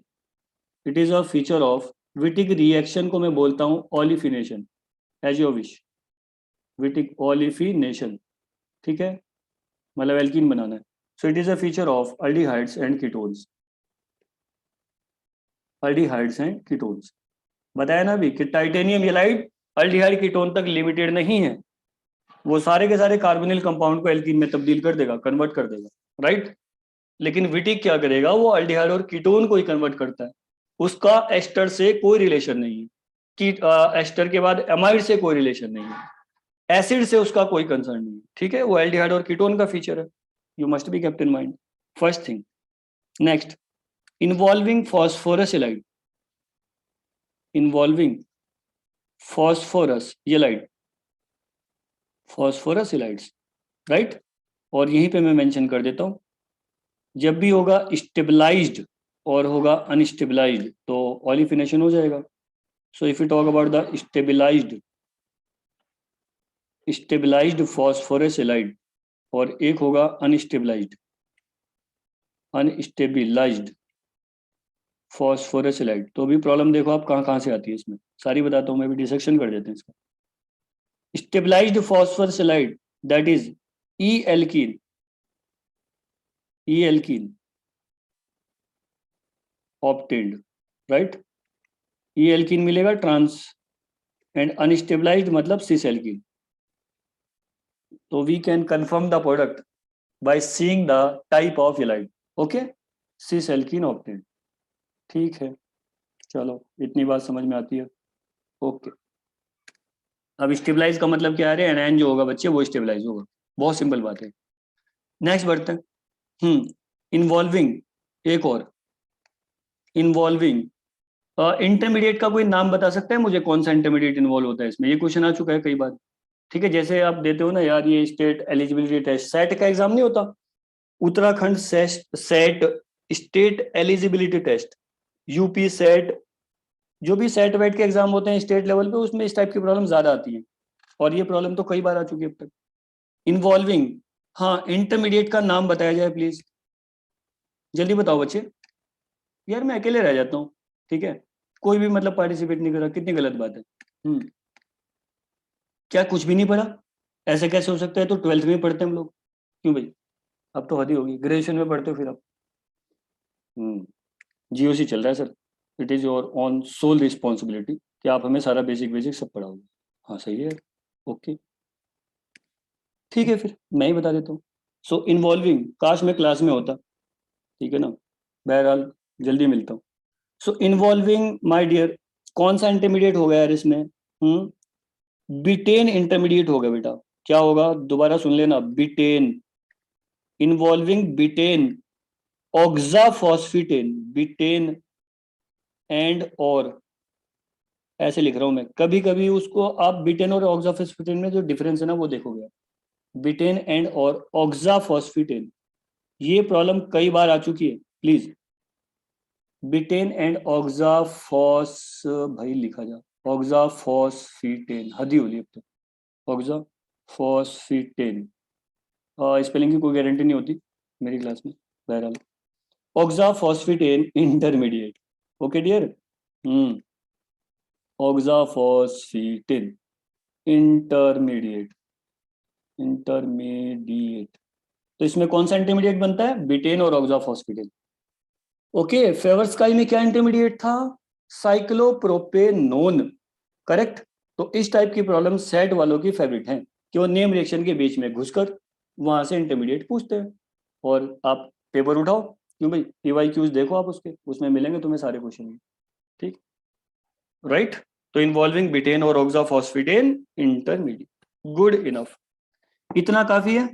it is a feature of Wittig reaction को मैं बोलता हूँ ऑलिफिनेशन, एज योर विश। विटिक ऑलिफिनेशन, ठीक है, मतलब एल्कीन बनाना है। So it is a feature of aldehydes and ketones, aldehydes and ketones. बताया ना अभी कि टाइटेनियम हैलाइड अल्डिहाइड कीटोन तक लिमिटेड नहीं है, वो सारे के सारे कार्बोनिल कंपाउंड को एल्कीन में तब्दील कर देगा, कन्वर्ट कर देगा, राइट? लेकिन विटिक क्या करेगा, वो अल्डिहाइड और कीटोन को ही कन्वर्ट करता है, उसका एस्टर से कोई रिलेशन नहीं है, की एस्टर के बाद एमाइड से कोई रिलेशन नहीं है, एसिड से उसका कोई कंसर्न नहीं है। ठीक है, वो एल्डिहाइड और कीटोन का फीचर है, you must be kept in mind, first thing. Next, involving phosphorus ylide, involving phosphorus ylide, phosphorus ylides, right? और यहीं पे मैं मेंशन कर देता हूं, जब भी होगा स्टेबलाइज्ड और होगा अनस्टेबलाइज्ड तो ऑलिफिनेशन हो जाएगा। So if you talk about the stabilised phosphorus ylide, और एक होगा अनस्टेबलाइज्ड फॉस्फोरस एलाइड, तो भी प्रॉब्लम देखो आप कहाँ कहाँ से आती है इसमें, सारी बताता हूँ मैं भी, डिसेक्शन कर देते हैं इसका। Stabilised phosphorus ylide, that is E alkene, E alkene obtained, right? E alkene मिलेगा ट्रांस, एंड अनस्टेबलाइज्ड मतलब सिस एल्कीन। तो we can confirm the product by seeing the type of ylide, okay? Cis alkene obtained, ठीक है, चलो इतनी बात समझ में आती है, ओके। अब स्टेबलाइज का मतलब क्या है, एनायन जो होगा बच्चे वो स्टेबलाइज होगा, बहुत सिंपल बात है। नेक्स्ट बढ़ते हैं, इन्वॉल्विंग, एक और, इन्वॉल्विंग इंटरमीडिएट का कोई नाम बता सकता है मुझे, कौन सा इंटरमीडिएट इन्वॉल्व होता है इसमें? ये क्वेश्चन आ चुका है कई बार। ठीक है, जैसे आप देते हो ना यार ये स्टेट एलिजिबिलिटी टेस्ट, सेट का एग्जाम नहीं होता, Uttarakhand SET state eligibility test, UP SET, जो भी सेट वेट के एग्जाम होते हैं स्टेट लेवल पे, उसमें इस टाइप की प्रॉब्लम ज्यादा आती है, और ये प्रॉब्लम तो कई बार आ चुकी है अब तक। इन्वॉल्विंग, हाँ, इंटरमीडिएट का नाम बताया जाए प्लीज, जल्दी बताओ बच्चे। यार मैं अकेले रह जाता हूँ, ठीक है, कोई भी मतलब पार्टिसिपेट नहीं कर रहा, कितनी गलत बात है। क्या कुछ भी नहीं पढ़ा? ऐसे कैसे हो सकता है? तो 12th में पढ़ते हम लोग, क्यों भाई? अब तो हद ही होगी, ग्रेजुएशन में पढ़ते हो फिर आप। जीओसी चल रहा है sir, it is your on sole responsibility कि आप हमें सारा बेसिक बेसिक सब पढ़ाओगे। हाँ सही है, ओके, ठीक है, फिर मैं ही बता देता हूँ। सो इन्वॉल्विंग, काश मैं क्लास में होता, ठीक है ना, बहरहाल जल्दी मिलता हूँ। सो इन्वॉल्विंग माय डियर, कौन सा इंटरमीडिएट हो गया यार इसमें? बिटेन इंटरमीडिएट हो गया बेटा। क्या होगा, दोबारा सुन लेना, बिटेन, इन्वॉल्विंग बिटेन ऑक्साफॉस्फेटेन, बिटेन एंड और, ऐसे लिख रहा हूं मैं, कभी कभी उसको आप बिटेन और ऑक्साफॉस्फेटेन में जो डिफरेंस है ना वो देखोगे, बिटेन एंड और ऑक्साफॉस्फेटेन, ये प्रॉब्लम कई बार आ चुकी है, प्लीज। बिटेन एंड ऑक्साफॉस, भाई लिखा जा, ऑक्साफॉस्फेटेन, हद ही होली अब तो, ऑक्साफॉस्फेटेन, स्पेलिंग की कोई गारंटी नहीं होती मेरी क्लास में, बहरहाल oxaphosphetane intermediate. Okay dear. Oxaphosphetane intermediate. Intermediate. तो इसमें कौन सा इंटरमीडिएट बनता है? बिटेन और ऑक्साफॉस्फेटेन. ओके, फेवर स्काई में क्या इंटरमीडिएट था? साइक्लोप्रोपेनोन. करेक्ट. तो इस टाइप की प्रॉब्लम सेट वालों की फेवरेट है कि वो नेम रिएक्शन के बीच में घुसकर वहां से इंटरमीडिएट पूछते हैं. और आप पेपर उठाओ, क्यों भाई, पीवाईक्यूज देखो आप उसके, उसमें मिलेंगे तुम्हें सारे क्वेश्चन. ठीक, राइट. तो इन्वॉल्विंग बिटेन और ऑक्साफॉस्फेटेन इंटरमीडिएट. Good enough. इतना काफी है.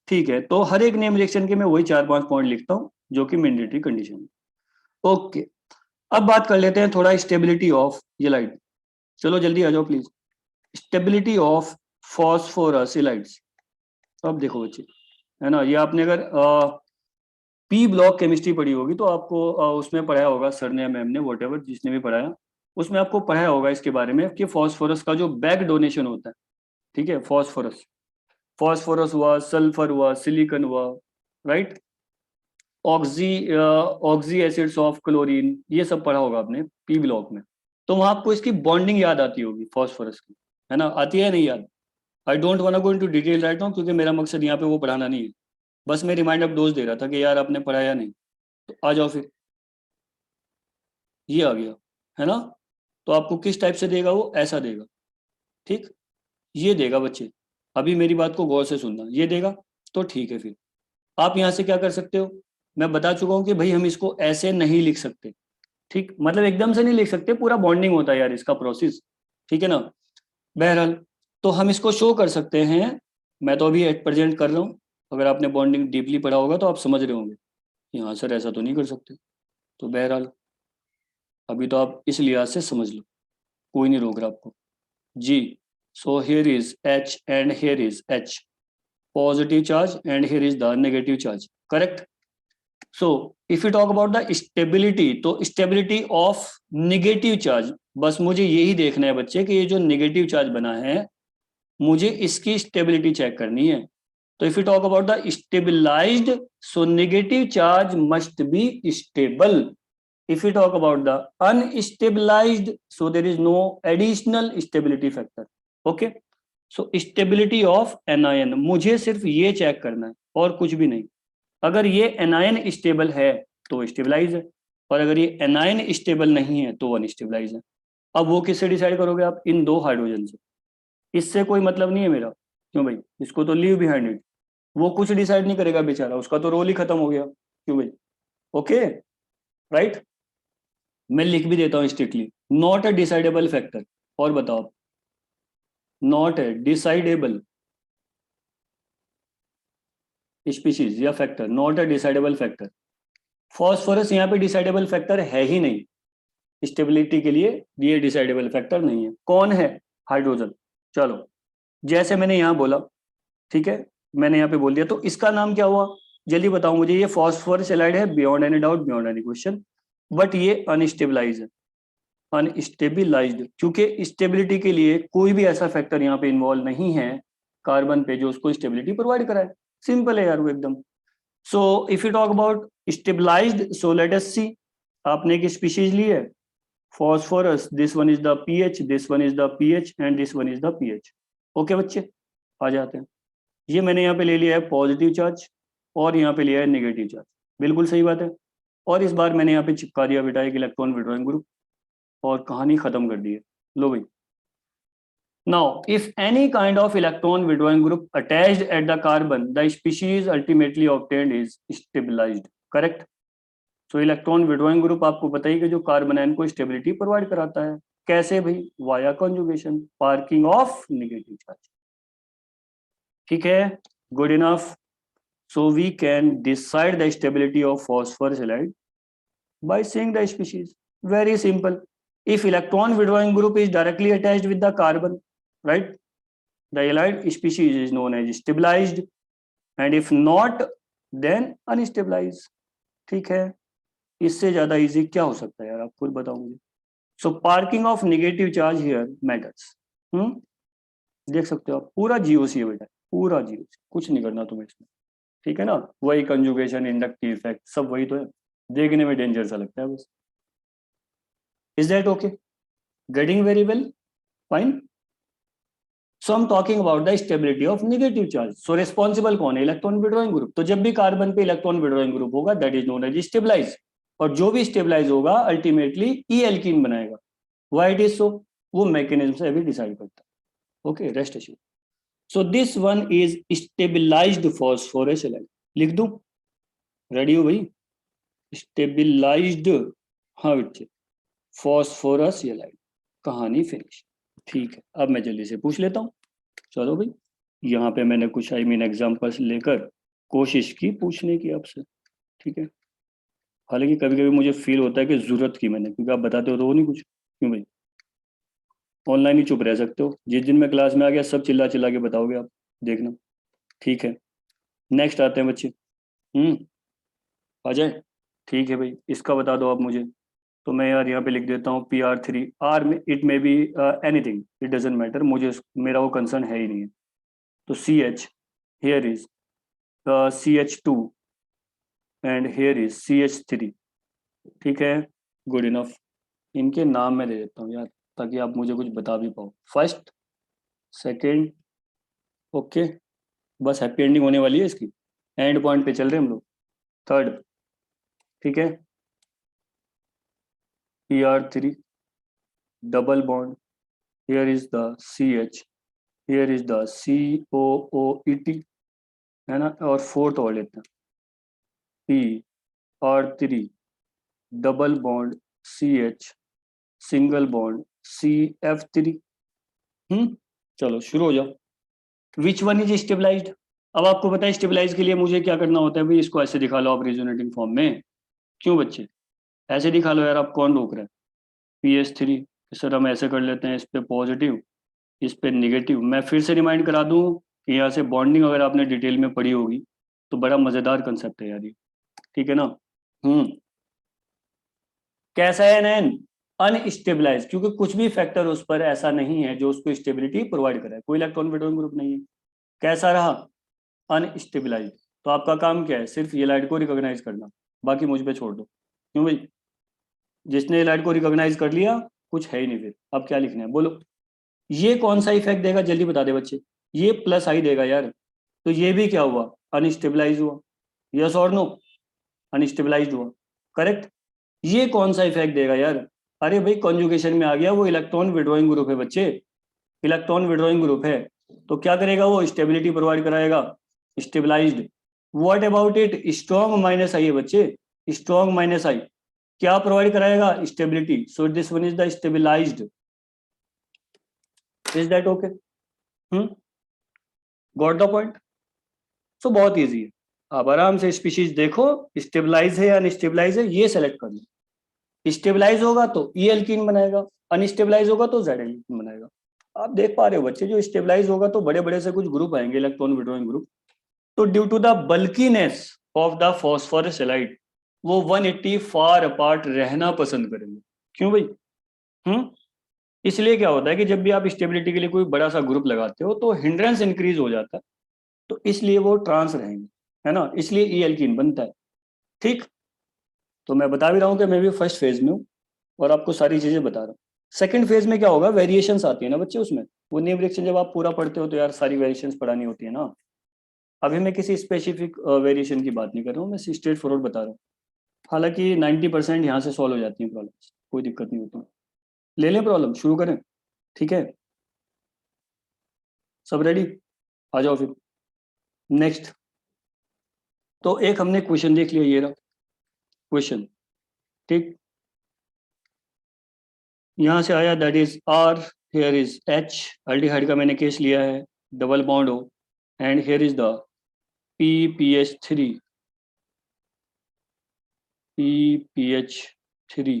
ठीक है, तो हर एक नेम रिएक्शन के मैं वही 4-5 पॉइंट लिखता हूँ जो कि मैंडेटरी कंडीशन है. ओके, अब बात कर लेते हैं थोड़ा स्टेबिलिटी ऑफ ये लाइट. चलो जल्दी आ जाओ please. Stability of phosphorus elites. अब देखो बच्चे, है ना, ये आपने अगर पी ब्लॉक केमिस्ट्री पढ़ी होगी तो आपको उसमें पढ़ाया होगा सर ने, मैम ने, वॉट एवर जिसने भी पढ़ाया, उसमें आपको पढ़ाया होगा इसके बारे में कि फॉस्फोरस का जो बैक डोनेशन होता है. ठीक है, फॉस्फोरस, फॉस्फोरस हुआ, सल्फर हुआ, सिलिकॉन हुआ, right, oxy acids of chlorine, ये सब पढ़ा होगा आपने पी ब्लॉक में. तो वहां आपको इसकी बॉन्डिंग याद आती होगी फॉस्फोरस की, है ना, आती है नहीं याद? आई don't want go into detail right now, क्योंकि मेरा मकसद यहाँ पे वो पढ़ाना नहीं है. बस मैं रिमाइंड ऑफ डोज दे रहा था कि यार आपने पढ़ाया नहीं. तो आ जाओ फिर, ये आ गया, है ना. तो आपको किस टाइप से देगा? वो ऐसा देगा. ठीक, ये देगा बच्चे. अभी मेरी बात को गौर से सुनना, ये देगा. तो ठीक है, फिर आप यहाँ से क्या कर सकते हो? मैं बता चुका हूँ कि भाई हम इसको ऐसे नहीं लिख सकते. ठीक, मतलब एकदम से नहीं लिख सकते, पूरा बॉन्डिंग होता है यार इसका प्रोसेस. ठीक है ना. बहरहाल, तो हम इसको शो कर सकते हैं. मैं तो अभी एट प्रेजेंट कर रहा हूँ. अगर आपने बॉन्डिंग डीपली पढ़ा होगा तो आप समझ रहे होंगे. यहाँ सर ऐसा तो नहीं कर सकते. तो बहरहाल अभी तो आप इस लिहाज से समझ लो, कोई नहीं रोक रहा आपको. जी, so here is H and here is H, positive charge, and here is the negative charge. Correct. So if you talk about the stability, तो स्टेबिलिटी ऑफ नेगेटिव चार्ज, बस मुझे यही देखना है बच्चे कि ये जो नेगेटिव चार्ज बना है, मुझे इसकी स्टेबिलिटी चेक करनी है. तो if you talk about the stabilised, so negative charge must be stable. If we talk about the unstabilized, so there is no additional stability factor. Okay, so stability of anion, मुझे सिर्फ ये check करना है और कुछ भी नहीं. अगर ये एनायन स्टेबल है तो स्टेबलाइज है, और अगर ये एनायन स्टेबल नहीं है तो अनस्टेबलाइज है. अब वो किससे डिसाइड करोगे आप? इन दो हाइड्रोजन से. इससे कोई मतलब नहीं है मेरा. क्यों भाई? इसको तो लीव बिहाइंड इट. वो कुछ डिसाइड नहीं करेगा बेचारा, उसका तो रोल ही खत्म हो गया. क्यों भाई? Okay, right. मैं लिख भी देता हूं strictly, not a decidable factor. और बताओ, नॉट ए डिसाइडेबल स्पीशीज या factor, not a decidable factor. Phosphorus यहाँ पे डिसाइडेबल फैक्टर है ही नहीं. स्टेबिलिटी के लिए ये डिसाइडेबल फैक्टर नहीं है. कौन है? हाइड्रोजन. चलो, जैसे मैंने यहाँ बोला, ठीक है, मैंने यहाँ पे बोल दिया, तो इसका नाम क्या हुआ? जल्दी बताओ मुझे. ये फॉस्फोरस एलाइड है, beyond any doubt, beyond any question, but ये अनस्टेबलाइज है. अनस्टेबिलाइज्ड, क्योंकि स्टेबिलिटी के लिए कोई भी ऐसा फैक्टर यहाँ पे इन्वॉल्व नहीं है कार्बन पे जो उसको स्टेबिलिटी प्रोवाइड कराए. सिंपल है यार वो एकदम. So if you talk about stabilised, so let us see. आपने एक स्पीशीज ली है phosphorus, this one is the PH, this one is the PH, and this one is the PH. Okay बच्चे, आ जाते हैं. ये मैंने यहाँ पे ले लिया है पॉजिटिव चार्ज, और यहाँ पे लिया है नेगेटिव चार्ज. बिल्कुल सही बात है. और इस बार मैंने यहाँ पे चिपका दिया बेटा एक इलेक्ट्रॉन विड्रॉइंग ग्रुप, और कहानी खत्म कर दी है. लो भाई. Now, if any kind of electron withdrawing group attached at the carbon, the species ultimately obtained is stabilized. Correct? So electron withdrawing group आपको बताइए कि जो कार्बन आयन को स्टेबिलिटी प्रोवाइड कराता है. कैसे भाई? Via conjugation, parking of negative charge. ठीक है, good enough. So we can decide the stability of phosphorus halide by seeing the species. Very simple. If electron withdrawing group is directly attached with the carbon, right, the halide species is known as stabilized, and if not, then unstabilized. ठीक है, इससे ज्यादा easy क्या हो सकता है यार, आप खुद बताओ मुझे. So parking of negative charge here matters. देख सकते हो आप, पूरा जीओसी है बेटा, पूरा जीओसी, कुछ नहीं करना तुम्हें इसमें. ठीक है ना, वही कंजुगेशन, इंडक्टिव इफेक्ट, सब वही तो है. देखने में डेंजर सा लगता है बस. Is that okay? Getting very well? Fine. So हम talking about the stability of negative charge. So responsible कौन है? Electron withdrawing group. तो जब भी कार्बन पे इलेक्ट्रॉन विड्रॉइंग ग्रुप होगा that is known as stabilise. और जो भी स्टेबलाइज होगा अल्टीमेटली ई एल्कीन बनाएगा. Why it is so? वो मैकेनिज्म से अभी डिसाइड करता है. Okay, rest assure. So this one is stabilised phosphorus halide. लिख दूं? रेडी हो भाई? स्टेबिलाइज्ड, हाँ बच्चे, फॉस्फोरस हैलाइड. कहानी फिनिश. ठीक है, अब मैं जल्दी से पूछ लेता हूँ. चलो भाई, यहाँ पे मैंने कुछ एग्जांपल्स लेकर कोशिश की पूछने की आपसे. ठीक है, हालांकि कभी कभी मुझे फील होता है कि जरूरत की मैंने, क्योंकि आप बताते हो तो वो नहीं कुछ. क्यों भाई? ऑनलाइन ही चुप रह सकते हो. जिस दिन मैं क्लास में आ गया सब चिल्ला चिल्ला के बताओगे आप, देखना. ठीक है, नेक्स्ट आते हैं बच्चे. आ जाए. ठीक है भाई, इसका बता दो आप मुझे. तो मैं यार यहाँ पे लिख देता हूँ PR3. आर में it may be anything, it doesn't matter. मुझे मेरा वो कंसर्न है ही नहीं है. तो CH, here is CH2 and here is CH3. ठीक है, गुड इनफ. इनके नाम मैं दे देता हूँ यार, ताकि आप मुझे कुछ बता भी पाओ. फर्स्ट, सेकंड, ओके, बस हैप्पी एंडिंग होने वाली है इसकी. एंड पॉइंट पे चल रहे हैं हम लोग. थर्ड, ठीक है, PR3 double bond, here is the CH, here is the COOET, है ना. और फोर्थ और लेते हैं, PR3 double bond CH single bond CF3. चलो शुरू हो जाओ. Which one is stabilised? अब आपको पता है स्टेबलाइज के लिए मुझे क्या करना होता है भाई. इसको ऐसे दिखा लो आप रेजोनेटिंग फॉर्म में. क्यों बच्चे? ऐसे दिखा लो यार, आप कौन रोक रहे हैं? PS3, सर हम ऐसे कर लेते हैं, इस पे पॉजिटिव, इस पे निगेटिव. मैं फिर से रिमाइंड करा दूं कि यहाँ से बॉन्डिंग अगर आपने डिटेल में पढ़ी होगी तो बड़ा मजेदार कंसेप्ट है यार ये. ठीक है ना. कैसा है एनएन? अनस्टेबलाइज, क्योंकि कुछ भी फैक्टर उस पर ऐसा नहीं है जो उसको स्टेबिलिटी प्रोवाइड करे. कोई इलेक्ट्रॉन विड्रॉइंग ग्रुप नहीं है. कैसा रहा? अनस्टेबलाइज. तो आपका काम क्या है? सिर्फ ये लाइट को रिकॉग्नाइज करना, बाकी मुझ पे छोड़ दो. क्यों भाई? जिसने लाइट को रिकॉग्नाइज कर लिया कुछ है ही नहीं. फिर अब क्या लिखना है बोलो? ये कौन सा इफेक्ट देगा जल्दी बता दे बच्चे. ये प्लस आई देगा यार. तो ये भी क्या हुआ? अनस्टेबलाइज हुआ. यस और नो? अनस्टेबलाइज हुआ. करेक्ट. ये कौन सा इफेक्ट देगा यार? अरे भाई कॉन्जुगेशन में आ गया, वो इलेक्ट्रॉन विड्रॉइंग ग्रुप है बच्चे. इलेक्ट्रॉन विड्रॉइंग ग्रुप है तो क्या करेगा? वो स्टेबिलिटी प्रोवाइड कराएगा, stabilised. What about it? Strong minus I है बच्चे. स्ट्रॉन्ग माइनस आई क्या प्रोवाइड कराएगा? Stability. So this one is the stabilised. Is that okay? Got the point? So बहुत इजी है. आप आराम से स्पीशीज देखो, स्टेबलाइज है या अनस्टेबलाइज है ये सेलेक्ट कर लो. स्टेबलाइज होगा तो ई एल्कीन बनाएगा, अनस्टेबलाइज होगा तो जेड एल्कीन बनाएगा. आप देख पा रहे हो बच्चे, जो स्टेबलाइज होगा तो बड़े बड़े से कुछ ग्रुप आएंगे, इलेक्ट्रॉन विड्रॉइंग ग्रुप. तो due to the bulkiness of the phosphorus halide वो 180 फार अपार्ट रहना पसंद करेंगे. क्यों भाई? इसलिए क्या होता है कि जब भी आप स्टेबिलिटी के लिए कोई बड़ा सा ग्रुप लगाते हो तो हिंड्रेंस इंक्रीज हो जाता है. तो इसलिए वो ट्रांस रहेंगे, है ना. इसलिए ई एल्कीन बनता है. ठीक. तो मैं बता भी रहा हूँ कि मैं भी फर्स्ट फेज में हूँ और आपको सारी चीजें बता रहा हूँ. सेकंड फेज में क्या होगा? वेरिएशंस आती है ना बच्चे उसमें. वो नीव रिएक्शन जब आप पूरा पढ़ते हो तो यार सारी वेरिएशंस पढ़ानी होती है ना. अभी मैं किसी स्पेसिफिक वेरिएशन की बात नहीं कर रहा हूँ, मैं स्ट्रेट फॉरवर्ड बता रहा हूँ. हालांकि 90% यहाँ से सॉल्व हो जाती है प्रॉब्लम्स, कोई दिक्कत नहीं होती. ले लें प्रॉब्लम, शुरू करें. ठीक है, सब रेडी? आ जाओ फिर. नेक्स्ट. तो एक हमने क्वेश्चन देख लिया, ये रहा क्वेश्चन. ठीक, यहाँ से आया that is R, here is H. Aldehyde का मैंने केस लिया है, डबल बॉन्ड हो, and here is the PPH3, PPH3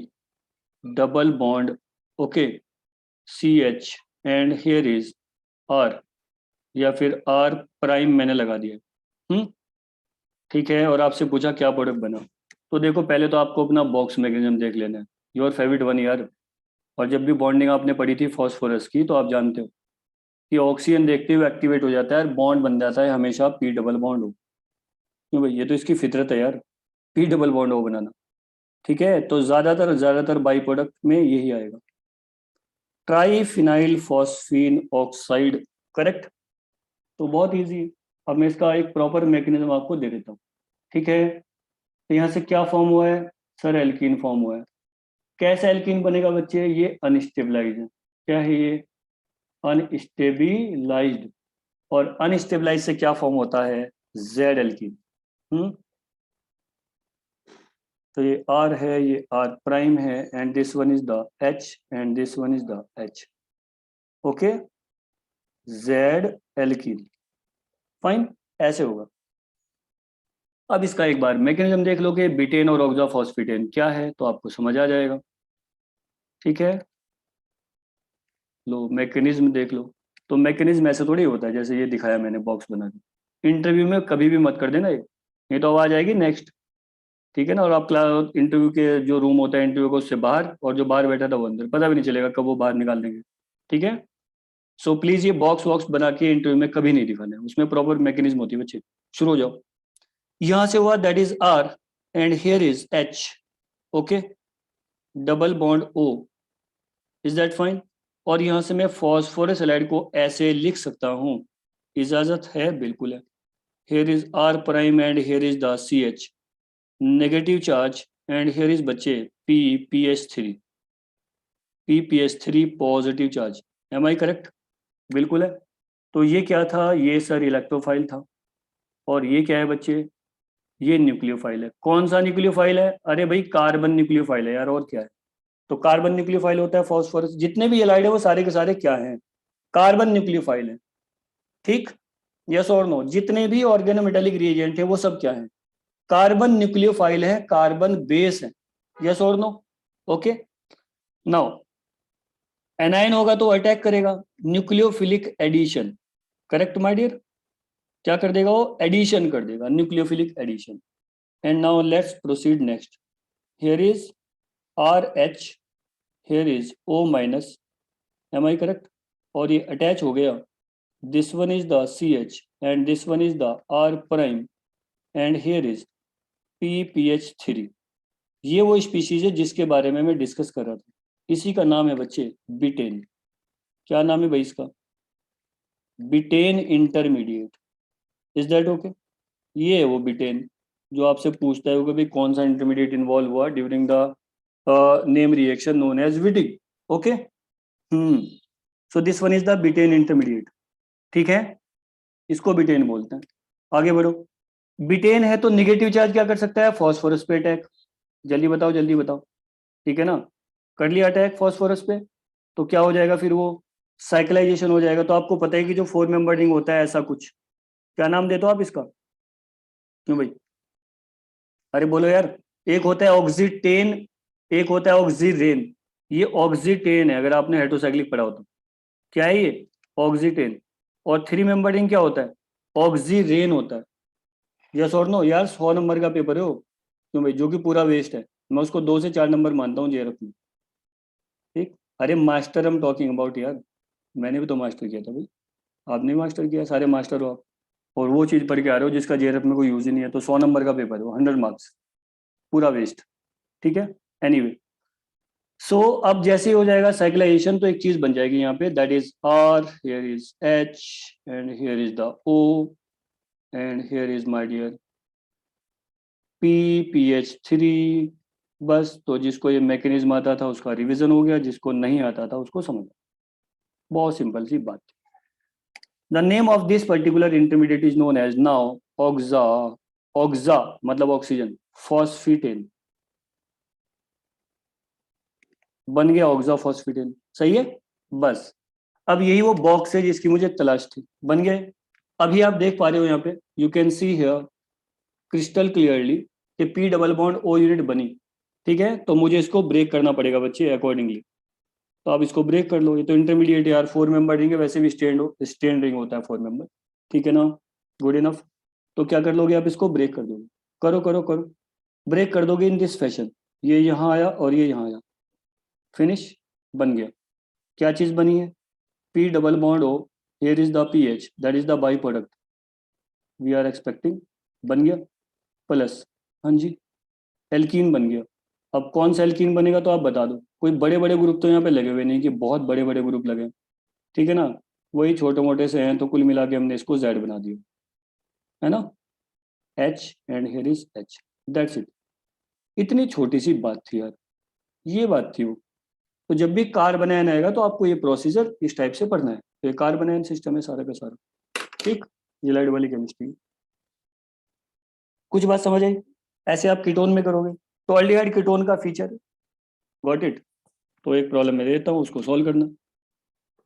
double bond, okay, CH, and here is R, या फिर R प्राइम मैंने लगा दिया. ठीक है, और आपसे पूछा क्या प्रोडक्ट बना. तो देखो पहले तो आपको अपना बॉक्स मैकेनिज्म देख लेना है. योर फेवरेट वन यार. और जब भी बॉन्डिंग आपने पढ़ी थी फॉस्फोरस की तो आप जानते हो कि ऑक्सीजन देखते हुए एक्टिवेट हो जाता है, बॉन्ड बन जाता है हमेशा P डबल बॉन्ड हो. क्यों भाई? ये तो इसकी फितरत है यार, P डबल बॉन्ड हो बनाना. ठीक है, तो ज्यादातर बाई प्रोडक्ट में यही आएगा, ट्राईफिनाइल फॉस्फीन ऑक्साइड, करेक्ट। तो बहुत इजी। अब मैं इसका एक प्रॉपर मैकेनिज्म आपको दे देता हूँ। ठीक है, तो यहाँ से क्या फॉर्म हुआ है सर, एल्कीन फॉर्म हुआ है। कैसा एल्कीन बनेगा बच्चे, ये अनस्टेबलाइज है। क्या है ये, अनस्टेबिलाइज्ड। और अनस्टेबलाइज से क्या फॉर्म होता है, जेड एल्कीन। तो ये आर है, ये आर प्राइम है, and this one is the H, and this one is the H. Okay, Z alkene, fine, ऐसे होगा। अब इसका एक बार मैकेनिज्म देख लो कि बिटेन और ऑक्साफॉस्फेटेन क्या है, तो आपको समझ आ जाएगा। ठीक है, लो मैकेनिज्म देख लो। तो मैकेनिज्म ऐसे थोड़ी होता है जैसे ये दिखाया मैंने बॉक्स बना के। इंटरव्यू में कभी भी मत कर देना ये, नहीं तो आवाज आएगी नेक्स्ट। ठीक है ना, और आप क्लास इंटरव्यू के जो रूम होता है इंटरव्यू का, उससे बाहर, और जो बाहर बैठा था वो अंदर, पता भी नहीं चलेगा कब वो बाहर निकाल देंगे। ठीक है, सो प्लीज ये बॉक्स वॉक्स बना के इंटरव्यू में कभी नहीं दिखाना है, उसमें प्रॉपर मैकेनिज्म होती है बच्चे। शुरू हो जाओ। यहां से हुआ that is R, and here is H. Okay, double bond O, is that fine. और यहां से मैं फॉस्फोरस हैलाइड को ऐसे लिख सकता हूं, इजाजत है, बिल्कुल है। Here is R prime and here is the C H, negative charge, and here is बच्चे P P H three positive charge. Am I correct, बिल्कुल है। तो ये क्या था, ये सर इलेक्ट्रोफाइल था। और ये क्या है बच्चे, ये न्यूक्लियोफाइल है। कौन सा न्यूक्लियोफाइल है, अरे भाई कार्बन न्यूक्लियोफाइल है यार, और क्या है। तो कार्बन न्यूक्लियोफाइल होता है फॉस्फोरस, जितने भी एलाइड है वो सारे के सारे क्या हैं, कार्बन न्यूक्लियोफाइल है। ठीक, यस और नो, जितने भी ऑर्गेनोमेटेलिक रिएजेंट है वो सब क्या है, कार्बन न्यूक्लियोफाइल है, कार्बन बेस है। यस और नो, ओके। नाउ एनायन होगा तो अटैक करेगा, nucleophilic addition, correct my dear. क्या कर देगा वो, एडिशन कर देगा, nucleophilic addition. And now let's proceed next. Here is R H, here is O minus, am I correct. और ये अटैच हो गया, this one is the C H, and this one is the R prime, and here is P P H three. ये वो species है जिसके बारे में मैं डिस्कस कर रहा था, इसी का नाम है बच्चे बिटेन। क्या नाम है भाई इसका, बिटेन इंटरमीडिएट, इज दैट ओके। ये है वो बिटेन जो आपसे पूछता है कि भाई कौन सा इंटरमीडिएट इन्वॉल्व हुआ during the name reaction known as Wittig. Okay, so this one is the betaine intermediate. ठीक है, इसको बिटेन बोलते हैं। आगे बढ़ो। बिटेन है तो निगेटिव चार्ज क्या कर सकता है, फॉस्फोरस पे अटैक। जल्दी बताओ जल्दी बताओ। ठीक है ना, कर लिया अटैक फॉस्फोरस पे, तो क्या हो जाएगा फिर, वो साइक्लाइजेशन हो जाएगा। तो आपको पता है कि जो 4 मेंबर रिंग होता है ऐसा कुछ, क्या नाम देते हो आप इसका, क्यों भाई, अरे बोलो यार। एक होता है ऑक्सीटेन, एक होता है ऑक्सीरेन। ये ऑक्सीटेन है, अगर आपने हेट्रोसाइक्लिक पढ़ा हो तो। क्या है ये, ऑक्सीटेन। और 3 मेंबर रिंग क्या होता है, ऑक्सीरेन होता है। यस और नो यार, 100 नंबर का पेपर है वो, क्यों भाई, जो कि पूरा वेस्ट है। मैं उसको 2 से 4 नंबर मानता हूँ जेआरएफ में। ठीक, अरे मास्टर हम टॉकिंग अबाउट यार, मैंने भी तो मास्टर किया था भाई, आपने भी मास्टर किया, सारे मास्टर हो आप। और वो चीज पढ़ के आ रहे हो जिसका जेआरएफ में कोई यूज ही नहीं है, तो 100 नंबर का पेपर है वो, 100 मार्क्स, पूरा वेस्ट। ठीक है, एनीवे। सो अब जैसे ही हो जाएगा साइक्लाइजेशन, तो एक चीज बन जाएगी यहाँ पे, that is R, here is H, and here is the O, and here is my dear P P H three. बस, तो जिसको ये मैकेनिज्म आता था उसका रिवीजन हो गया, जिसको नहीं आता था उसको समझ। बहुत सिंपल सी बात। The name of this particular intermediate is known as now oxa, oxa मतलब ऑक्सीजन, फॉस्फेटेन। बन गया ऑक्सा फॉस्फेटेन, सही है। बस, अब यही वो बॉक्स है जिसकी मुझे तलाश थी, बन गए। अभी आप देख पा रहे हो यहाँ पे, you can see here crystal clearly कि P double bond O unit बनी। ठीक है, तो मुझे इसको ब्रेक करना पड़ेगा बच्चे अकॉर्डिंगली। तो आप इसको ब्रेक कर लो, ये तो इंटरमीडिएट यार, 4 मेंबर रिंग है, वैसे भी स्टैंड रिंग होता है 4 मेंबर। ठीक है ना, गुड इनफ। तो क्या कर लोगे आप, इसको ब्रेक कर दोगे। करो करो करो, ब्रेक कर दोगे इन दिस फैशन। ये यहाँ आया और ये यहाँ आया, फिनिश, बन गया। क्या चीज बनी है, P double bond O, here is the P H, that is the by product we are expecting, बन गया, प्लस, हाँ जी, एल्कीन बन गया। अब कौन सा एल्कीन बनेगा तो आप बता दो। कोई बड़े बड़े ग्रुप तो यहाँ पे लगे हुए नहीं कि बहुत बड़े बड़े ग्रुप लगे, ठीक है ना, वही छोटे मोटे से हैं, तो कुल मिला के हमने इसको जेड बना दिया, है ना, H and here is H, that's it. इतनी छोटी सी बात थी यार, ये बात थी वो। तो जब भी कार्बन आयन आएगा तो आपको ये प्रोसीजर इस टाइप से पढ़ना है। तो ये कार्बन आयन सिस्टम है सारा का सारा, ठीक, ये लाइट वाली केमिस्ट्री। कुछ बात समझ आई? ऐसे आप कीटोन में करोगे तो अल्डिहाइड कीटोन का फीचर, गॉट इट। तो एक प्रॉब्लम मैं देता हूँ, उसको सॉल्व करना,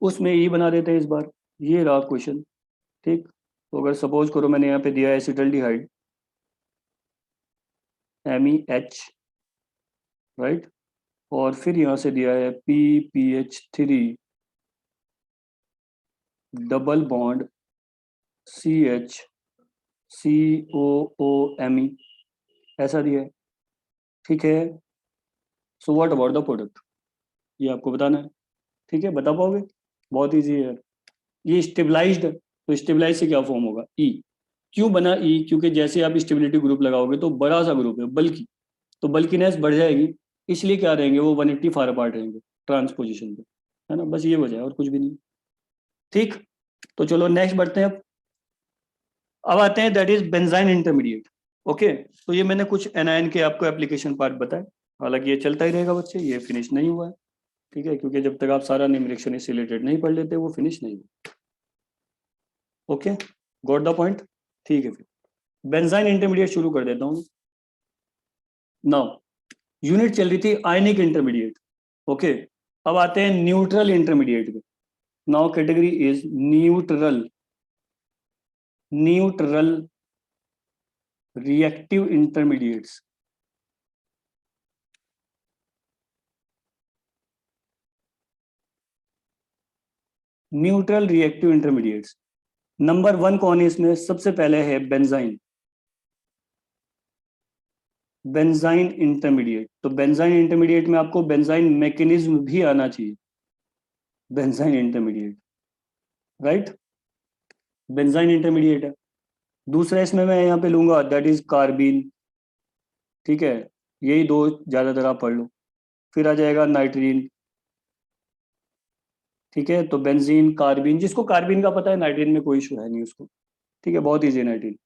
उसमें ई बना देते हैं इस बार। ये रहा क्वेश्चन, ठीक। तो अगर सपोज करो मैंने यहाँ पे दिया है एसिटल्डिहाइड MEH, राइट, और फिर यहाँ से दिया है PPH3 डबल बॉन्ड CHCOOMe, ऐसा दिया है, ठीक है। So what about the product, ये आपको बताना है, ठीक है, बता पाओगे? बहुत इजी है यार। ये स्टेबलाइज्ड, तो स्टेबलाइज से क्या फॉर्म होगा, ई। क्यों बना ई? क्योंकि जैसे आप स्टेबिलिटी ग्रुप लगाओगे तो बड़ा सा ग्रुप है बल्कि, तो बल्कीनेस बढ़ जाएगी, इसलिए क्या रहेंगे वो 180 फार अपार्ट रहेंगे ट्रांसपोजिशन पे, है ना, बस ये वजह है और कुछ भी नहीं, ठीक। तो चलो नेक्स्ट बढ़ते हैं। अब आते हैं that is benzene intermediate. Okay, तो ये मैंने कुछ एनायन के आपको एप्लीकेशन पार्ट बताए, हालांकि ये चलता ही रहेगा बच्चे, ये फिनिश नहीं हुआ है, ठीक है, क्योंकि जब तक आप सारा न्यूमरेशन इससे रिलेटेड नहीं पढ़ लेते वो फिनिश नहीं हुआ। ओके, गॉट द पॉइंट, ठीक है। फिर बेंजाइन इंटरमीडिएट शुरू कर देता हूँ। नाउ यूनिट चल रही थी आयनिक इंटरमीडिएट, ओके। अब आते हैं न्यूट्रल इंटरमीडिएट में। Now category is neutral, neutral reactive intermediates. Neutral reactive intermediates, number 1 कौन है इसमें? सबसे पहले है बेंजाइन, बेंजाइन इंटरमीडिएट। तो बेंजाइन इंटरमीडिएट में आपको बेंजाइन मैकेनिज्म भी आना चाहिए, benzene intermediate, right, benzene intermediate है। दूसरा इसमें मैं यहाँ पे लूंगा दैट इज कार्बीन, ठीक है, यही दो ज्यादातर आप पढ़ लो। फिर आ जाएगा नाइट्रीन, ठीक है, तो बेंजीन कार्बीन, जिसको कार्बीन का पता है नाइट्रीन में कोई इशू है नहीं उसको, ठीक है, बहुत ईजी है नाइट्रीन।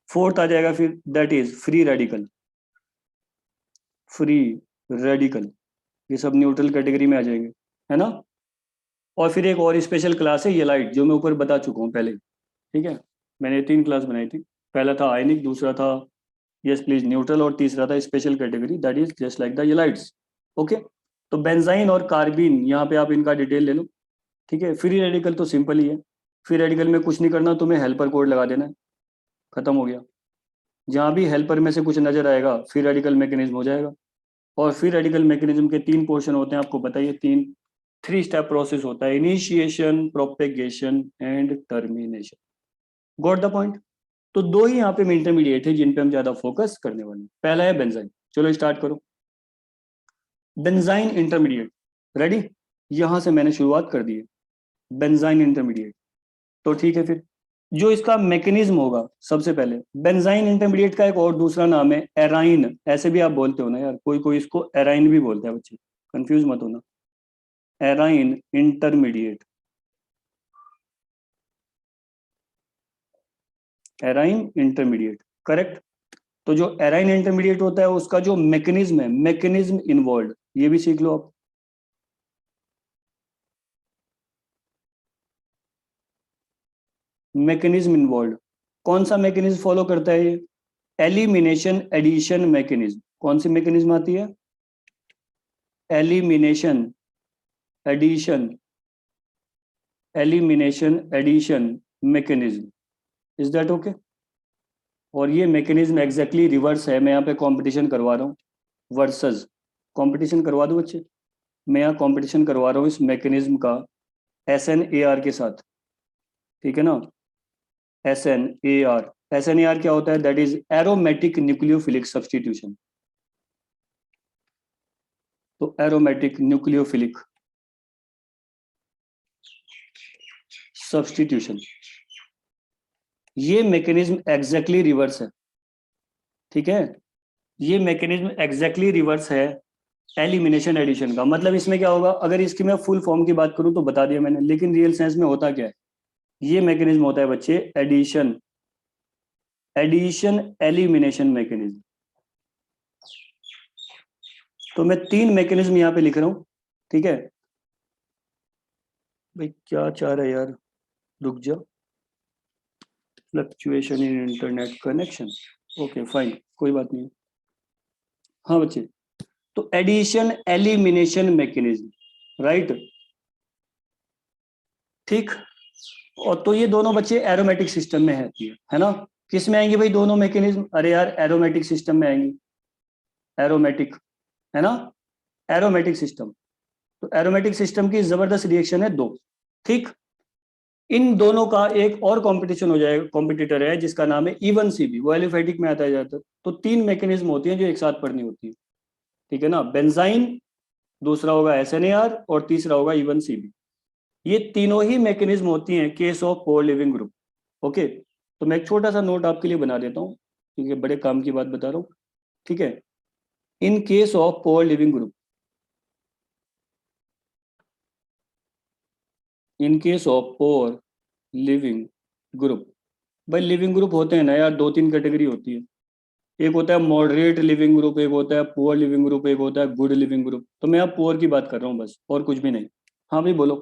फोर्थ आ जाएगा फिर that is free radical, free radical, ये सब न्यूट्रल कैटेगरी में आ जाएंगे, है ना। और फिर एक और स्पेशल क्लास है ये लाइट, जो मैं ऊपर बता चुका हूँ पहले, ठीक है, मैंने 3 क्लास बनाई थी। पहला था आयनिक, दूसरा था यस प्लीज न्यूट्रल, और तीसरा था special category that is just like the ylides. Okay, तो बेंजाइन और कार्बीन यहाँ पे आप इनका डिटेल ले लो, ठीक है। फ्री रेडिकल तो सिंपल ही है, फ्री रेडिकल में कुछ नहीं करना, तुम्हें हेल्पर कोड लगा देना है, खत्म हो गया। जहाँ भी हेल्पर में से कुछ नजर आएगा फ्री रेडिकल मैकेनिज्म हो जाएगा। और फ्री रेडिकल मैकेनिज्म के 3 पोर्शन होते हैं, आपको बताइए, 3 स्टेप प्रोसेस होता है, initiation, propagation and termination. Got the point. तो 2 ही यहाँ पे इंटरमीडिएट है जिन पे हम ज्यादा फोकस करने वाले हैं। पहला है बेंजाइन, चलो स्टार्ट करो। बेंजाइन इंटरमीडिएट, रेडी, यहां से मैंने शुरुआत कर दी है, बेंजाइन इंटरमीडिएट। तो ठीक है, फिर जो इसका मैकेनिज्म होगा, सबसे पहले बेंजाइन इंटरमीडिएट का एक और दूसरा नाम है एराइन, ऐसे भी आप बोलते हो ना यार, कोई कोई इसको एराइन भी बोलता है बच्चे, कंफ्यूज मत होना, एराइन इंटरमीडिएट, एराइन इंटरमीडिएट, करेक्ट। तो जो एराइन इंटरमीडिएट होता है उसका जो मैकेनिज्म है, मैकेनिज्म इन्वॉल्व, ये भी सीख लो आप। मैकेनिज्म इन्वॉल्व, कौन सा मैकेनिज्म फॉलो करता है ये? Elimination addition mechanism. कौन सी मैकेनिज्म आती है? Elimination addition, elimination addition mechanism, is that okay? और ये मैकेनिज्म एग्जैक्टली रिवर्स है, मैं यहाँ पे कंपटीशन करवा रहा हूँ, वर्सेस, कंपटीशन करवा दूँ बच्चे, मैं यहाँ कंपटीशन करवा रहा हूँ इस मैकेनिज्म का SNAR के साथ, ठीक है ना, SNAR। SNAR क्या होता है? That is aromatic nucleophilic substitution. तो एरोमेटिक न्यूक्लियोफिलिक सब्सटीट्यूशन, ये मैकेनिज्म एग्जैक्टली रिवर्स है, ठीक है। ये मैकेनिज्म एग्जैक्टली रिवर्स है एलिमिनेशन एडिशन का। मतलब इसमें क्या होगा, अगर इसकी मैं फुल फॉर्म की बात करूं तो बता दिया मैंने, लेकिन रियल सेंस में होता क्या है, ये मैकेनिज्म होता है बच्चे एडिशन, एडिशन एलिमिनेशन मैकेनिज्म। तो मैं 3 मैकेनिज्म यहाँ पे लिख रहा हूं, ठीक है भाई। क्या चाह रहा है यार, रुक जा, fluctuation in internet connection, okay fine, कोई बात नहीं। हाँ बच्चे, तो एडिशन एलिमिनेशन मैकेनिज्म, राइट, ठीक। और तो ये दोनों बच्चे एरोमेटिक सिस्टम में है ना। किस में आएंगे भाई दोनों मैकेनिज्म, अरे यार एरोमेटिक सिस्टम में आएंगी, एरोमेटिक, है ना, एरोमेटिक सिस्टम। तो एरोमेटिक सिस्टम की जबरदस्त रिएक्शन है दो, ठीक। इन दोनों का एक और कंपटीशन हो जाएगा, कॉम्पिटिटर है जिसका नाम है इवन सीबी, वो एलिफेटिक में आता है जाता। तो 3 मैकेनिज्म होती हैं जो एक साथ पढ़नी होती है, ठीक है ना, बेंजाइन, दूसरा होगा एसएनएआर और तीसरा होगा इवन सीबी। ये तीनों ही मैकेनिज्म होती हैं case of core leaving group. Okay, तो मैं एक छोटा सा नोट आपके लिए बना देता हूँ क्योंकि बड़े काम की बात बता रहा हूँ, ठीक है। In case of core leaving group, in case of pore leaving group, भाई लिविंग ग्रुप होते हैं ना यार, 2-3 कैटेगरी होती है। एक होता है मॉडरेट लिविंग ग्रुप, एक होता है पुअर लिविंग ग्रुप, एक होता है गुड लिविंग ग्रुप। तो मैं अब पुअर की बात कर रहा हूँ बस, और कुछ भी नहीं। हाँ भाई बोलो,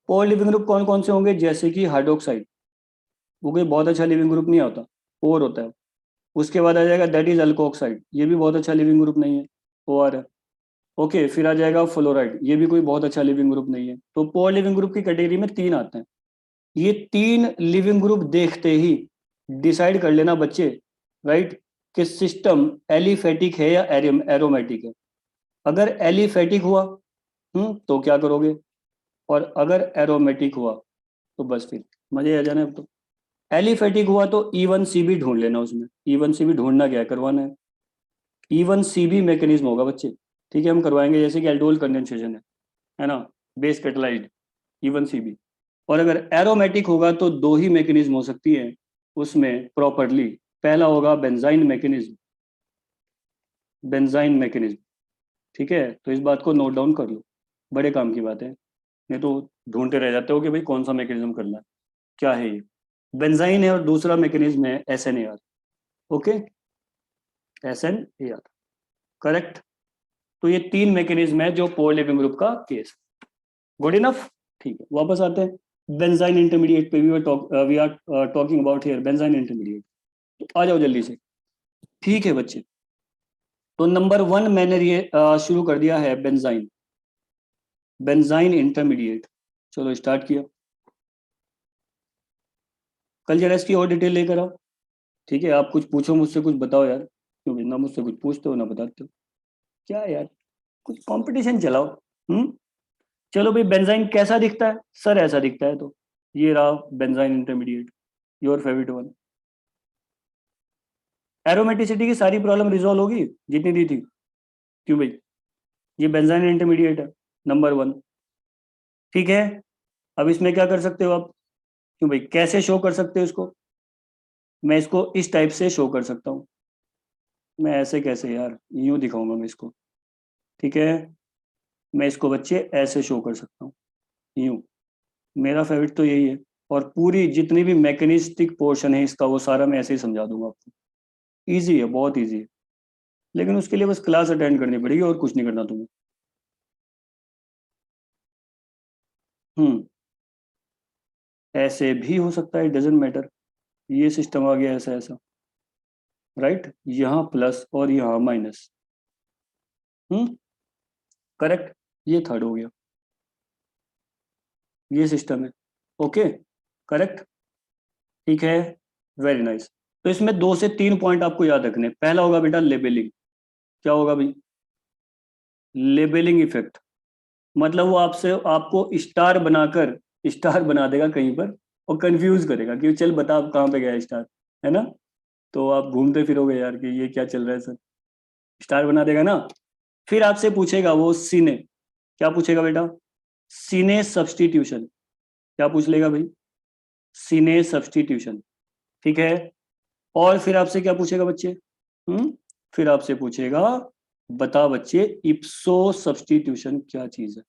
पुअर लिविंग ग्रुप कौन कौन से होंगे, जैसे कि हाइड्रोक्साइड, वो कोई बहुत अच्छा लिविंग ग्रुप नहीं होता, पुअर होता है। उसके बाद आ जाएगा दैट इज अल्कोक्साइड, ये भी बहुत अच्छा लिविंग ग्रुप नहीं है, पुअर है। ओके, फिर आ जाएगा फ्लोराइड, ये भी कोई बहुत अच्छा लिविंग ग्रुप नहीं है। तो पुअर लिविंग ग्रुप की कैटेगरी में 3 आते हैं। ये 3 लिविंग ग्रुप देखते ही डिसाइड कर लेना बच्चे, राइट, कि सिस्टम एलिफेटिक है या एरोमेटिक है। अगर एलिफेटिक हुआ तो क्या करोगे, और अगर एरोमेटिक हुआ तो बस फिर मजे आ जाना। अब तो एलिफेटिक हुआ तो E1 CB ढूंढ लेना, उसमें E1 CB ढूंढना क्या है, करवाना है। E1 CB मैकेनिज्म होगा बच्चे, ठीक है, हम करवाएंगे, जैसे कि एल्डोल कंडेंसेशन है ना, बेस कैटालाइट, E1 CB। और अगर एरोमेटिक होगा तो 2 ही मैकेनिज्म हो सकती है उसमें प्रॉपरली। पहला होगा बेंजाइन मैकेनिज्म, बेंजाइन मैकेनिज्म, ठीक है। तो इस बात को नोट डाउन कर लो, बड़े काम की बात है, नहीं तो ढूंढते रह जाते हो कि भाई कौन सा मैकेनिज्म करना है, क्या है ये। बेंजाइन है और दूसरा मैकेनिज्म है SNAR। Okay, SNAR, correct. तो ये 3 मैकेनिज्म है जो पोर लिविंग ग्रुप का केस। गुड इनफ, ठीक है, वापस आते हैं बेंजाइन इंटरमीडिएट पे। We are talking about here benzyne intermediate. तो आ जाओ जल्दी से, ठीक है बच्चे। तो नंबर 1 मैंने ये शुरू कर दिया है बेंजाइन, बेंजाइन इंटरमीडिएट। चलो स्टार्ट किया, कल जरा इसकी और डिटेल लेकर आओ, ठीक है। आप कुछ पूछो मुझसे, कुछ बताओ यार, क्योंकि ना मुझसे कुछ पूछते हो ना बताते हो, क्या यार, कुछ कंपटीशन चलाओ। हम्म, चलो भाई, बेंजाइन कैसा दिखता है सर, ऐसा दिखता है। तो ये रहा benzene intermediate, your favourite one. Aromaticity की सारी प्रॉब्लम रिजॉल्व होगी जितनी दी थी, क्यों भाई, ये बेंजाइन इंटरमीडिएट है, नंबर 1, ठीक है। अब इसमें क्या कर सकते हो आप, क्यों भाई, कैसे शो कर सकते हो इसको, मैं इसको इस टाइप से शो कर सकता हूँ। मैं ऐसे कैसे यार, यूं दिखाऊंगा मैं इसको, ठीक है। मैं इसको बच्चे ऐसे शो कर सकता हूँ, यूं। मेरा फेवरेट तो यही है, और पूरी जितनी भी मैकेनिस्टिक पोर्शन है इसका वो सारा मैं ऐसे ही समझा दूंगा आपको। ईजी है, बहुत ईजी है, लेकिन उसके लिए बस क्लास अटेंड करनी पड़ेगी और कुछ नहीं करना तुम्हें। हम्म, ऐसे भी हो सकता है, डजेंट मैटर। ये सिस्टम आ गया ऐसा ऐसा, राइट, यहाँ प्लस और यहाँ माइनस। हम्म, करेक्ट, ये थर्ड हो गया, ये सिस्टम है। ओके, करेक्ट, ठीक है, वेरी नाइस। तो इसमें 2 से 3 पॉइंट आपको याद रखने। पहला होगा बेटा लेबलिंग। क्या होगा भाई, लेबलिंग इफेक्ट। मतलब वो आपसे, आपको स्टार बनाकर, स्टार बना देगा कहीं पर और कंफ्यूज करेगा कि चल बता अब कहाँ पे गया स्टार, है ना। तो आप घूमते फिरोगे यार कि ये क्या चल रहा है सर, स्टार बना देगा ना। फिर आपसे पूछेगा वो सीने, क्या पूछेगा बेटा, सीने सब्सटीट्यूशन। क्या पूछ लेगा भाई, सीने सब्सटीट्यूशन, ठीक है। और फिर आपसे क्या पूछेगा बच्चे, फिर आपसे पूछेगा बता बच्चे इप्सो सब्स्टिट्यूशन क्या चीज है।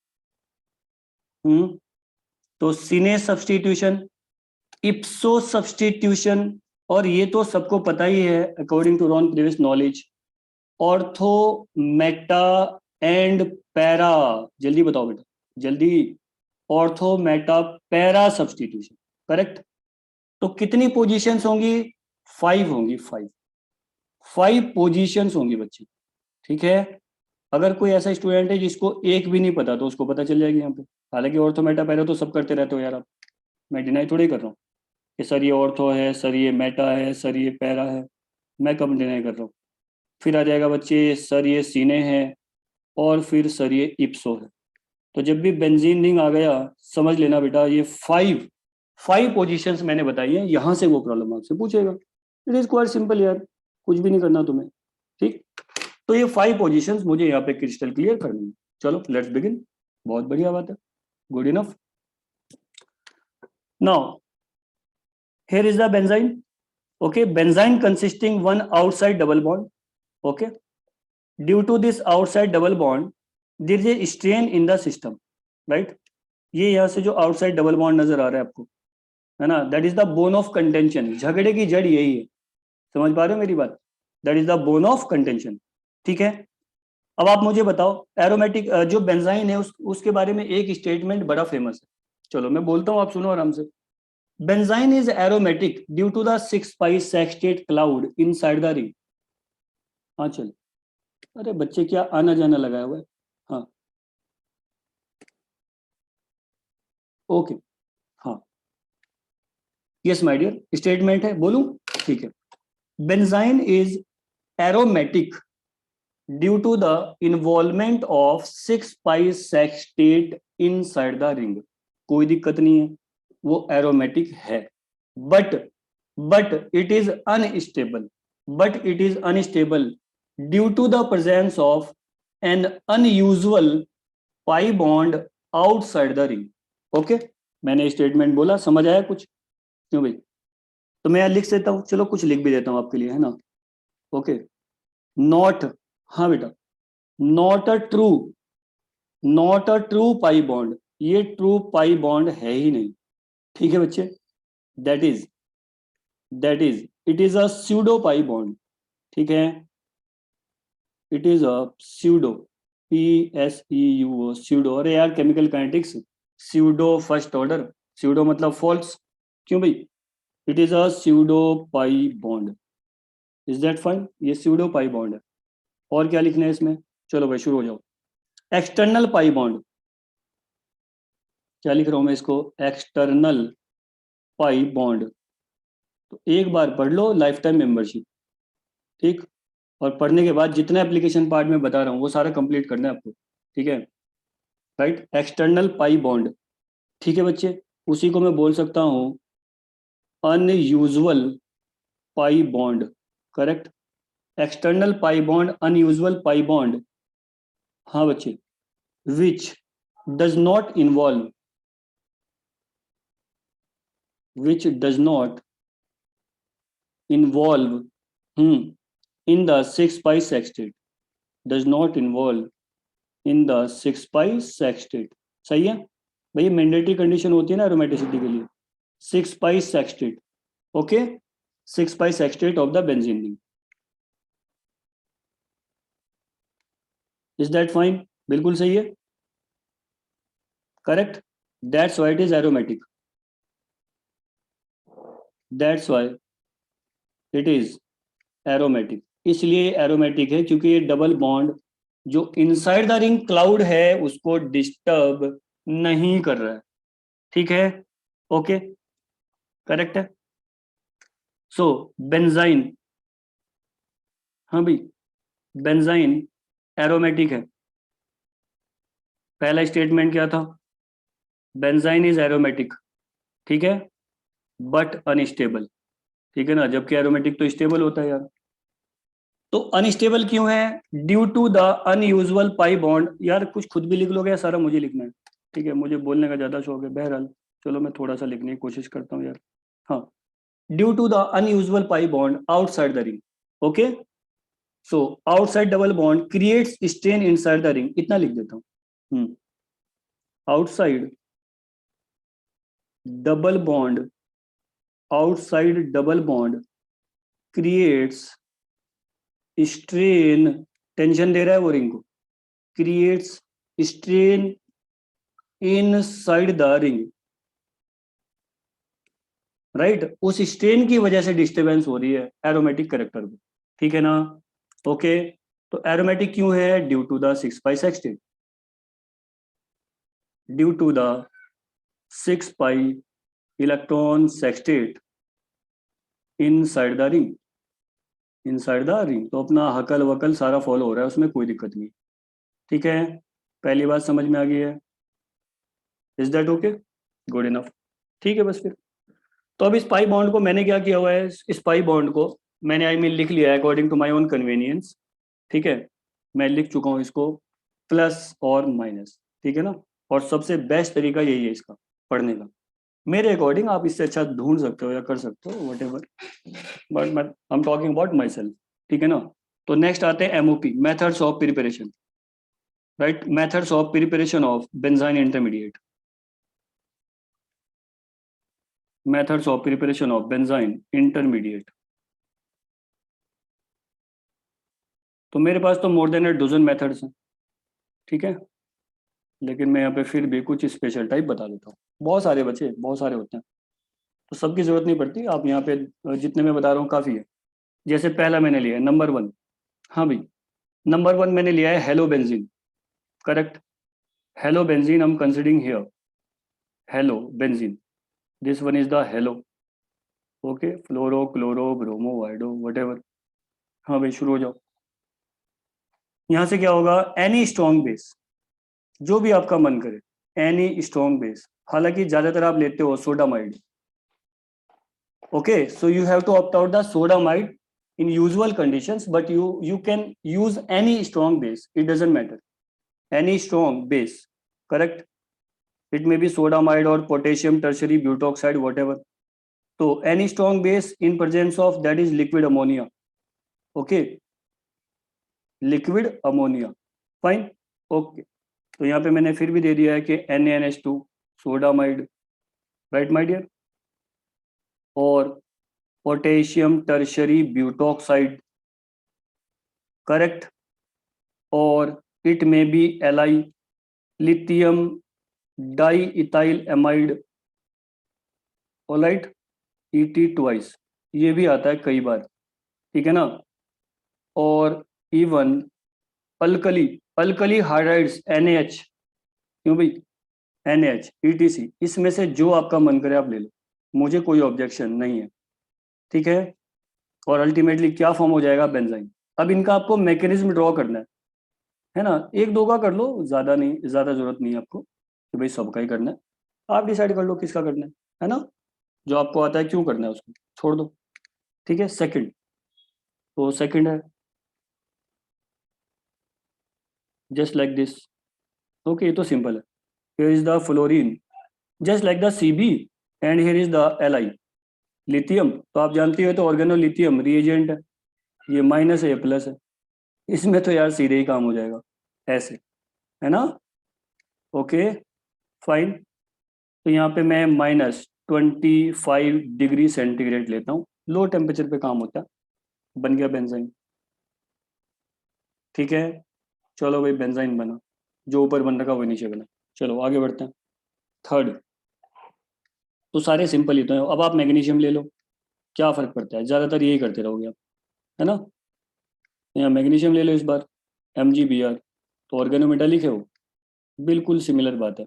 तो सिने सब्स्टिट्यूशन, इप्सो सब्स्टिट्यूशन, और ये तो सबको पता ही है according to your own previous knowledge, ortho, meta and para. जल्दी बताओ बेटा, जल्दी। Ortho, meta, para substitution, correct. तो कितनी पोजीशंस होंगी? 5 होंगी, 5 पोजीशंस होंगी बच्चे, ठीक है। अगर कोई ऐसा स्टूडेंट है जिसको एक भी नहीं पता तो उसको पता चल जाएगी यहाँ पे। हालांकि ऑर्थो, मेटा, पैरा तो सब करते रहते हो यार आप, मैं डिनाई थोड़ी कर रहा हूँ कि सर ये ऑर्थो है, सर ये मेटा है, सर ये पैरा है, मैं कब डिनाई कर रहा हूँ। फिर आ जाएगा बच्चे सर ये सीने हैं, और फिर सर ये इप्सो है। तो जब भी बेंजीन रिंग आ गया समझ लेना बेटा ये 5 पोजीशंस मैंने बताई हैं, यहां से वो प्रॉब्लम आपसे पूछेगा। इट इज क्वाइट सिंपल यार, कुछ भी नहीं करना तुम्हें, ठीक। तो ये 5 पोजीशंस मुझे यहाँ पे क्रिस्टल क्लियर करनी है। चलो लेट्स बिगिन। बहुत बढ़िया बात है, good enough. Now here is the benzene. Okay, benzene consisting one outside double bond. Okay, due to this outside double bond there is a strain in the system, right? ये यहाँ से जो outside double bond नजर आ रहा है आपको, है ना, that is the bone of contention. झगड़े की जड़ यही है, समझ पा रहे हो मेरी बात? That is the bone of contention, ठीक है। अब आप मुझे बताओ एरोमेटिक जो बेंजाइन है उसके बारे में एक स्टेटमेंट बड़ा फेमस है, चलो मैं बोलता हूँ, आप सुनो आराम से। Benzyne is aromatic due to the 6 pi sextet cloud inside the ring. हाँ चलो, अरे बच्चे क्या आना जाना लगाया हुआ है। हाँ ओके, हाँ यस माय डियर, स्टेटमेंट है, बोलूं? ठीक है। Benzyne is aromatic due to the involvement of 6 pi sextet inside the ring. कोई दिक्कत नहीं है, वो एरोमेटिक है, but it is unstable, due to the presence of an unusual pi bond outside the ring. Okay, मैंने statement बोला, समझ आया कुछ? क्यों भाई? तो मैं लिख देता हूँ, चलो कुछ लिख भी देता हूँ आपके लिए, है ना। ओके, नॉट, हाँ बेटा, not a true pi bond, ये ट्रू पाई बॉन्ड है ही नहीं, ठीक है बच्चे। That is it is a pseudo pi bond, ठीक है। It is a pseudo, PSEUO, pseudo. अरे यार chemical kinetics, pseudo first order, pseudo मतलब फॉल्स, क्यों भाई? It is a pseudo pi bond, is that fine? ये स्यूडो पाई बॉन्ड है। और क्या लिखना है इसमें? चलो भाई शुरू हो जाओ। एक्सटर्नल पाई बॉन्ड, क्या लिख रहा हूं मैं इसको? External pi bond. तो एक बार पढ़ लो, लाइफ टाइम मेंबरशिप, ठीक। और पढ़ने के बाद जितना एप्लीकेशन पार्ट में बता रहा हूँ वो सारा कंप्लीट करना है आपको, ठीक है। राइट, एक्सटर्नल पाई बॉन्ड, ठीक है बच्चे। उसी को मैं बोल सकता हूँ unusual pi bond, correct. External pi bond, unusual pi bond, हाँ बच्चे, which does not involve, which does not involve in the 6 pi sextate, does not involve in the 6 pi sextate। सही है भाई, मैंडेटरी कंडीशन होती है ना aromaticity के लिए, 6 pi sextate। Okay, 6 pi sextate of the benzene ring, is that fine? बिल्कुल सही है, correct. That's why it is aromatic, that's why it is aromatic. इसलिए एरोमेटिक है क्योंकि ये डबल बॉन्ड जो इनसाइड द रिंग क्लाउड है उसको डिस्टर्ब नहीं कर रहा है, ठीक है। ओके, करेक्ट है। सो बेंजाइन, हाँ भाई, बेंजाइन एरोमेटिक है। पहला स्टेटमेंट क्या था? बेंजाइन इज एरोमेटिक, ठीक है, बट अनस्टेबल, ठीक है ना, जबकि एरोमेटिक तो स्टेबल होता है यार। तो अनस्टेबल क्यों है? Due to the unusual pi bond. यार कुछ खुद भी लिख लोगे या सारा मुझे लिखना है? ठीक है, मुझे बोलने का ज्यादा शौक है, बहरहाल चलो मैं थोड़ा सा लिखने की कोशिश करता हूँ यार। हाँ, due to the unusual pi bond outside the ring, okay. So outside double bond creates strain inside the ring, इतना लिख देता हूँ। Outside double bond, outside double bond creates strain, tension दे रहा है वो रिंग को, creates strain inside the ring, right. उस स्ट्रेन की वजह से डिस्टरबेंस हो रही है एरोमेटिक करेक्टर को, ठीक है ना। ओके, तो एरोमेटिक क्यों है? Due to the 6 pi sextet, due to the 6 pi electron sextet inside the ring, inside the ring. तो अपना हकल वकल सारा फॉलो हो रहा है, उसमें कोई दिक्कत नहीं, ठीक है। पहली बात समझ में आ गई है? Is that okay? Good enough, ठीक है। बस फिर तो अब इस पाई बॉन्ड को मैंने क्या किया हुआ है, इस पाई बॉन्ड को मैंने आई मीन लिख लिया है according to my own convenience, ठीक है। मैं लिख चुका हूँ इसको प्लस और माइनस, ठीक है ना। और सबसे बेस्ट तरीका यही है इसका पढ़ने का, मेरे अकॉर्डिंग। आप इससे अच्छा ढूंढ सकते हो या कर सकते हो what ever, but I am talking about my self, ठीक है ना। तो नेक्स्ट आते हैं MOP, methods of preparation, right. Methods of preparation of benzene intermediate, methods of preparation of benzyne intermediate। तो मेरे पास तो more than a dozen methods हैं, ठीक है। लेकिन मैं यहाँ पे फिर भी कुछ स्पेशल टाइप बता देता हूँ। बहुत सारे बच्चे, बहुत सारे होते हैं, तो सबकी जरूरत नहीं पड़ती। आप यहाँ पे जितने मैं बता रहा हूँ काफ़ी है। जैसे पहला मैंने लिया है नंबर 1, हाँ भाई, नंबर 1 मैंने लिया है halo benzene, correct. Halo benzene I am considering here, halo benzene, this one is the halo, okay. Fluoro, chloro, bromo, iodo, what. हाँ भाई, शुरू हो जाओ। यहाँ से क्या होगा, एनी स्ट्रॉन्ग बेस, जो भी आपका मन करे, एनी स्ट्रॉन्ग बेस। हालांकि ज्यादातर आप लेते हो sodamide, okay. So you have to opt out the sodamide in usual conditions, but you can use any strong base, it doesn't matter, any strong base, correct। it may be sodamide or potassium tertiary butoxide, whatever। so any strong base in presence of that is liquid ammonia, okay, liquid ammonia, fine, okay। तो यहाँ पे मैंने फिर भी दे दिया है कि NaNH2 sodamide, right my dear, और पोटेशियम टर्शरी ब्यूटॉक्साइड, करेक्ट। और it may be Li, lithium diethyl amide, alright, ET twice, ये भी आता है कई बार, ठीक है ना। और even alkali, alkali hydrides NaH, क्यों भाई, NaH, ETC, इसमें से जो आपका मन करे आप ले लो, मुझे कोई ऑब्जेक्शन नहीं है, ठीक है। और अल्टीमेटली क्या फॉर्म हो जाएगा, बेंजाइन। अब इनका आपको मैकेनिज्म ड्रॉ करना है ना। एक दो का कर लो, ज्यादा नहीं, ज्यादा जरूरत नहीं है आपको कि भाई सबका ही करना है। आप डिसाइड कर लो किसका करना है ना। जो आपको आता है क्यों करना है उसको छोड़ दो, ठीक है। सेकंड, तो सेकंड है जस्ट लाइक दिस, ओके, ये तो सिंपल है। Here is the fluorine just like the Cb and here is the Li, lithium तो आप जानते हो, तो ऑर्गेनो लिथियम रिएजेंट है, ये माइनस है, ये प्लस है, इसमें तो यार सीधे ही काम हो जाएगा ऐसे, है ना। ओके फाइन, तो यहाँ पे मैं -25 डिग्री सेंटीग्रेड लेता हूँ, लो टेम्परेचर पे काम होता है, बन गया बेंजाइन, ठीक है। चलो भाई बेंजाइन बना, जो ऊपर बन रखा वो नीचे बना। चलो आगे बढ़ते हैं। थर्ड, तो सारे सिंपल ही तो हैं। अब आप मैग्नीशियम ले लो, क्या फर्क पड़ता है, ज्यादातर यही करते रहोगे आप, है ना। यहाँ मैग्नीशियम ले लो इस बार, MgBr, तो ऑर्गेनोमेटालिक है वो, बिल्कुल सिमिलर बात है।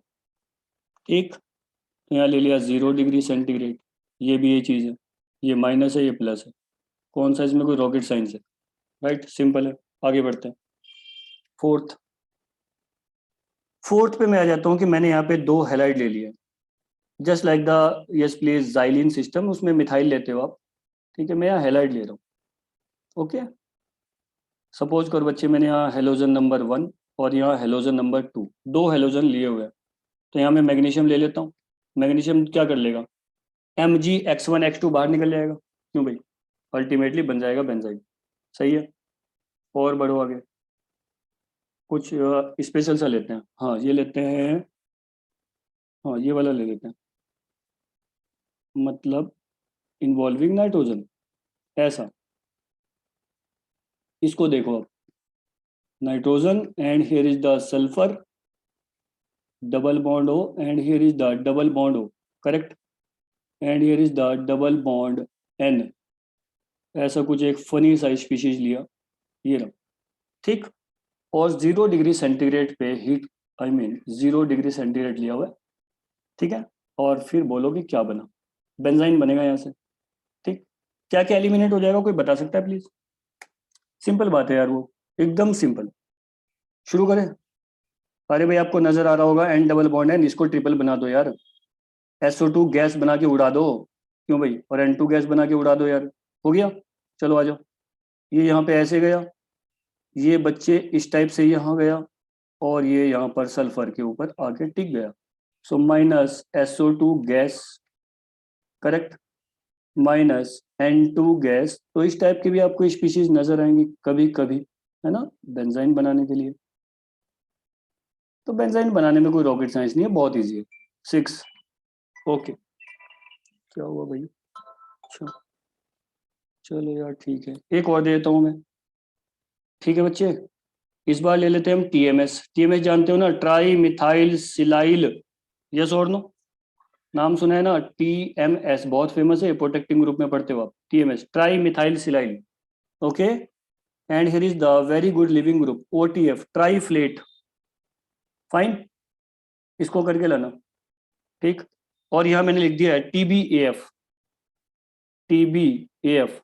एक, तो यहाँ ले लिया 0 डिग्री सेंटीग्रेड, ये भी ये चीज़ है, ये माइनस है, ये प्लस है, कौन सा इसमें कोई रॉकेट साइंस है, राइट, सिंपल है। आगे बढ़ते हैं। फोर्थ, फोर्थ पे मैं आ जाता हूँ कि मैंने यहाँ पे 2 हेलाइड ले लिए, just like the yes please xylene system, उसमें मिथाइल लेते हो आप, ठीक है। मैं यहाँ हेलाइड ले रहा हूँ, ओके। सपोज करो बच्चे, मैंने यहाँ हेलोजन नंबर 1 और यहाँ हेलोजन नंबर 2, 2 हेलोजन लिए हुए हैं। तो यहाँ मैं मैग्नीशियम ले लेता हूँ, मैग्नीशियम क्या कर लेगा, Mg X1 X2 बाहर निकल जाएगा, क्यों भाई, अल्टीमेटली बन जाएगा बेंजाइन, सही है। और बढ़ो आगे, कुछ स्पेशल सा लेते हैं। हाँ ये लेते हैं, हाँ ये वाला ले लेते हैं, मतलब इन्वॉल्विंग नाइट्रोजन, ऐसा। इसको देखो आप, nitrogen and here is the sulphur, double bond O, and here is the double bond O, correct, and here is the double bond N। ऐसा कुछ एक फनी सा स्पीशीज लिया, ये रहा, ठीक। और 0 डिग्री सेंटीग्रेड पे heat, I mean 0 degree centigrade लिया हुआ है, ठीक है। और फिर बोलो कि क्या बना, बेंजाइन बनेगा यहाँ से, ठीक। क्या क्या एलिमिनेट हो जाएगा, कोई बता सकता है प्लीज? सिंपल बात है यार, वो एकदम सिंपल। शुरू करें? अरे भाई आपको नजर आ रहा होगा N डबल बॉन्ड है, इसको ट्रिपल बना दो यार, SO2 गैस बना के उड़ा दो, क्यों भाई, और N2 गैस बना के उड़ा दो यार, हो गया। चलो आ जाओ, ये यहाँ पे ऐसे गया, ये बच्चे इस टाइप से यहाँ गया, और ये यहाँ पर सल्फर के ऊपर आके टिक गया। So minus SO2 gas, correct, minus N2 gas. तो इस टाइप की भी आपको स्पीशीज नजर आएंगी कभी कभी, है ना, बेंजाइन बनाने के लिए। तो बेंजाइन बनाने में कोई रॉकेट साइंस नहीं है, बहुत इजी है। 6, ओके। क्या हुआ भाई, अच्छा चलो यार ठीक है, एक और दे देता हूँ मैं, ठीक है बच्चे। इस बार ले लेते हैं हम TMS। TMS जानते हो ना, ट्राई मिथाइल सिलाइल, यस और नो, नाम सुना है ना, TMS बहुत फेमस है, प्रोटेक्टिंग ग्रुप में पढ़ते हो आप, TMS trimethyl silyl, okay. And here is the very good leaving group OTF triflate, fine, इसको करके लाना, ठीक। और यहां मैंने लिख दिया है TBAF, TBAF,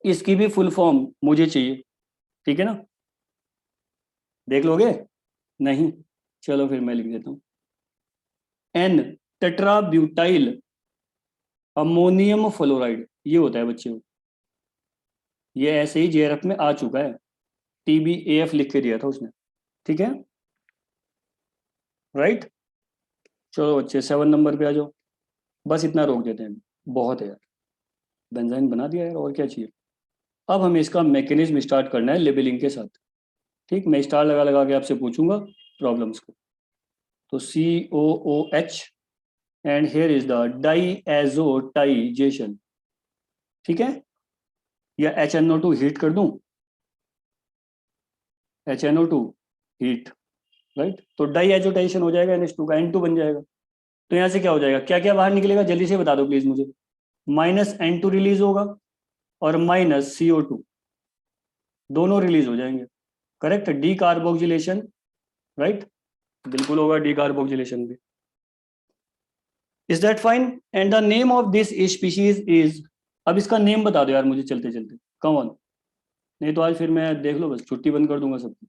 इसकी भी फुल फॉर्म मुझे चाहिए, ठीक है ना, देख लोगे? नहीं, चलो फिर मैं लिख देता हूं, N टेट्राब्यूटाइल अमोनियम फ्लोराइड, ये होता है बच्चे को, ये ऐसे ही JRF में आ चुका है, TBAF लिख के दिया था उसने, ठीक है, राइट। चलो बच्चे 7 नंबर पे आ जाओ, बस इतना रोक देते हैं, बहुत है यार, बेंजाइन बना दिया यार, और क्या चाहिए। अब हमें इसका मैकेनिज्म स्टार्ट करना है लेबलिंग के साथ, ठीक। मैं स्टार लगा लगा के आपसे पूछूंगा प्रॉब्लम्स को। तो COOH, and here is the diazotisation, ठीक है, या HNO2 हीट कर दूं, HNO2 हीट, राइट, तो डाईएजोटाइजेशन हो जाएगा, NH2 का N2 बन जाएगा। तो यहाँ से क्या हो जाएगा, क्या क्या बाहर निकलेगा, जल्दी से बता दो प्लीज मुझे। माइनस N2 रिलीज होगा, और माइनस CO2, दोनों रिलीज हो जाएंगे, करेक्ट, डी कार्बोक्सिलेशन, राइट, बिल्कुल होगा डी कार्बोक्सिलेशन भी। Is that fine? And the name of this species is, अब इसका नेम बता दो यार मुझे चलते चलते, कम ऑन, नहीं तो आज फिर मैं देख लो बस छुट्टी बंद कर दूंगा सबकी।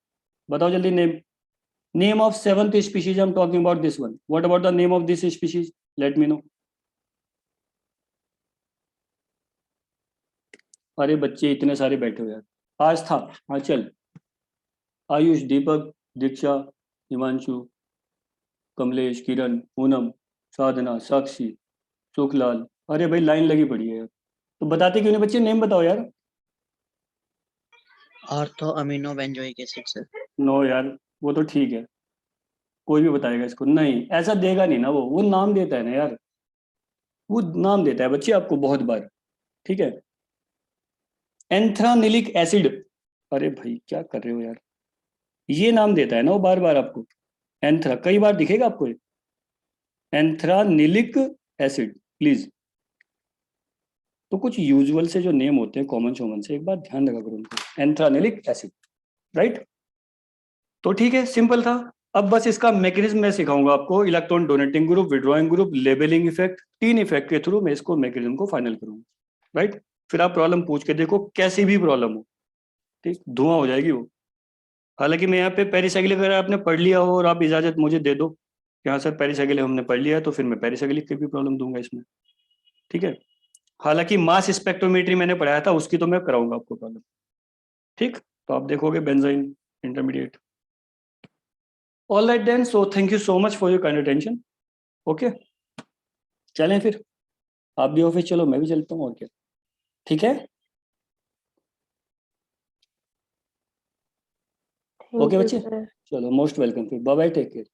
बताओ जल्दी name, name of 7th species, I am talking about this one, what about the name of this species, late me no. अरे बच्चे इतने सारे बैठे हो यार, आज था, हाँ चल, आयुष, दीपक, दीक्षा, हिमांशु, कमलेश, किरण, पूनम, साधना, साक्षी, सुखलाल, अरे भाई लाइन लगी पड़ी है यार, तो बताते क्यों नहीं बच्चे, नेम बताओ यार। Ortho amino benzoic acid sir. No यार, वो तो ठीक है, कोई भी बताएगा इसको, नहीं ऐसा देगा नहीं ना, वो नाम देता है ना यार, वो नाम देता है बच्चे आपको बहुत बार, ठीक है। एंथ्रानिलिक एसिड, अरे भाई क्या कर रहे हो यार, ये नाम देता है ना वो बार बार आपको, एंथ्रा कई बार दिखेगा आपको, एंथ्रानिलिक एसिड, प्लीज। तो कुछ यूजुअल से जो नेम होते हैं कॉमन शॉमन से, एक बार ध्यान रखा करो उनको, एंथ्रानिलिक एसिड, राइट। तो ठीक है, सिंपल था। अब बस इसका मैकेनिज्म मैं सिखाऊंगा आपको, electron donating group, withdrawing group, labelling effect, 3 effect के थ्रू मैं इसको मैकेनिज्म को फाइनल करूंगा, राइट। फिर आप प्रॉब्लम पूछ के देखो, कैसी भी प्रॉब्लम हो, ठीक, धुआं हो जाएगी वो। हालांकि मैं यहाँ पे पेरिसाइक्लिक, अगर आपने पढ़ लिया हो और आप इजाजत मुझे दे दो कि हाँ सर पेरिसाइक्लिक हमने पढ़ लिया है, तो फिर मैं पेरिसाइक्लिक की भी प्रॉब्लम दूंगा इसमें, ठीक है। हालांकि मास स्पेक्ट्रोमेट्री मैंने पढ़ाया था, उसकी तो मैं कराऊंगा आपको प्रॉब्लम, ठीक। तो आप देखोगे benzyne intermediate. All right then, so thank you so much for your kind attention, okay. चलें फिर, आप भी ऑफिस चलो, मैं भी चलता हूँ, और क्या, ठीक है। Okay, you, बच्चे? sir. चलो, मोस्ट वेलकम, फिर बाय बाय, टेक केयर।